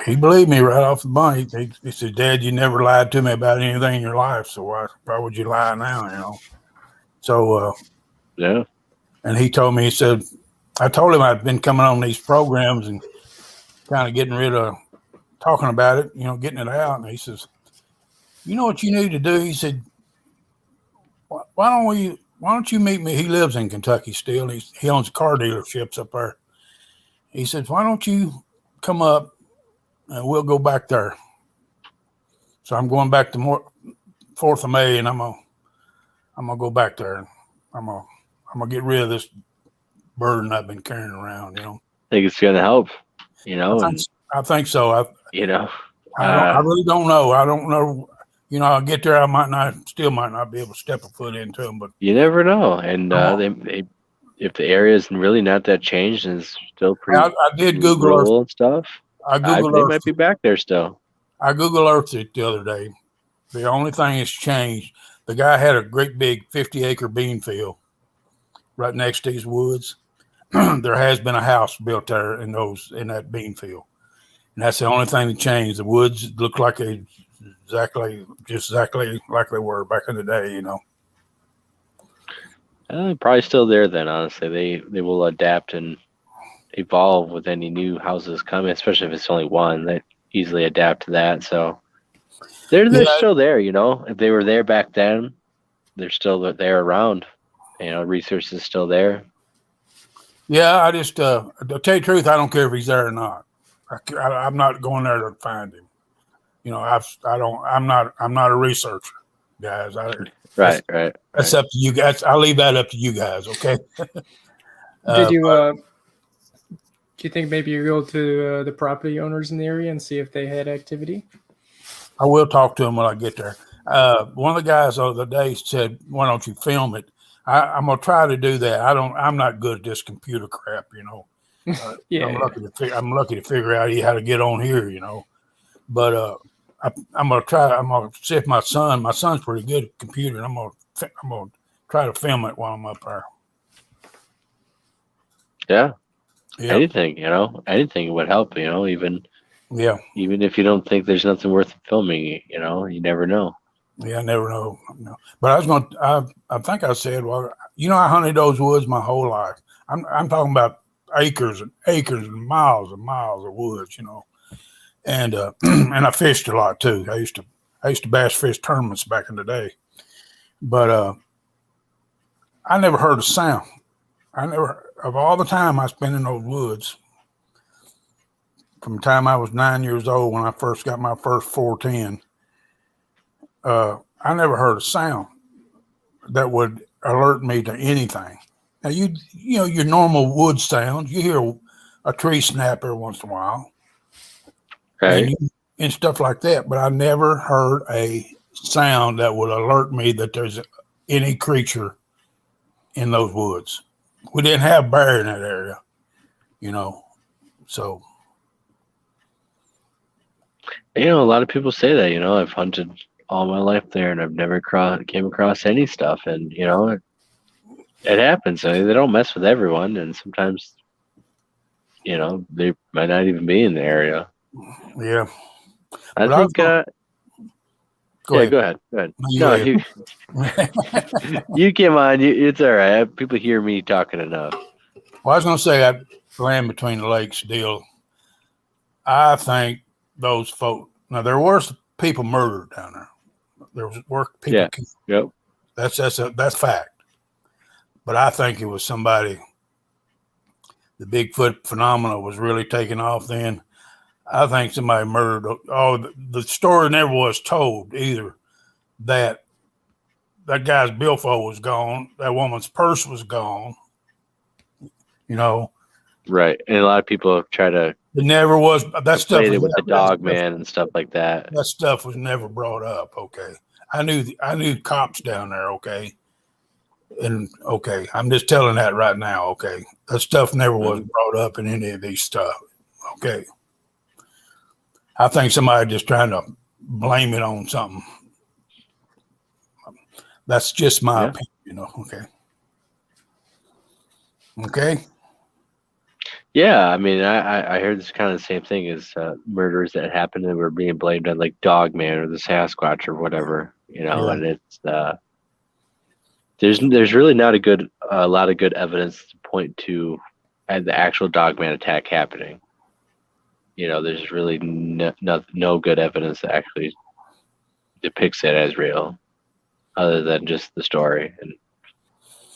S4: he believed me right off the bat. He said, "Dad, you never lied to me about anything in your life, so why would you lie now?" So
S2: yeah.
S4: And he told me, he said, I told him I'd been coming on these programs and kind of getting rid of talking about it, getting it out. And he says, "You know what you need to do?" He said, why don't you meet me? He lives in Kentucky still. He owns car dealerships up there. He said, "Why don't you come up and we'll go back there?" So I'm going back to 4th of May, and I'm gonna go back there. And I'm gonna get rid of this burden I've been carrying around.
S2: I think it's gonna help.
S4: I think so.
S2: I
S4: really don't know. I don't know. I'll get there. I might not be able to step a foot into them, but
S2: you never know. And they if the area is really not that changed and it's still pretty.
S4: I did Google Earth
S2: and stuff. They might be back there still.
S4: I Google Earthed it the other day. The only thing that's changed, the guy had a great big 50-acre bean field right next to his woods. There has been a house built there in that bean field, and that's the only thing that changed. The woods look like exactly like they were back in the day.
S2: Probably still there then. Honestly, they will adapt and evolve with any new houses coming, especially if it's only one. They easily adapt to that. So they're still there. If they were there back then, they're still there around. Research is still there.
S4: Yeah, I just to tell you the truth, I don't care if he's there or not. I'm not going there to find him. I'm not a researcher, guys.
S2: Right.
S4: That's up to you guys. I'll leave that up to you guys. Okay.
S3: Did you? Do you think maybe you go to the property owners in the area and see if they had activity?
S4: I will talk to them when I get there. One of the guys the other day said, "Why don't you film it?" I'm gonna try to do that. I'm not good at this computer crap,
S3: Yeah.
S4: I'm lucky to figure out how to get on here, But I'm gonna try. I'm gonna see if my son's pretty good at computer. I'm gonna try to film it while I'm up there.
S2: Yeah,
S4: Yep.
S2: anything would help. Even
S4: Yeah.
S2: if you don't think there's nothing worth filming, you never know.
S4: Yeah, I never know. No. But I think I said, well, I hunted those woods my whole life. I'm talking about acres and acres and miles of woods, and and I fished a lot too. I used to bass fish tournaments back in the day, but I never heard a sound. Of all the time I spent in those woods, from the time I was 9 years old when I first got my first 410, I never heard a sound that would alert me to anything. Now your normal wood sounds, you hear a tree snap every once in a while,
S2: Right.
S4: and stuff like that. But I never heard a sound that would alert me that there's any creature in those woods. We didn't have bear in that area, so.
S2: A lot of people say that. I've hunted all my life there, and I've never came across any stuff. And it happens. I mean, they don't mess with everyone, and sometimes they might not even be in the area.
S4: Yeah.
S2: I think.
S4: Go ahead.
S2: Go ahead.
S4: No,
S2: you came on. It's all right. People hear me talking enough.
S4: Well, I was going to say that land between the lakes deal. I think those folk. Now there were people murdered down there. There were people.
S2: Yeah. Yep.
S4: That's fact. But I think it was somebody. The Bigfoot phenomena was really taking off then. I think somebody murdered. Oh, the story never was told either. That guy's billfold was gone. That woman's purse was gone.
S2: Right, and a lot of people try to.
S4: It never was. That stuff
S2: was with the dog man and stuff like that.
S4: That stuff was never brought up. Okay, I knew cops down there. Okay, and okay, I'm just telling that right now. Okay, that stuff never was brought up in any of these stuff. Okay, I think somebody just trying to blame it on something. That's just my opinion. Okay. Okay.
S2: Yeah, I mean, I heard this kind of the same thing as murders that happened and were being blamed on like Dogman or the Sasquatch or whatever, and it's there's really not a lot of good evidence to point to the actual Dogman attack happening. There's really no good evidence that actually depicts it as real, other than just the story and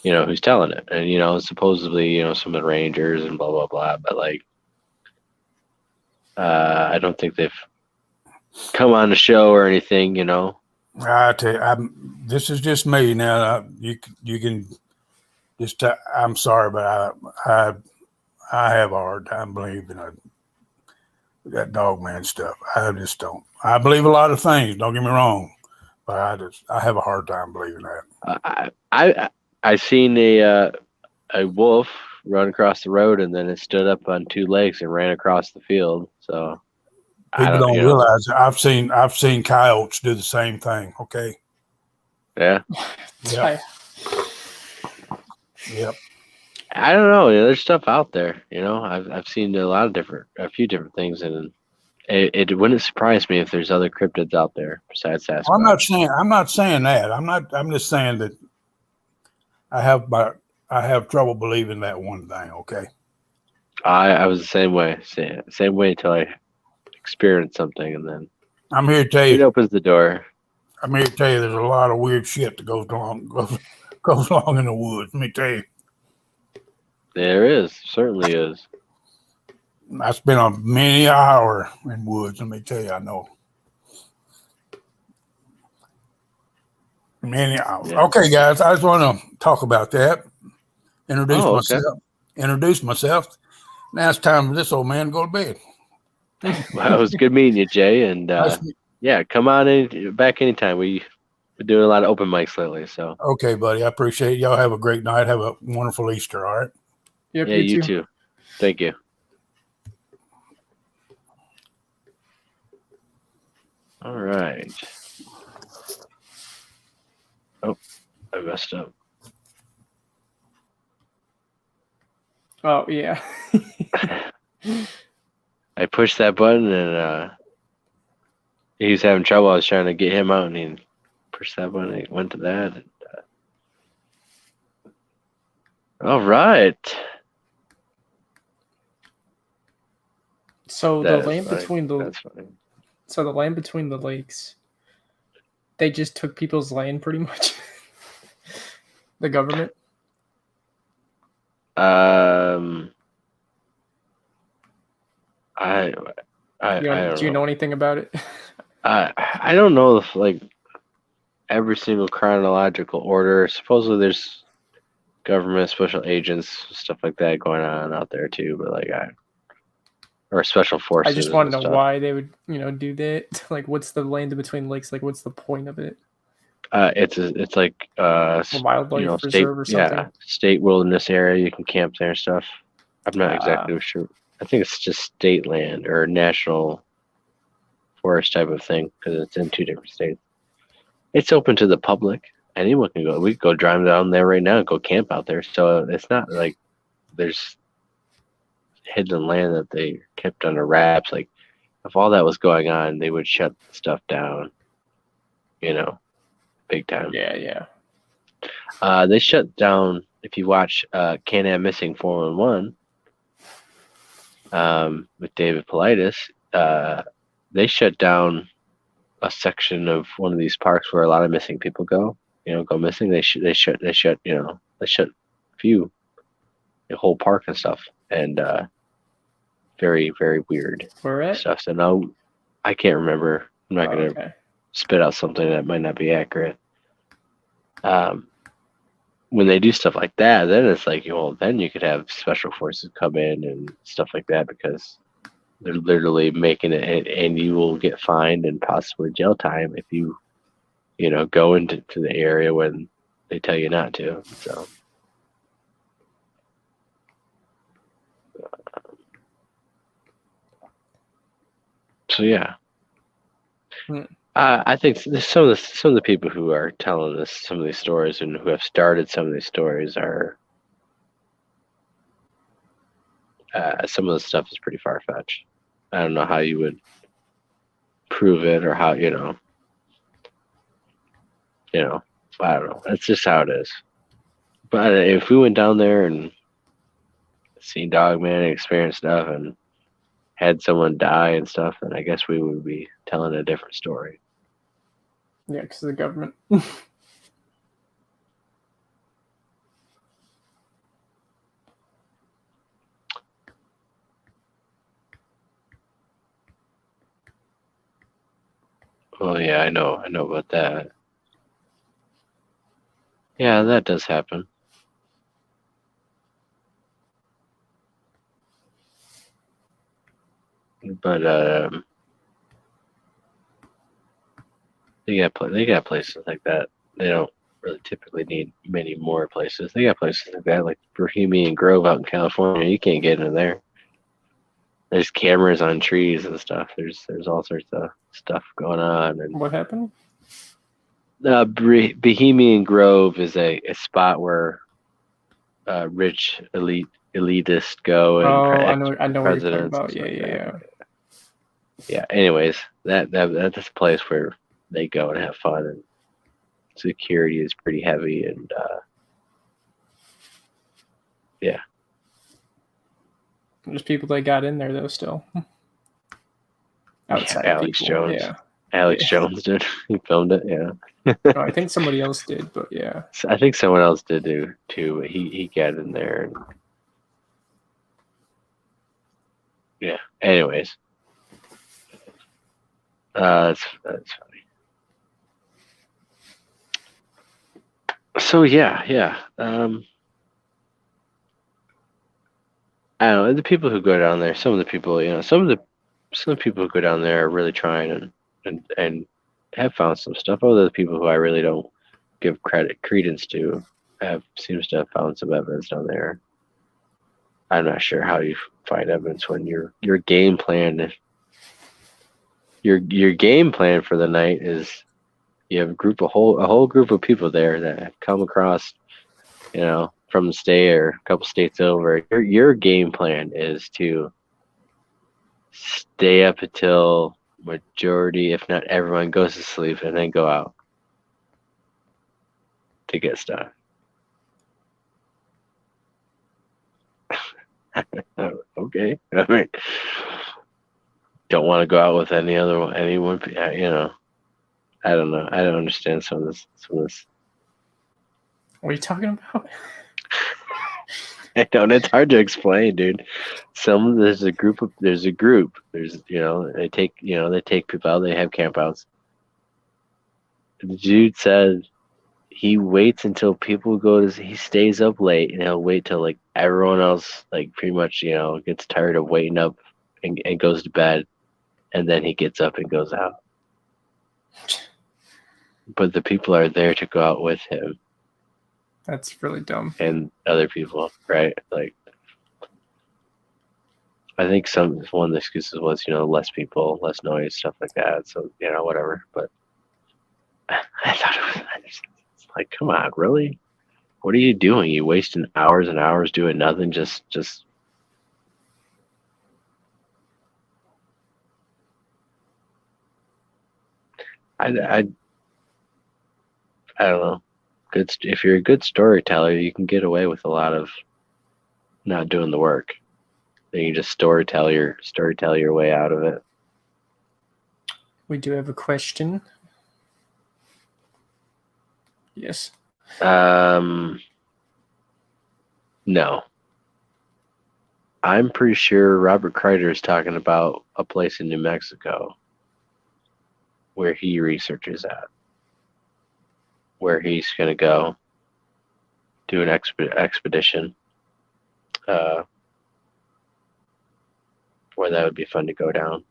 S2: who's telling it, and supposedly some of the rangers and blah blah blah, but like I don't think they've come on the show or anything.
S4: I tell you, this is just me now. You can just I'm sorry, but I have a hard time believing that Dogman stuff. I just don't. I believe a lot of things. Don't get me wrong, but I have a hard time believing that.
S2: I seen a wolf run across the road, and then it stood up on two legs and ran across the field. So
S4: people don't realize that. I've seen coyotes do the same thing. Okay.
S2: Yeah.
S4: Yep. Yep.
S2: I don't know. There's stuff out there. I've seen a few different things, and it wouldn't surprise me if there's other cryptids out there besides Sasquatch.
S4: I'm not saying that. I'm just saying that I have trouble believing that one thing. Okay.
S2: I was the same way. Same way until I experienced something, and then
S4: I'm here to tell you.
S2: It opens the door.
S4: I'm here to tell you. There's a lot of weird shit that goes along in the woods. Let me tell you.
S2: There is, certainly is.
S4: I spent a many hour in woods. Let me tell you, I know. Many hours. Yeah. Okay, guys, I just want to talk about that. Introduce myself. Now it's time for this old man to go to bed.
S2: Well, it was good meeting you, Jay. And yeah, come on back anytime. We've been doing a lot of open mics lately. So
S4: okay, buddy. I appreciate it. Y'all have a great night. Have a wonderful Easter, all right?
S3: Yep,
S2: yeah, you too. Thank you. All right. Oh, I messed up.
S3: Oh yeah.
S2: I pushed that button and he was having trouble. I was trying to get him out and he pushed that button and he went to that. And, all right.
S3: So
S2: That
S3: the
S2: is
S3: land
S2: funny.
S3: between the
S2: That's funny.
S3: so the land between the lakes, they just took people's land pretty much. The government.
S2: I I don't
S3: Do you know
S2: know.
S3: anything about it?
S2: I don't know if like every single chronological order. Supposedly there's government special agents, stuff like that going on out there too, but like or special
S3: I
S2: forces
S3: just want
S2: and
S3: to know
S2: stuff.
S3: why they would, do that. Like, what's the land in between lakes? Like, what's the point of it?
S2: It's like
S3: A wildlife
S2: state
S3: reserve or something?
S2: state wilderness area. You can camp there and stuff. I'm not exactly sure. I think it's just state land or national forest type of thing because it's in two different states. It's open to the public. Anyone can go. We could go drive down there right now and go camp out there. So it's not like there's hidden land that they kept under wraps. Like if all that was going on, they would shut stuff down. Big time.
S3: Yeah.
S2: They shut down. If you watch Can-Am Missing 411 with David Politis, they shut down a section of one of these parks where a lot of missing people go. Go missing. They shut the whole park and stuff, and very very weird
S3: Where at?
S2: stuff. So now I can't remember. I'm not gonna spit out something that might not be accurate. When they do stuff like that, then it's like, then you could have special forces come in and stuff like that because they're literally making it, and you will get fined and possibly jail time if you, go into the area when they tell you not to. So yeah. I think some of the people who are telling us some of these stories and who have started some of these stories are some of the stuff is pretty far fetched. I don't know how you would prove it or how I don't know. That's just how it is. But if we went down there and seen Dogman and experienced stuff and had someone die and stuff, then I guess we would be telling a different story.
S3: Yeah, because of the government.
S2: Oh yeah, I know about that. Yeah, that does happen. But they got places like that. They don't really typically need many more places. They got places like that, like Bohemian Grove out in California. You can't get into there. There's cameras on trees and stuff. There's all sorts of stuff going on. And
S3: What happened?
S2: Bohemian Grove is a spot where rich elitists go and
S3: I know what you're talking about.
S2: Yeah. Yeah. Anyways, that's a place where they go and have fun, and security is pretty heavy, and yeah.
S3: There's people that got in there though still. Outside
S2: Alex
S3: people.
S2: Jones.
S3: Yeah.
S2: Alex Jones did. He filmed it. Yeah.
S3: No, I think somebody else did, but yeah.
S2: I think someone else did too. But he got in there. And, yeah. Anyways, that's funny. So yeah. I don't know, the people who go down there. Some of the people, some of the people who go down there are really trying and have found some stuff. Other people who I really don't give credence to seems to have found some evidence down there. I'm not sure how you find evidence when your game plan for the night is you have a whole group of people there that have come across from the state or a couple states over, your game plan is to stay up until majority, if not everyone, goes to sleep and then go out to get stuff. Okay. I mean, don't want to go out with anyone. You know, I don't know. I don't understand some of this.
S3: What are you talking about?
S2: I don't. It's hard to explain, dude. There's a group. There's they take people out. They have campouts. The dude said he waits until people go to. He stays up late and he'll wait till like everyone else like pretty much gets tired of waiting up and goes to bed, and then he gets up and goes out. But the people are there to go out with him.
S3: That's really dumb.
S2: And other people, right? Like, I think one of the excuses was, less people, less noise, stuff like that. So, whatever. But I thought it was like, come on, really? What are you doing? You wasting hours and hours doing nothing? Just. I don't know. If you're a good storyteller, you can get away with a lot of not doing the work. Then you just storytell your way out of it.
S3: We do have a question. Yes.
S2: No. I'm pretty sure Robert Kreider is talking about a place in New Mexico where he researches at. Where he's going to go do an expedition. Where that would be fun to go down.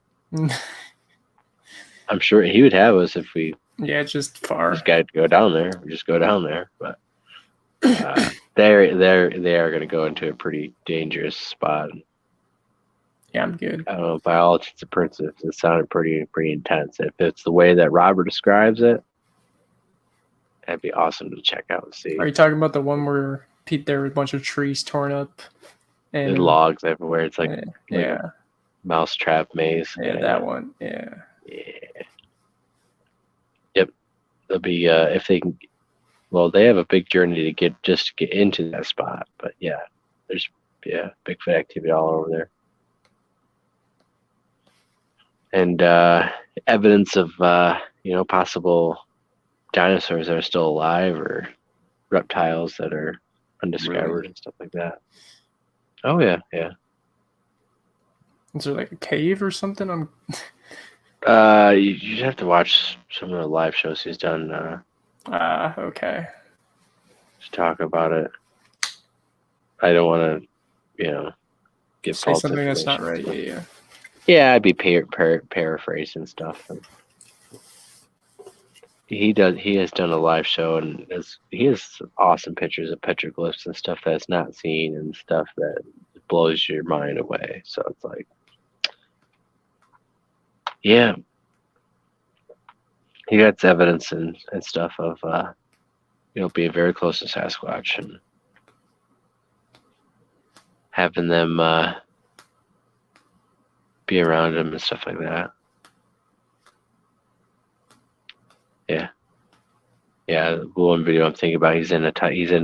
S2: I'm sure he would have us if we.
S3: Yeah, just far.
S2: Just got to go down there. We just go down there, but they are going to go into a pretty dangerous spot.
S3: Yeah, I'm good.
S2: I don't know. By all intents and purposes, it sounded pretty intense. If it's the way that Robert describes it, that'd be awesome to check out and see.
S3: Are you talking about the one where there were a bunch of trees torn up
S2: and logs everywhere? It's like
S3: a
S2: mousetrap maze.
S3: Yeah, that one. Yeah.
S2: Yep. They'll be if they can. Well, they have a big journey to get into that spot, but yeah, there's Bigfoot activity all over there, and evidence of possible dinosaurs that are still alive or reptiles that are undiscovered and stuff like that. Oh yeah.
S3: Is there like a cave or something?
S2: You'd have to watch some of the live shows he's done.
S3: Okay.
S2: To talk about it. I don't want to, give
S3: say
S2: false
S3: something that's not
S2: information.
S3: right. Yeah.
S2: Yeah, I'd be paraphrasing stuff. He has done a live show, and he has awesome pictures of petroglyphs and stuff that's not seen and stuff that blows your mind away. So it's like, yeah, he got evidence and stuff of being very close to Sasquatch and having them be around him and stuff like that. Yeah. The one video I'm thinking about, he's in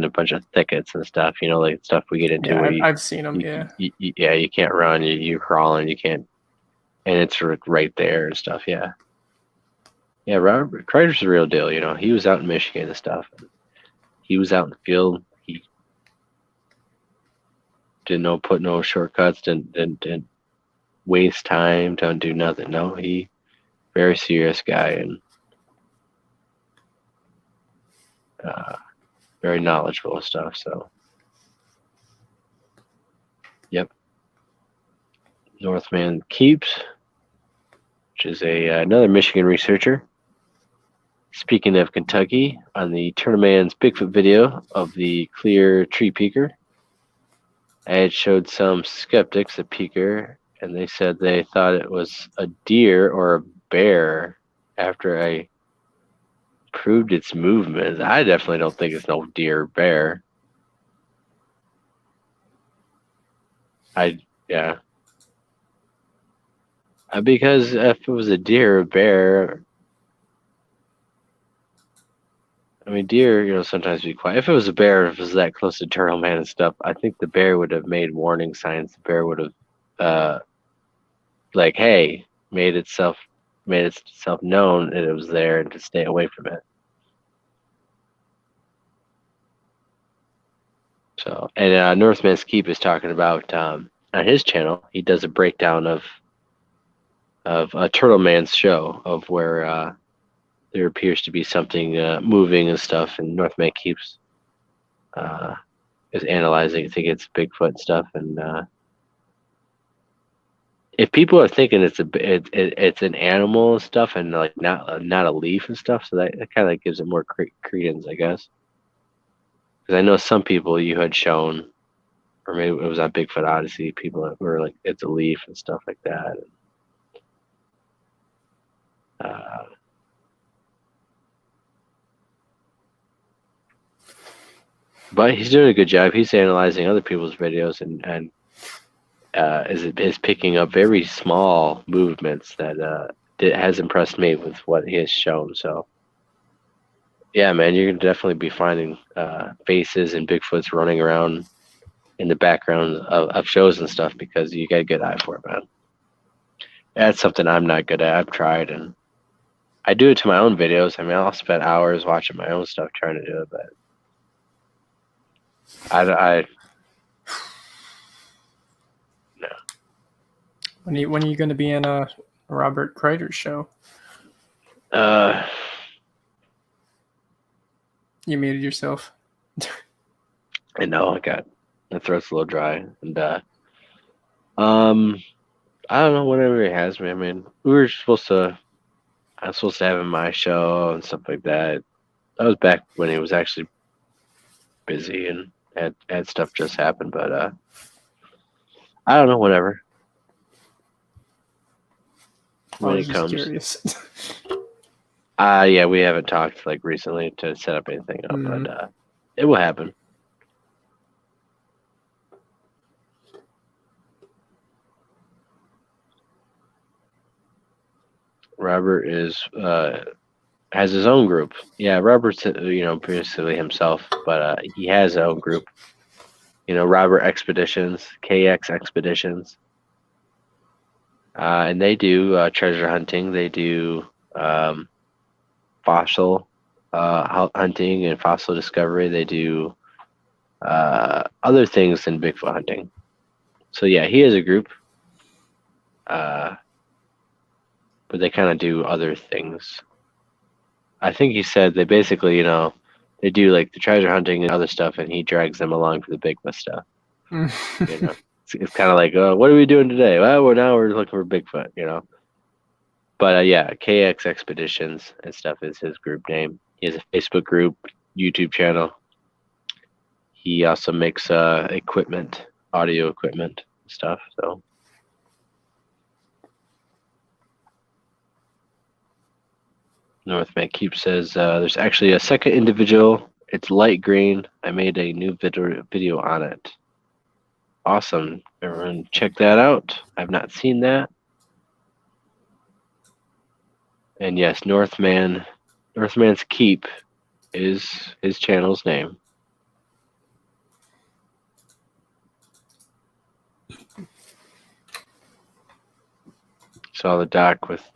S2: a bunch of thickets and stuff. Like stuff we get into.
S3: Yeah, I've seen him.
S2: You can't run. You crawling. You can't, and it's right there and stuff. Yeah. Robert Kreider's the real deal. He was out in Michigan and stuff. He was out in the field. He didn't put no shortcuts. Didn't waste time. Don't do nothing. No, he very serious guy and. Very knowledgeable stuff. So, yep. Northman Keeps, which is another Michigan researcher. Speaking of Kentucky, on the Tournament's Bigfoot video of the clear tree peaker, I had showed some skeptics a peaker, and they said they thought it was a deer or a bear after I proved its movement. I definitely don't think it's no deer or bear. Yeah. Because if it was a deer or a bear, I mean, deer, sometimes be quiet. If it was a bear, if it was that close to Turtle Man and stuff, I think the bear would have made warning signs. The bear would have, like, hey, made itself known that it was there and to stay away from it. So, and Northman's Keep is talking about on his channel. He does a breakdown of Turtle Man's show of where there appears to be something moving and stuff, and Northman Keeps is analyzing. I think it's Bigfoot stuff, and if people are thinking it's an animal and stuff, and like not a leaf and stuff, so that kind of gives it more credence, I guess. Because I know some people you had shown, or maybe it was on Bigfoot Odyssey, people that were like, it's a leaf and stuff like that. But he's doing a good job. He's analyzing other people's videos and is picking up very small movements that has impressed me with what he has shown. So, yeah, man, you're gonna definitely be finding faces and Bigfoots running around in the background of shows and stuff because you got a good eye for it, man. That's something I'm not good at. I've tried and I do it to my own videos. I mean, I'll spend hours watching my own stuff trying to do it, but I no.
S3: When are you going to be in a Robert Kreider's show? You muted yourself.
S2: I know. My throat's a little dry, and I don't know. Whenever he has me, I mean, I was supposed to have him my show and stuff like that. That was back when he was actually busy and had stuff just happen, but I don't know. Whatever. When it comes.
S3: Curious.
S2: Yeah, we haven't talked like recently to set up anything up, but it will happen. Robert has his own group. Yeah, Robert's basically himself, but he has his own group. Robert Expeditions, KX Expeditions, and they do treasure hunting. They do fossil hunting and fossil discovery. They do other things than Bigfoot hunting. So yeah, he has a group. But they kind of do other things. I think he said they basically, they do like the treasure hunting and other stuff, and he drags them along for the Bigfoot stuff. It's kind of like, what are we doing today? Well, we're looking for Bigfoot, But yeah, KX Expeditions and stuff is his group name. He has a Facebook group, YouTube channel. He also makes equipment, audio equipment stuff. So. Northman Keep says there's actually a second individual. It's light green. I made a new video on it. Awesome. Everyone check that out. I've not seen that. And yes, Northman's Keep is his channel's name. Saw the doc with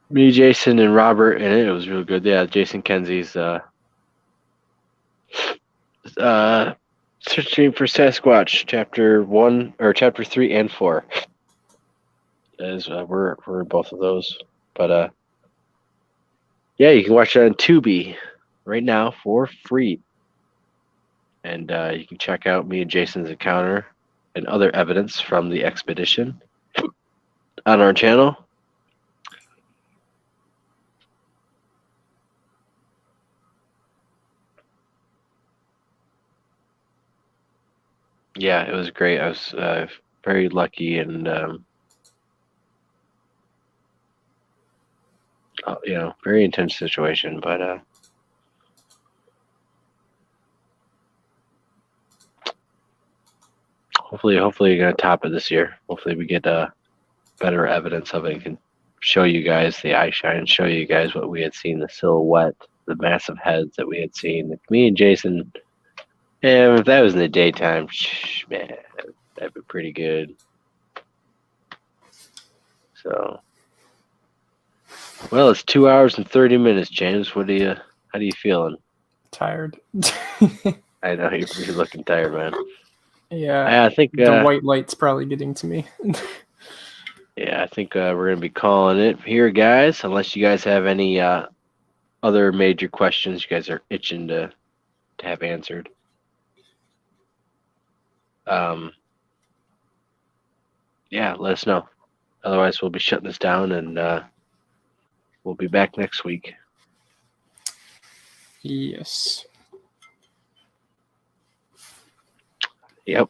S2: me, Jason, and Robert in it. It was real good. Yeah, Jason Kenzie's searching for Sasquatch, chapter 1 or chapter 3 and 4. As we're both of those, but yeah, you can watch it on Tubi right now for free, and you can check out me and Jason's encounter and other evidence from the expedition on our channel. Yeah, it was great. I was very lucky and very intense situation, but hopefully you're gonna top it this year. Hopefully we get better evidence of it. Can show you guys the eye shine, show you guys what we had seen, the silhouette, the massive heads that we had seen. Me and Jason, yeah, if that was in the daytime, man, that'd be pretty good. So, well, it's 2 hours and 30 minutes, James. How do you feeling?
S3: Tired.
S2: I know you're looking tired, man.
S3: Yeah,
S2: I think
S3: the white light's probably getting to me.
S2: yeah, I think we're gonna be calling it here, guys. Unless you guys have any other major questions you guys are itching to have answered. Yeah, let us know. Otherwise, we'll be shutting this down, and we'll be back next week.
S3: Yes.
S2: Yep.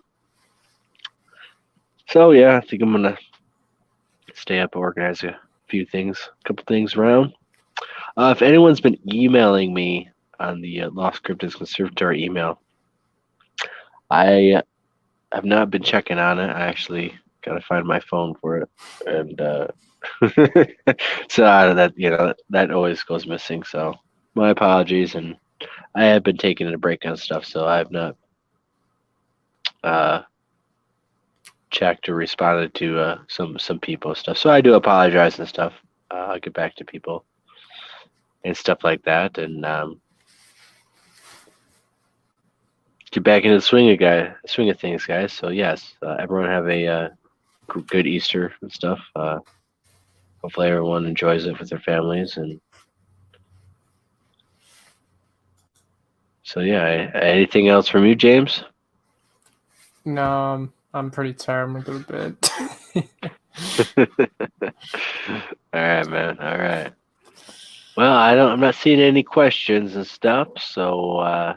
S2: So yeah, I think I'm gonna stay up, organize a couple things around. If anyone's been emailing me on the Lost Cryptids Conservatory email, I have not been checking on it. I actually gotta find my phone for it, and so that always goes missing. So my apologies, and I have been taking a break on stuff, so I have not checked or responded to some people stuff. So I do apologize and stuff. I'll get back to people and stuff like that, and get back into the swing of things, guys. So yes, everyone have a good Easter and stuff. Hopefully everyone enjoys it with their families, and so yeah. Anything else from you, James?
S3: No, I'm pretty tired. I'm gonna go to bed.
S2: All right, man. All right. Well, I'm not seeing any questions and stuff, so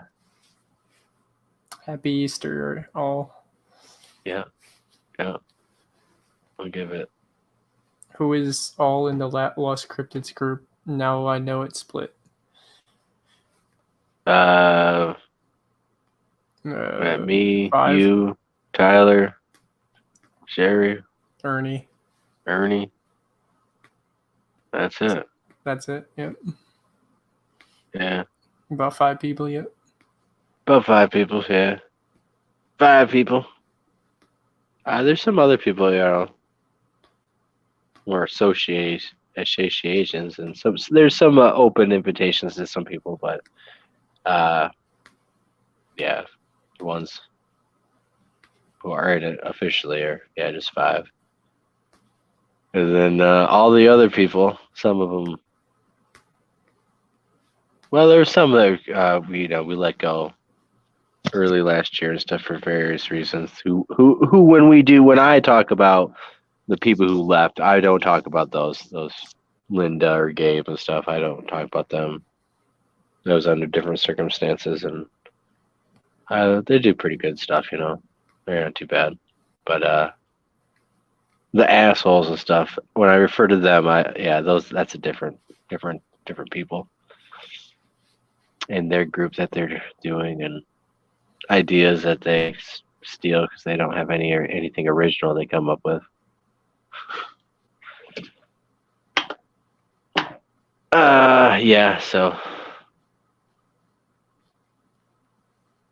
S3: Happy Easter, all.
S2: yeah. I'll give it.
S3: Who is all in the Lost Cryptids group? Now I know it's split.
S2: Me,
S3: 5.
S2: you, Tyler, Sherry,
S3: Ernie.
S2: Ernie. That's it.
S3: That's it. Yep.
S2: Yeah.
S3: About 5 people. Yep.
S2: About 5 people, yeah. 5 people. There's some other people, more associations, and there's some open invitations to some people, but yeah, the ones who are in it officially are just 5. And then all the other people, some of them. Well, there's some that we let go early last year and stuff for various reasons. Who when I talk about the people who left, I don't talk about those Linda or Gabe and stuff. I don't talk about them. That was under different circumstances, and they do pretty good stuff. They're not too bad. But the assholes and stuff, when I refer to them, that's a different people and their group that they're doing, and ideas that they steal because they don't have anything original they come up with. Yeah, so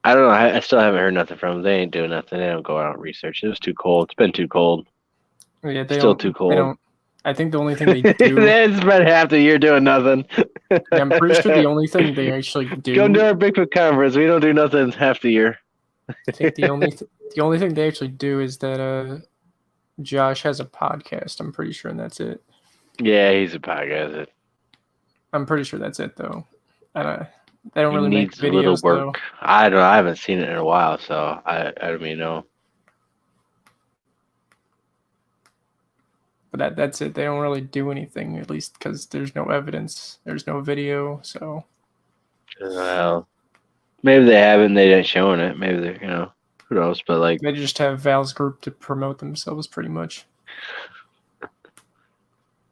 S2: I don't know. I still haven't heard nothing from them. They ain't doing nothing. They don't go out and research. It was too cold. It's been too cold.
S3: Yeah,
S2: Still too cold.
S3: They don't. I think the only thing they do.
S2: It's been half the year doing nothing.
S3: Yeah, I'm pretty sure the only thing they actually do.
S2: Come to our Bigfoot conference. We don't do nothing half the year.
S3: I think the only thing they actually do is that Josh has a podcast. I'm pretty sure, and that's it.
S2: Yeah, he's a podcast.
S3: I'm pretty sure that's it, though. They don't really
S2: needs
S3: make videos,
S2: a little work.
S3: though.
S2: I haven't seen it in a while, so I don't even know.
S3: But that's it. They don't really do anything, at least because there's no evidence. There's no video, so.
S2: Well, maybe they haven't. They didn't showing it. Maybe they're, who knows? But like,
S3: they just have Val's group to promote themselves, pretty much.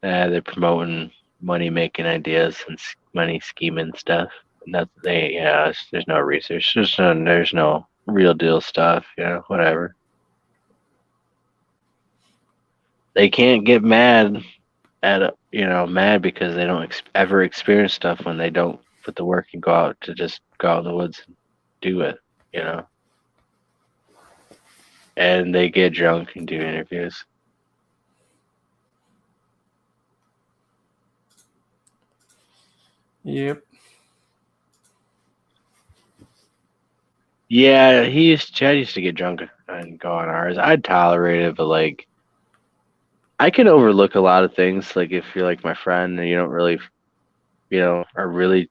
S2: They're promoting money making ideas and money scheming stuff. And there's no research. There's no real deal stuff. Whatever. they can't get mad at mad because they don't ever experience stuff when they don't put the work and go out in the woods and do it, and they get drunk and do interviews.
S3: Yep.
S2: Yeah, Chad used to get drunk and go on ours. I'd tolerate it, but like, I can overlook a lot of things. Like if you're like my friend and you don't really, are really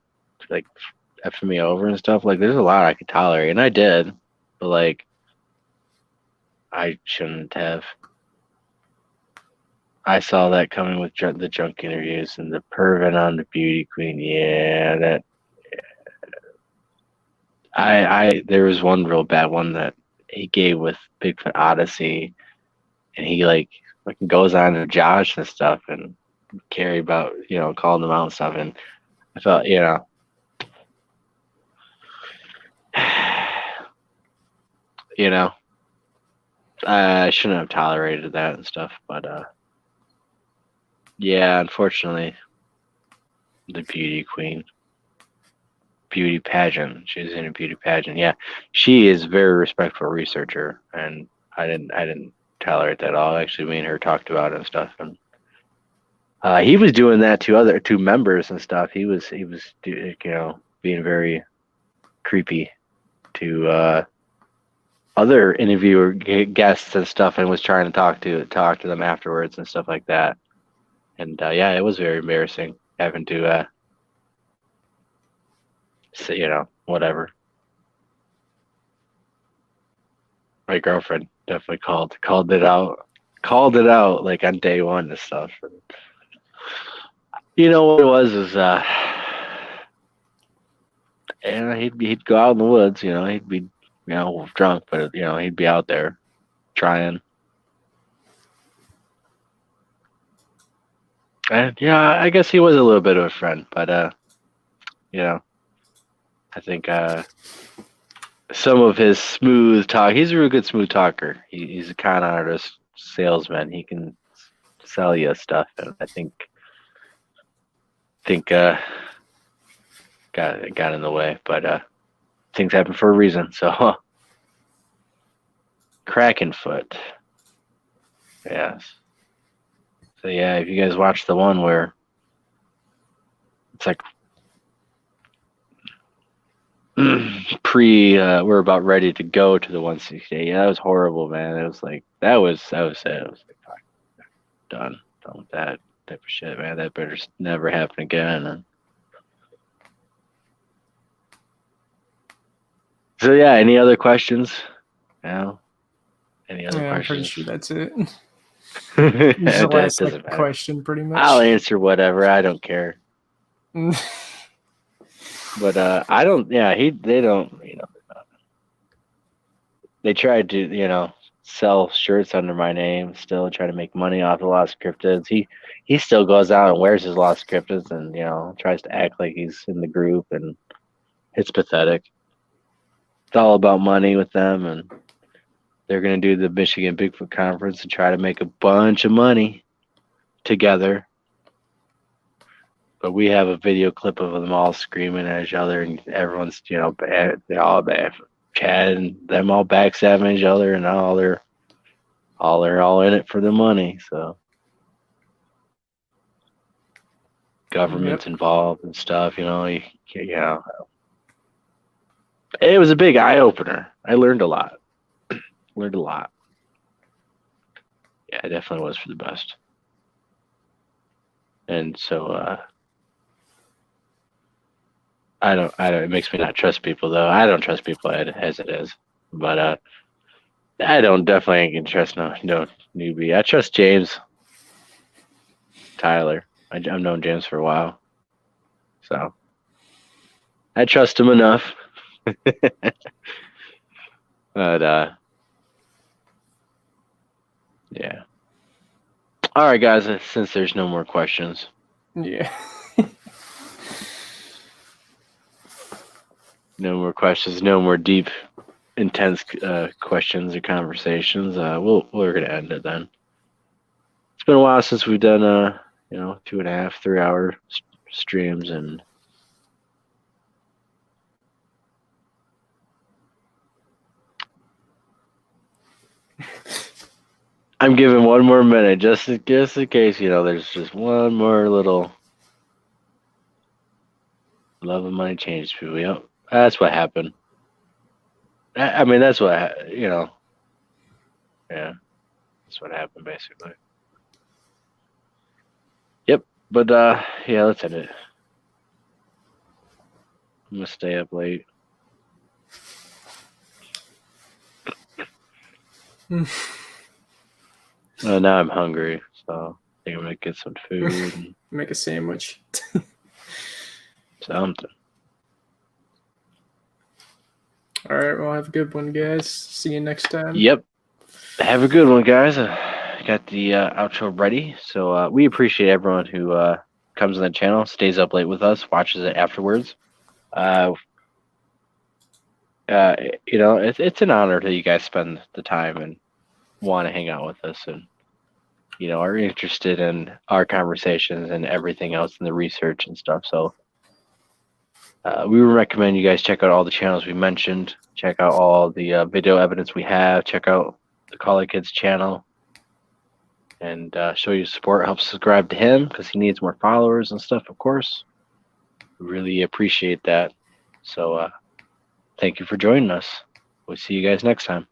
S2: like effing me over and stuff. Like there's a lot I could tolerate, and I did, but like, I shouldn't have. I saw that coming with the junk interviews and the perving on the beauty queen. Yeah, that. There was one real bad one that he gave with Bigfoot Odyssey, and he like goes on to Josh and stuff and Carrie about calling them out and stuff, and I felt I shouldn't have tolerated that and stuff, but yeah, unfortunately, the beauty queen. Beauty pageant. She was in a beauty pageant. Yeah, she is a very respectful researcher, and I didn't tolerate that at all. Actually, me and her talked about it and stuff, and he was doing that to two members and stuff. He was being very creepy to other interviewer guests and stuff, and was trying to talk to them afterwards and stuff like that. And yeah, it was very embarrassing having to. So, whatever. My girlfriend definitely called it out like on day one and stuff. You know what it was is he'd go out in the woods, he'd be drunk, but he'd be out there trying. And yeah, I guess he was a little bit of a friend, but I think some of his smooth talk. He's a real good smooth talker. He's a con artist, salesman. He can sell you stuff, and I think got in the way. But things happen for a reason. So Krakenfoot, yes. So yeah, if you guys watch the one where it's like. We're about ready to go to the 168. Yeah, that was horrible, man. It was like that was it. I was like, fuck, done with that type of shit, man. That better never happen again. And so yeah, any other questions? Any other questions?
S3: I'm pretty sure that's it.
S2: The
S3: last question, pretty much.
S2: I'll answer whatever. I don't care. But I don't. Yeah, they don't. They tried to sell shirts under my name, still try to make money off the Lost Cryptids. He still goes out and wears his Lost Cryptids and tries to act like he's in the group, and it's pathetic. It's all about money with them, and they're gonna do the Michigan Bigfoot Conference and try to make a bunch of money together. But we have a video clip of them all screaming at each other, and everyone's, they all Chad and them all backstabbing each other, and they're all in it for the money. So government's involved and stuff. It was a big eye opener. I learned a lot. Yeah, it definitely was for the best. And so. I don't. It makes me not trust people, though. I don't trust people as it is, but I don't definitely can trust no newbie. I trust James, Tyler. I've known James for a while, so I trust him enough. But yeah. All right, guys. Since there's no more questions,
S3: yeah.
S2: No more questions, no more deep, intense questions or conversations. We're gonna end it then. it's been a while since we've done 2.5, 3 hour streams, and I'm giving one more minute just in case, there's just one more little love and money changes people. Yep, that's what happened. I mean, that's what, yeah, that's what happened basically. Yep, but yeah, let's end it. I'm gonna stay up late. Now I'm hungry, so I think I'm gonna get some food and
S3: Make a sandwich.
S2: something.
S3: All right, well, have a good one, guys. See you next time.
S2: Yep. Have a good one, guys. Got the outro ready. So we appreciate everyone who comes on the channel, stays up late with us, watches it afterwards. It's an honor that you guys spend the time and want to hang out with us, and are interested in our conversations and everything else in the research and stuff. So we would recommend you guys check out all the channels we mentioned. Check out all the video evidence we have. Check out the Call It Kids channel, and show your support. Help subscribe to him because he needs more followers and stuff, of course. We really appreciate that. So thank you for joining us. We'll see you guys next time.